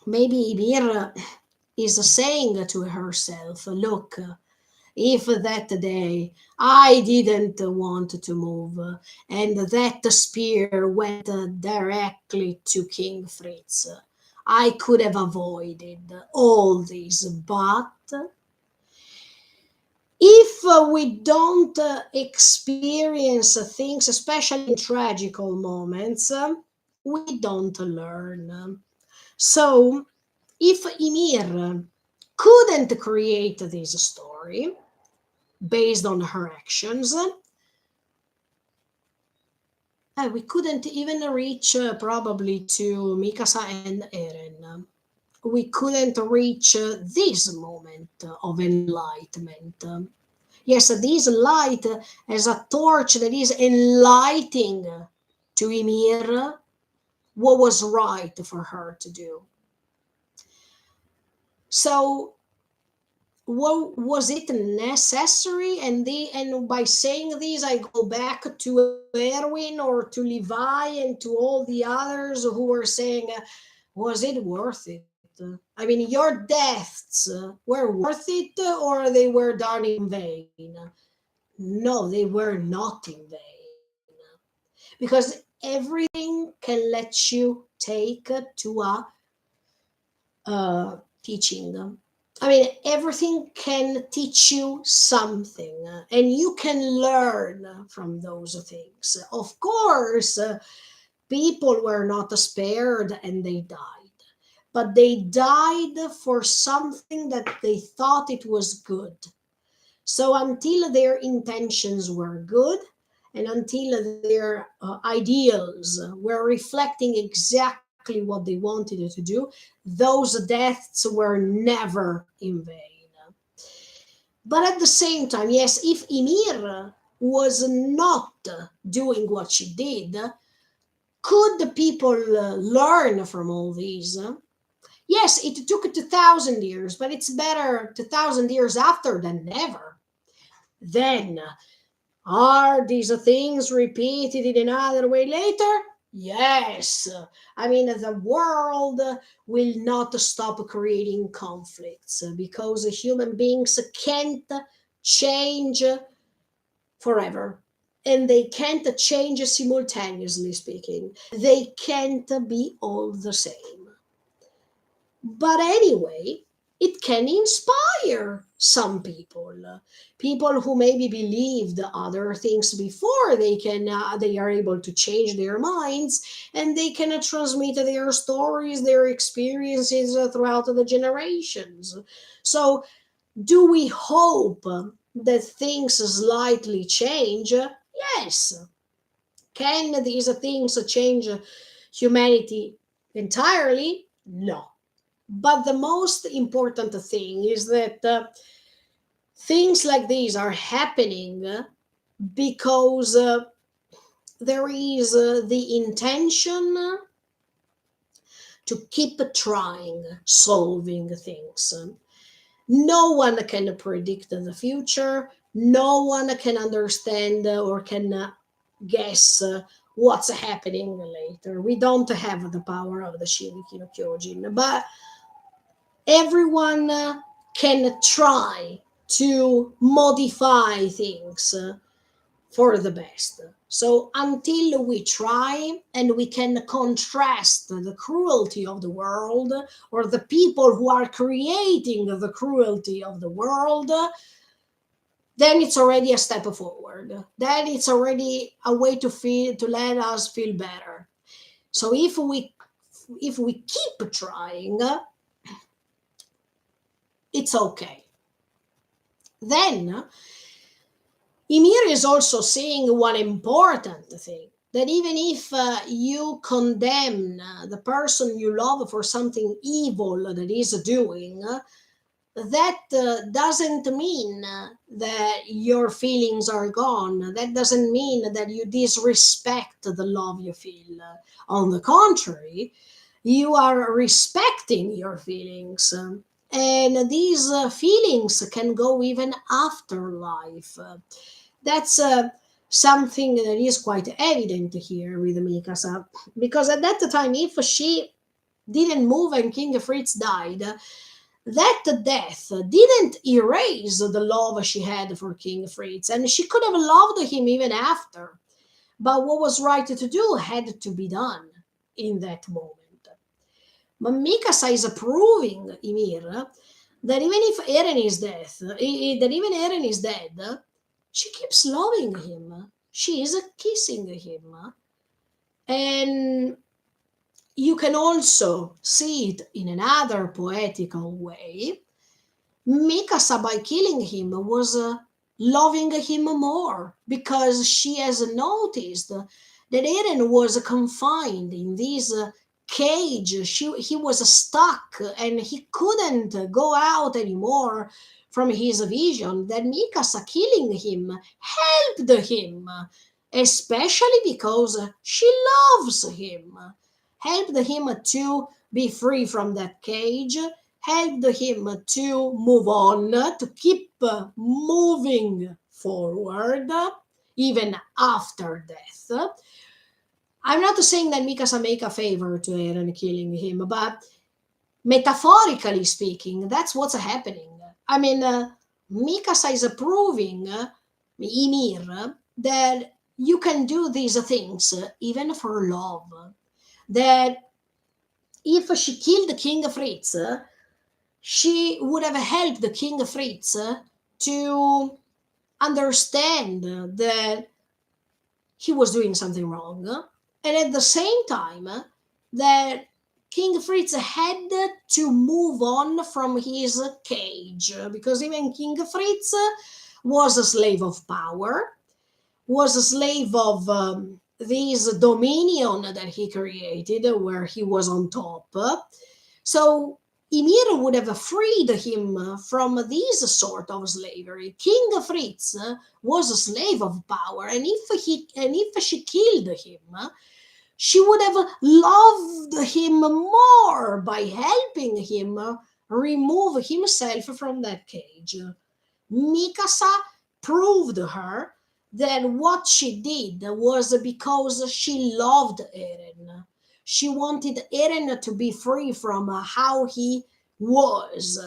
maybe Ymir is saying to herself, look, if that day I didn't want to move and that spear went directly to King Fritz, I could have avoided all this. But if we don't experience things, especially in tragical moments, we don't learn. So if Ymir couldn't create this story based on her actions, we couldn't even reach probably to Mikasa and Eren. We couldn't reach this moment of enlightenment. Yes, this light as a torch that is enlightening to Ymir what was right for her to do. So was it necessary? And by saying this, I go back to Erwin or to Levi and to all the others who were saying, was it worth it? I mean, your deaths were worth it or they were done in vain? No, they were not in vain. Because everything can let you take to a teaching. I mean, everything can teach you something, and you can learn from those things. Of course, people were not spared and they died, but they died for something that they thought it was good. So until their intentions were good, and until their ideals were reflecting exactly what they wanted to do, those deaths were never in vain. But at the same time, yes, if Ymir was not doing what she did, could the people learn from all these? Yes, it took 2,000 years, but it's better 2,000 years after than never. Then, are these things repeated in another way later? Yes. I mean, the world will not stop creating conflicts because human beings can't change forever. And they can't change simultaneously speaking. They can't be all the same. But anyway, it can inspire some people, people who maybe believed other things before. They are able to change their minds, and they can transmit their stories, their experiences throughout the generations. So do we hope that things slightly change? Yes. Can these things change humanity entirely? No. But the most important thing is that things like these are happening because there is the intention to keep trying, solving things. No one can predict the future. No one can understand or can guess what's happening later. We don't have the power of the Shingeki no Kyojin, but everyone can try to modify things for the best. So until we try and we can contrast the cruelty of the world or the people who are creating the cruelty of the world, then it's already a step forward. Then it's already a way to let us feel better. So if we keep trying, it's okay. Then Ymir is also saying one important thing, that even if you condemn the person you love for something evil that is doing, that doesn't mean that your feelings are gone. That doesn't mean that you disrespect the love you feel. On the contrary, you are respecting your feelings. And these feelings can go even after life. That's something that is quite evident here with Mikasa, because at that time, if she didn't move and King Fritz died, that death didn't erase the love she had for King Fritz, and she could have loved him even after. But what was right to do had to be done in that moment. But Mikasa is proving Ymir that even if Eren is that even Eren is dead, she keeps loving him. She is kissing him. And you can also see it in another poetical way. Mikasa, by killing him, was loving him more because she has noticed that Eren was confined in this cage. He was stuck and he couldn't go out anymore from his vision. That Mikasa killing him helped him, especially because she loves him, helped him to be free from that cage, helped him to move on, to keep moving forward, even after death. I'm not saying that Mikasa make a favor to Eren killing him, but metaphorically speaking, that's what's happening. I mean, Mikasa is proving Ymir, that you can do these things even for love. That if she killed King Fritz, she would have helped the King Fritz to understand that he was doing something wrong, and at the same time, that King Fritz had to move on from his cage, because even King Fritz was a slave of power, was a slave of this dominion that he created, where he was on top. So Ymir would have freed him from this sort of slavery. King Fritz was a slave of power, and if she killed him, she would have loved him more by helping him remove himself from that cage. Mikasa proved her that what she did was because she loved Eren. She wanted Eren to be free from how he was,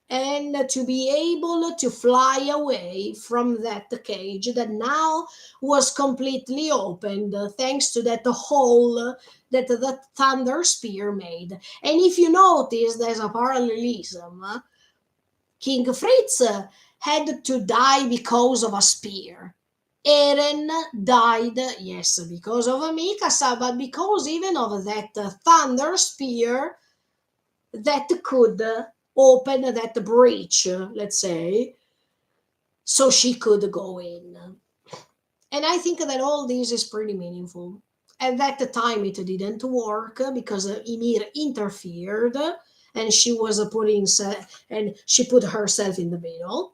and to be able to fly away from that cage that now was completely opened, thanks to that hole that the Thunder Spear made. And if you notice, there's a parallelism. King Fritz had to die because of a spear. Eren died, yes, because of Mikasa, but because even of that thunder spear that could open that breach, let's say, so she could go in. And I think that all this is pretty meaningful. At that time, it didn't work because Ymir interfered, and she was and she put herself in the middle.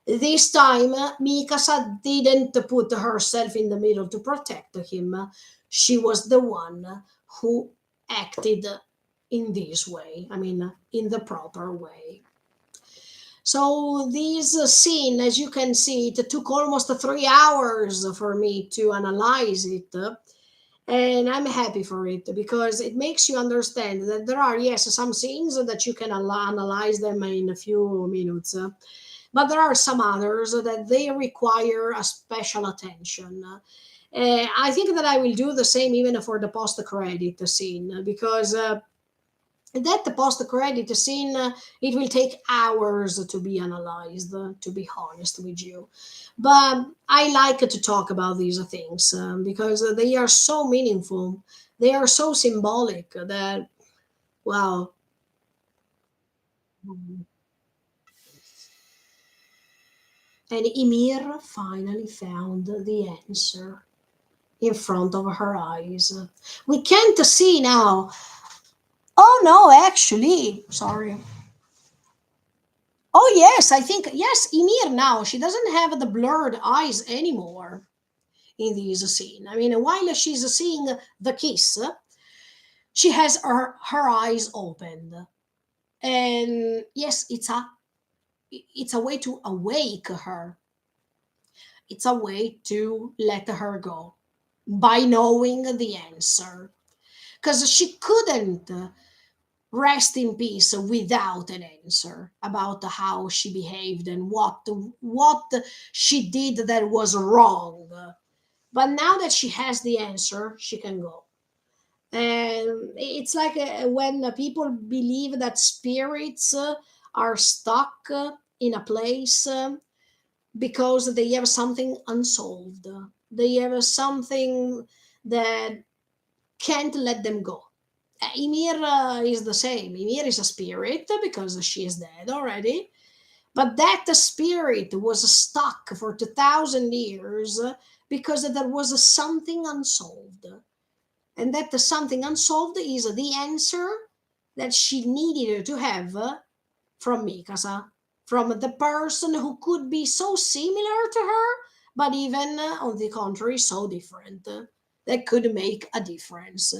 This time, Mikasa didn't put herself in the middle to protect him. She was the one who acted in this way. I mean, in the proper way. So this scene, as you can see, it took almost 3 hours for me to analyze it. And I'm happy for it because it makes you understand that there are, yes, some scenes that you can analyze them in a few minutes, but there are some others that they require a special attention. I think that I will do the same even for the post credit scene, because that the post credit scene, it will take hours to be analyzed, to be honest with you. But I like to talk about these things because they are so meaningful, they are so symbolic that, wow. And Ymir finally found the answer in front of her eyes. We can't see now. Oh no, actually, sorry. Oh yes, I think yes, Ymir now she doesn't have the blurred eyes anymore in this scene. I mean, while she's seeing the kiss, she has her eyes opened, and yes, it's a way to awake her. It's a way to let her go by knowing the answer, because she couldn't rest in peace without an answer about how she behaved and what she did that was wrong. But now that she has the answer, she can go. And it's like when people believe that spirits are stuck in a place because they have something unsolved. They have something that can't let them go. Ymir is the same. Ymir is a spirit because she is dead already. But that spirit was stuck for 2,000 years because there was something unsolved. And that something unsolved is the answer that she needed to have from Mikasa, from the person who could be so similar to her, but even on the contrary, so different. That could make a difference.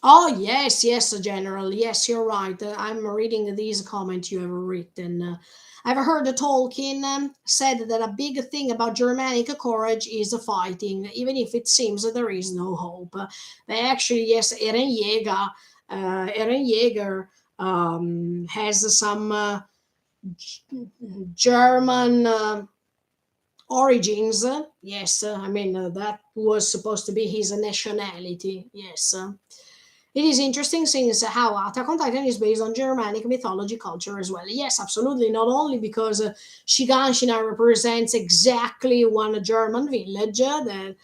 Oh, yes, yes, General. Yes, you're right. I'm reading these comments you have written. I've heard Tolkien said that a big thing about Germanic courage is fighting, even if it seems that there is no hope. But actually, yes, Eren Yeager has some German origins. Yes, I mean, that was supposed to be his nationality. Yes. It is interesting since how Attack on Titan is based on Germanic mythology culture as well. Yes, absolutely. Not only because Shiganshina represents exactly one German village that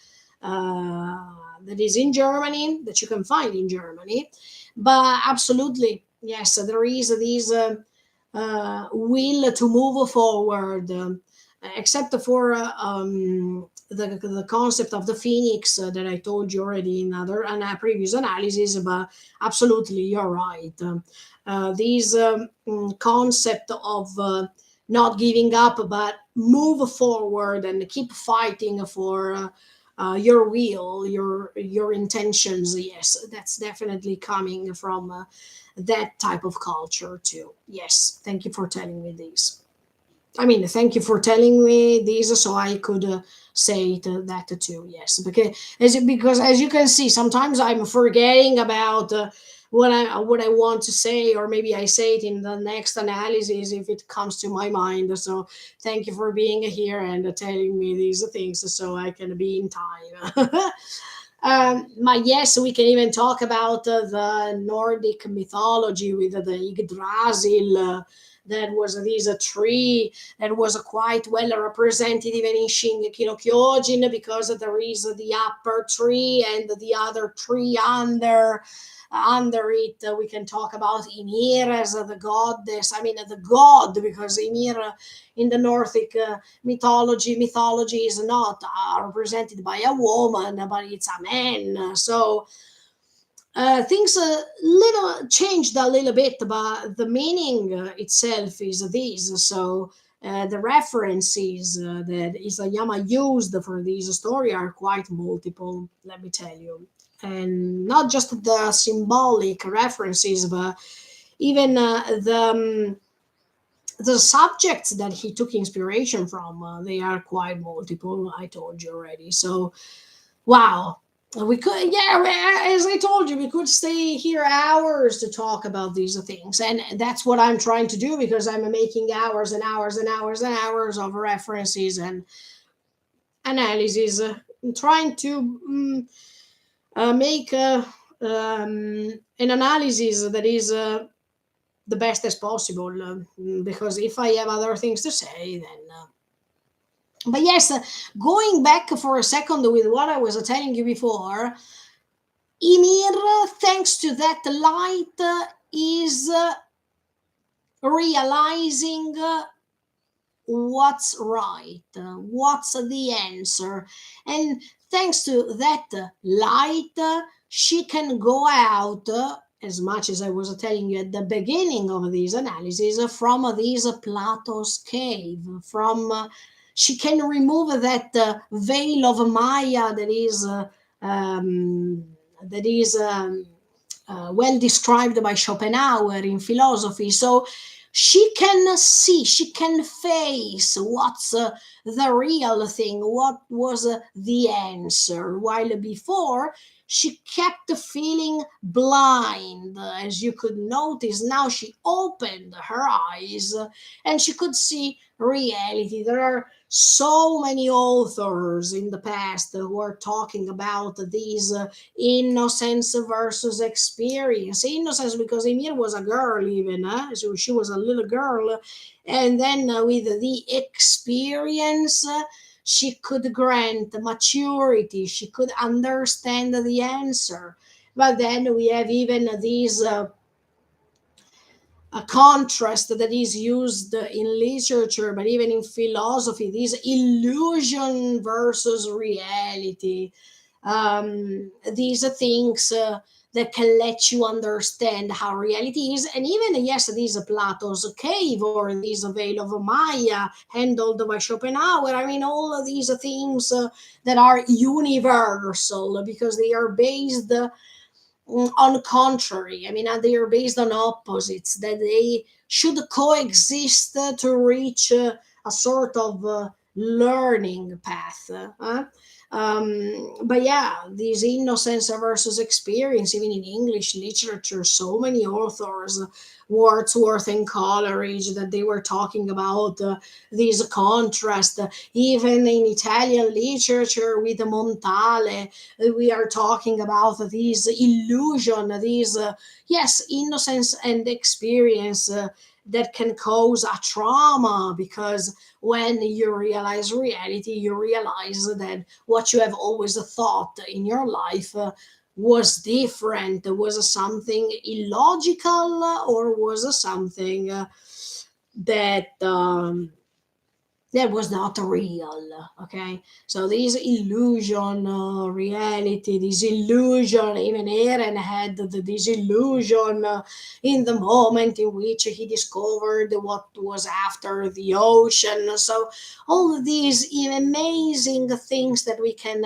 is in Germany, that you can find in Germany, but absolutely, yes, there is this will to move forward, except for the concept of the phoenix that I told you already in other and previous analysis. But absolutely, you're right. This concept of not giving up, but move forward and keep fighting for your will, your intentions. Yes, that's definitely coming from that type of culture too. Yes, thank you for telling me this. I mean, thank you for telling me this so I could say it, that too. Yes, because as you can see, sometimes I'm forgetting about what I want to say, or maybe I say it in the next analysis if it comes to my mind. So thank you for being here and telling me these things so I can be in time. But yes, we can even talk about the Nordic mythology with the Yggdrasil. That was this tree that was quite well represented even in Shingeki no Kyojin, because there is the upper tree and the other tree under it. We can talk about Ymir as the goddess. I mean, the god, because Ymir in the Nordic mythology is not represented by a woman, but it's a man. So things little changed a little bit, but the meaning itself is this. So the references that Isayama used for this story are quite multiple, let me tell you, and not just the symbolic references, but even the subjects that he took inspiration from. They are quite multiple. I told you already. So wow. We could, yeah, as I told you, we could stay here hours to talk about these things. And that's what I'm trying to do, because I'm making hours and hours and hours and hours of references and analysis, trying to make an analysis that is the best as possible. Because if I have other things to say, then. But yes, going back for a second with what I was telling you before, Ymir, thanks to that light, is realizing what's right, what's the answer. And thanks to that light, she can go out, as much as I was telling you at the beginning of this analysis, from this Plato's cave, from she can remove that veil of Maya that is well described by Schopenhauer in philosophy. So she can see, she can face what's the real thing, what was the answer, while before she kept feeling blind. As you could notice, now she opened her eyes and she could see reality. There are so many authors in the past who are talking about these innocence versus experience. Innocence because Emir was a girl, even, so she was a little girl, and then with the experience. She could grant maturity, she could understand the answer. But then we have even these a contrast that is used in literature, but even in philosophy, this illusion versus reality. These are things that can let you understand how reality is. And even, yes, these Plato's cave or these veil of Maya handled by Schopenhauer. I mean, all of these things that are universal because they are based on contrary. I mean, they are based on opposites, that they should coexist to reach a sort of learning path. But yeah, these innocence versus experience, even in English literature, so many authors, Wordsworth and Coleridge, that they were talking about this contrast. Even in Italian literature with Montale, we are talking about this illusion, these, yes, innocence and experience. That can cause a trauma, because when you realize reality, you realize that what you have always thought in your life was different, was something illogical, or was something that was not real. Okay, so this illusion, reality, this illusion, even Aaron had this illusion in the moment in which he discovered what was after the ocean. So all of these amazing things that we can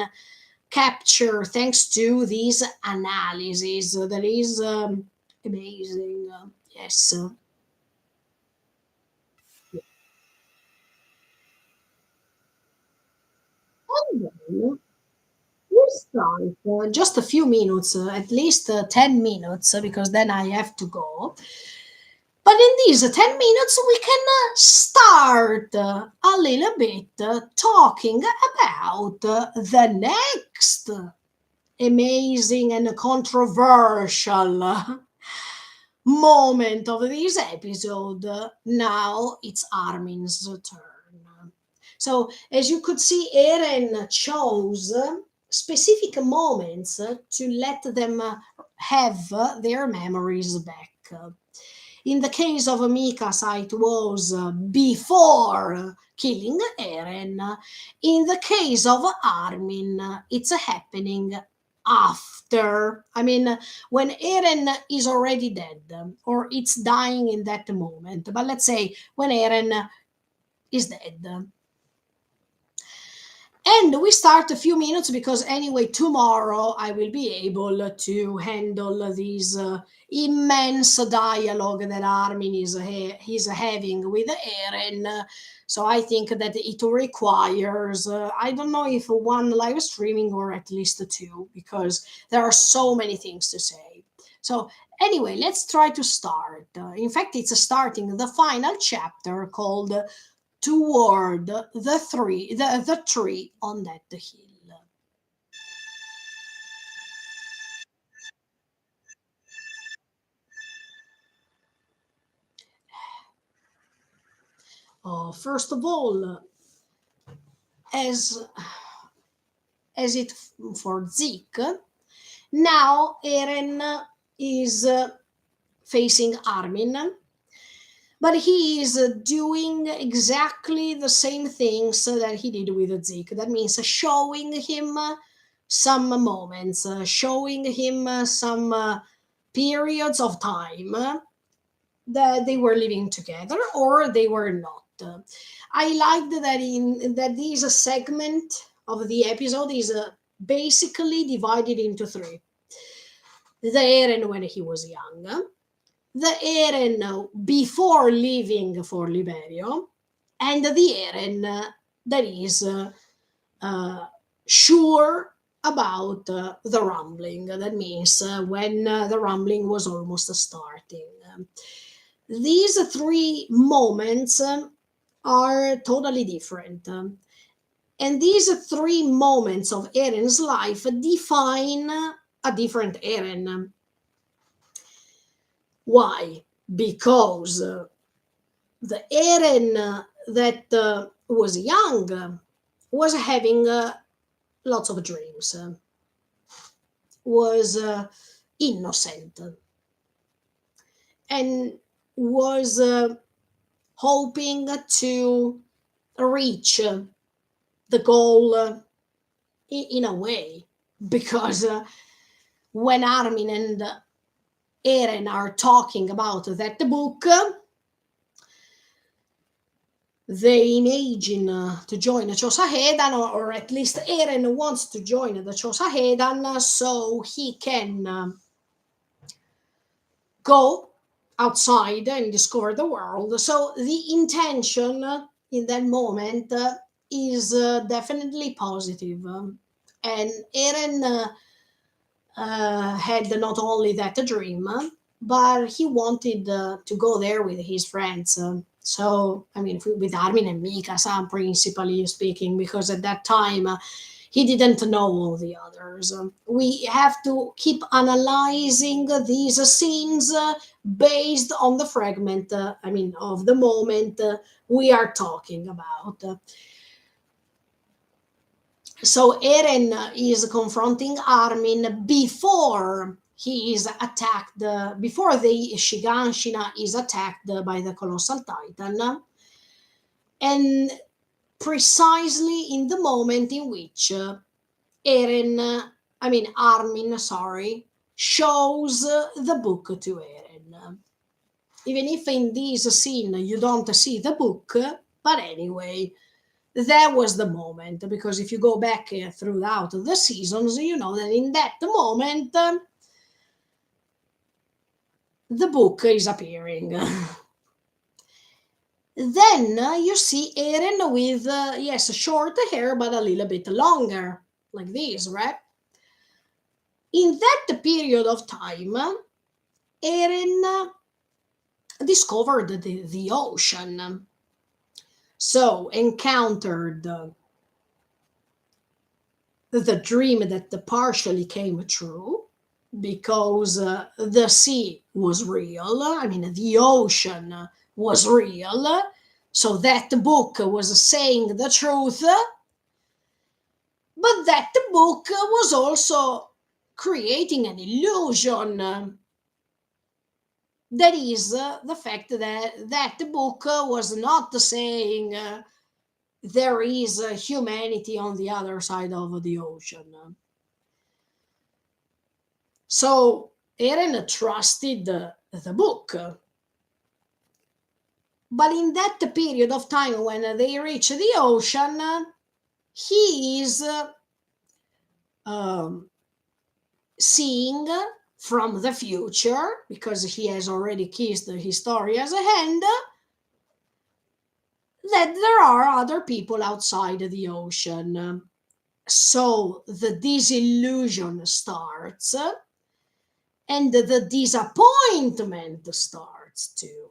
capture thanks to these analysis, that is amazing. Yes. And then we start just a few minutes, at least 10 minutes, because then I have to go. But in these 10 minutes, we can start a little bit talking about the next amazing and controversial moment of this episode. Now it's Armin's turn. So, as you could see, Eren chose specific moments to let them have their memories back. In the case of Mikasa, it was before killing Eren. In the case of Armin, it's happening after. I mean, when Eren is already dead, or it's dying in that moment. But let's say when Eren is dead. And we start a few minutes because anyway, tomorrow I will be able to handle this immense dialogue that Armin he's having with Eren. So I think that it requires, I don't know if one live streaming or at least two, because there are so many things to say. So anyway, let's try to start. In fact, it's starting the final chapter called toward the tree on that hill. First of all, as it for Zeke, now Eren is facing Armin, but he is doing exactly the same things that he did with Zeke. That means showing him some moments, showing him some periods of time that they were living together or they were not. I liked that in that this segment of the episode is basically divided into three: the Eren when he was young, the Eren before leaving for Liberio, and the Eren that is uh, sure about the rumbling. That means when the rumbling was almost starting. These three moments are totally different. And these three moments of Eren's life define a different Eren. Why? Because the Eren that was young was having lots of dreams, was innocent, and was hoping to reach the goal in a way. Because when Armin and Eren are talking about that book, they imagine to join the Chosahedan, or at least Eren wants to join the Chosahedan so he can go outside and discover the world. So the intention in that moment is definitely positive. And Eren had not only that dream, but he wanted to go there with his friends. So, I mean, with Armin and Mikasa, principally speaking, because at that time he didn't know all the others. We have to keep analyzing these scenes based on the fragment, of the moment we are talking about. So Eren is confronting Armin before he is attacked, before the Shiganshina is attacked by the Colossal Titan, and precisely in the moment in which Armin, sorry, shows the book to Eren. Even if in this scene you don't see the book, but anyway, that was the moment, because if you go back throughout the seasons, you know that in that moment the book is appearing. Then you see Eren with yes, short hair but a little bit longer, like this, right? In that period of time, Eren discovered the ocean, so encountered the dream that partially came true, because the sea was real. I mean, the ocean was real. So that book was saying the truth, but that book was also creating an illusion. That is the fact that that book was not saying there is humanity on the other side of the ocean. So Eren trusted the book. But in that period of time when they reach the ocean, he is seeing from the future, because he has already kissed Historia's hand, that there are other people outside the ocean. So the disillusion starts, and the disappointment starts too.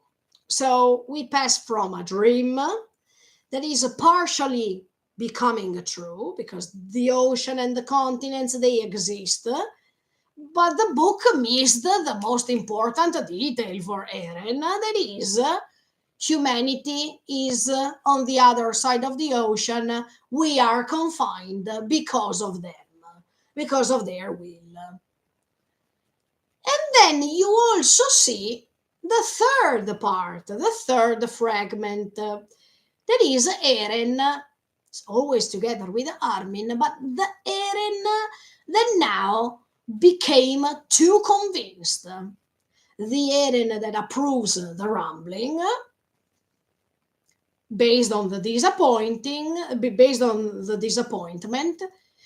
So we pass from a dream that is partially becoming true, because the ocean and the continents, they exist, but the book missed the most important detail for Eren, that is humanity is on the other side of the ocean. We are confined because of them, because of their will. And then you also see the third part, the third fragment, that is Eren, always together with Armin, but the Eren that now became too convinced. The Eren that approves the rumbling, based on the disappointment,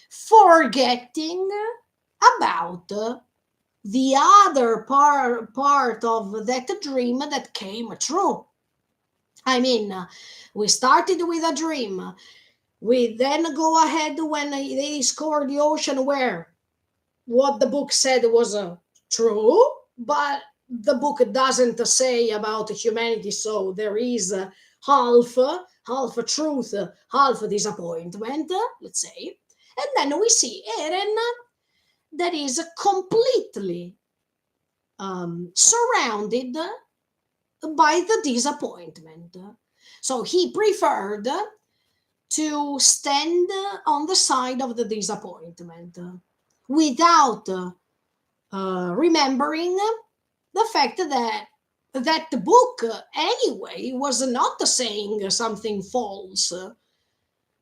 forgetting about the other part of that dream that came true. I mean, we started with a dream. We then go ahead when they discover the ocean, where what the book said was true, but the book doesn't say about humanity. So there is half a truth, half a disappointment, let's say. And then we see Eren that is completely surrounded by the disappointment. So he preferred to stand on the side of the disappointment without remembering the fact that that book anyway was not saying something false,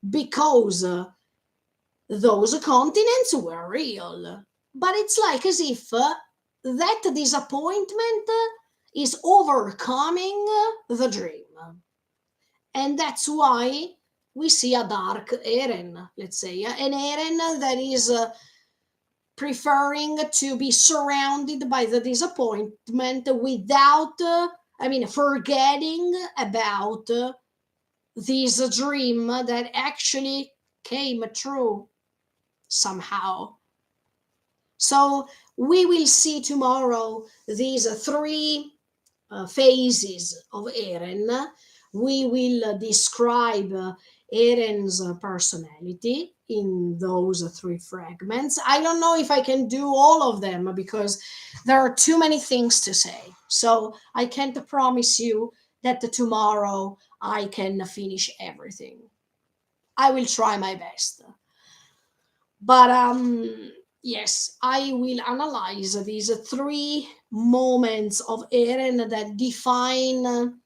because those continents were real. But it's like as if that disappointment is overcoming the dream. And that's why we see a dark Eren, let's say, an Eren that is preferring to be surrounded by the disappointment without, forgetting about this dream that actually came true. somehow. So we will see tomorrow these three phases of Eren. We will describe Eren's personality in those three fragments. I don't know if I can do all of them because there are too many things to say. So I can't promise you that tomorrow I can finish everything. I will try my best. But yes, I will analyze these three moments of Eren that define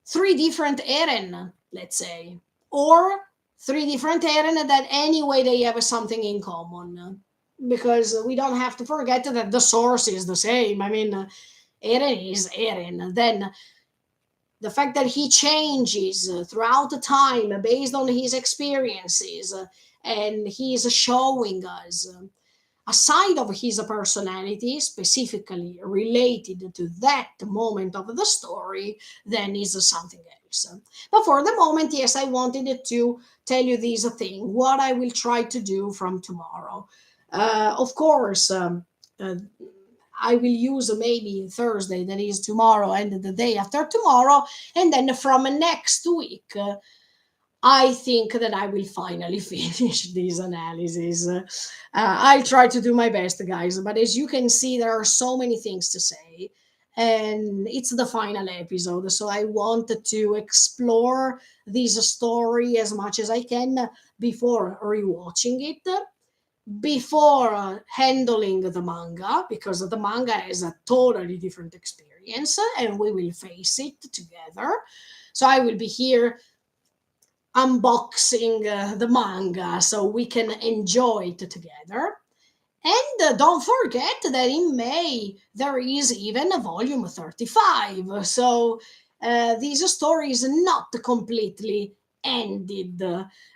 three different Eren, let's say, or three different Eren that anyway they have something in common. Because we don't have to forget that the source is the same. I mean, Eren is Eren. Then the fact that he changes throughout the time based on his experiences, and he is showing us a side of his personality specifically related to that moment of the story, then is something else. But for the moment, yes, I wanted to tell you this thing, what I will try to do from tomorrow. Of course, I will use maybe Thursday, that is tomorrow, and the day after tomorrow, and then from next week. I think that I will finally finish this analysis. I'll try to do my best, guys, but as you can see, there are so many things to say, and it's the final episode, so I wanted to explore this story as much as I can before rewatching it, before handling the manga, because the manga is a totally different experience, and we will face it together. So I will be here unboxing the manga so we can enjoy it together. And don't forget that in May there is even a volume 35. So this story is not completely ended.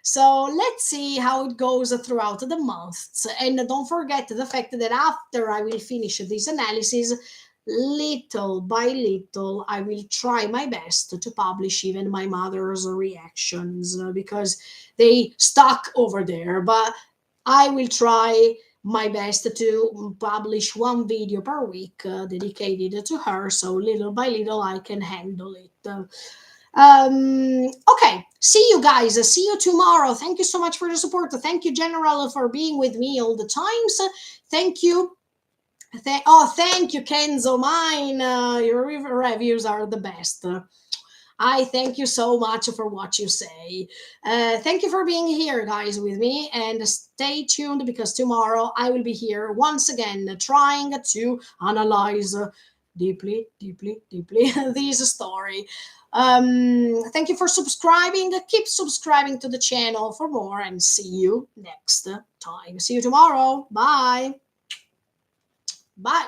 So let's see how it goes throughout the months. And don't forget the fact that after I will finish this analysis, little by little, I will try my best to publish even my mother's reactions because they stuck over there. But I will try my best to publish one video per week dedicated to her, so little by little I can handle it. Okay, see you guys. See you tomorrow. Thank you so much for the support. Thank you, General, for being with me all the times. Thank you. Thank you, Kenzo. Mine, your reviews are the best. I thank you so much for what you say. Thank you for being here, guys, with me. And stay tuned because tomorrow I will be here once again trying to analyze deeply, deeply, deeply this story. Thank you for subscribing. Keep subscribing to the channel for more and see you next time. See you tomorrow. Bye. Bye.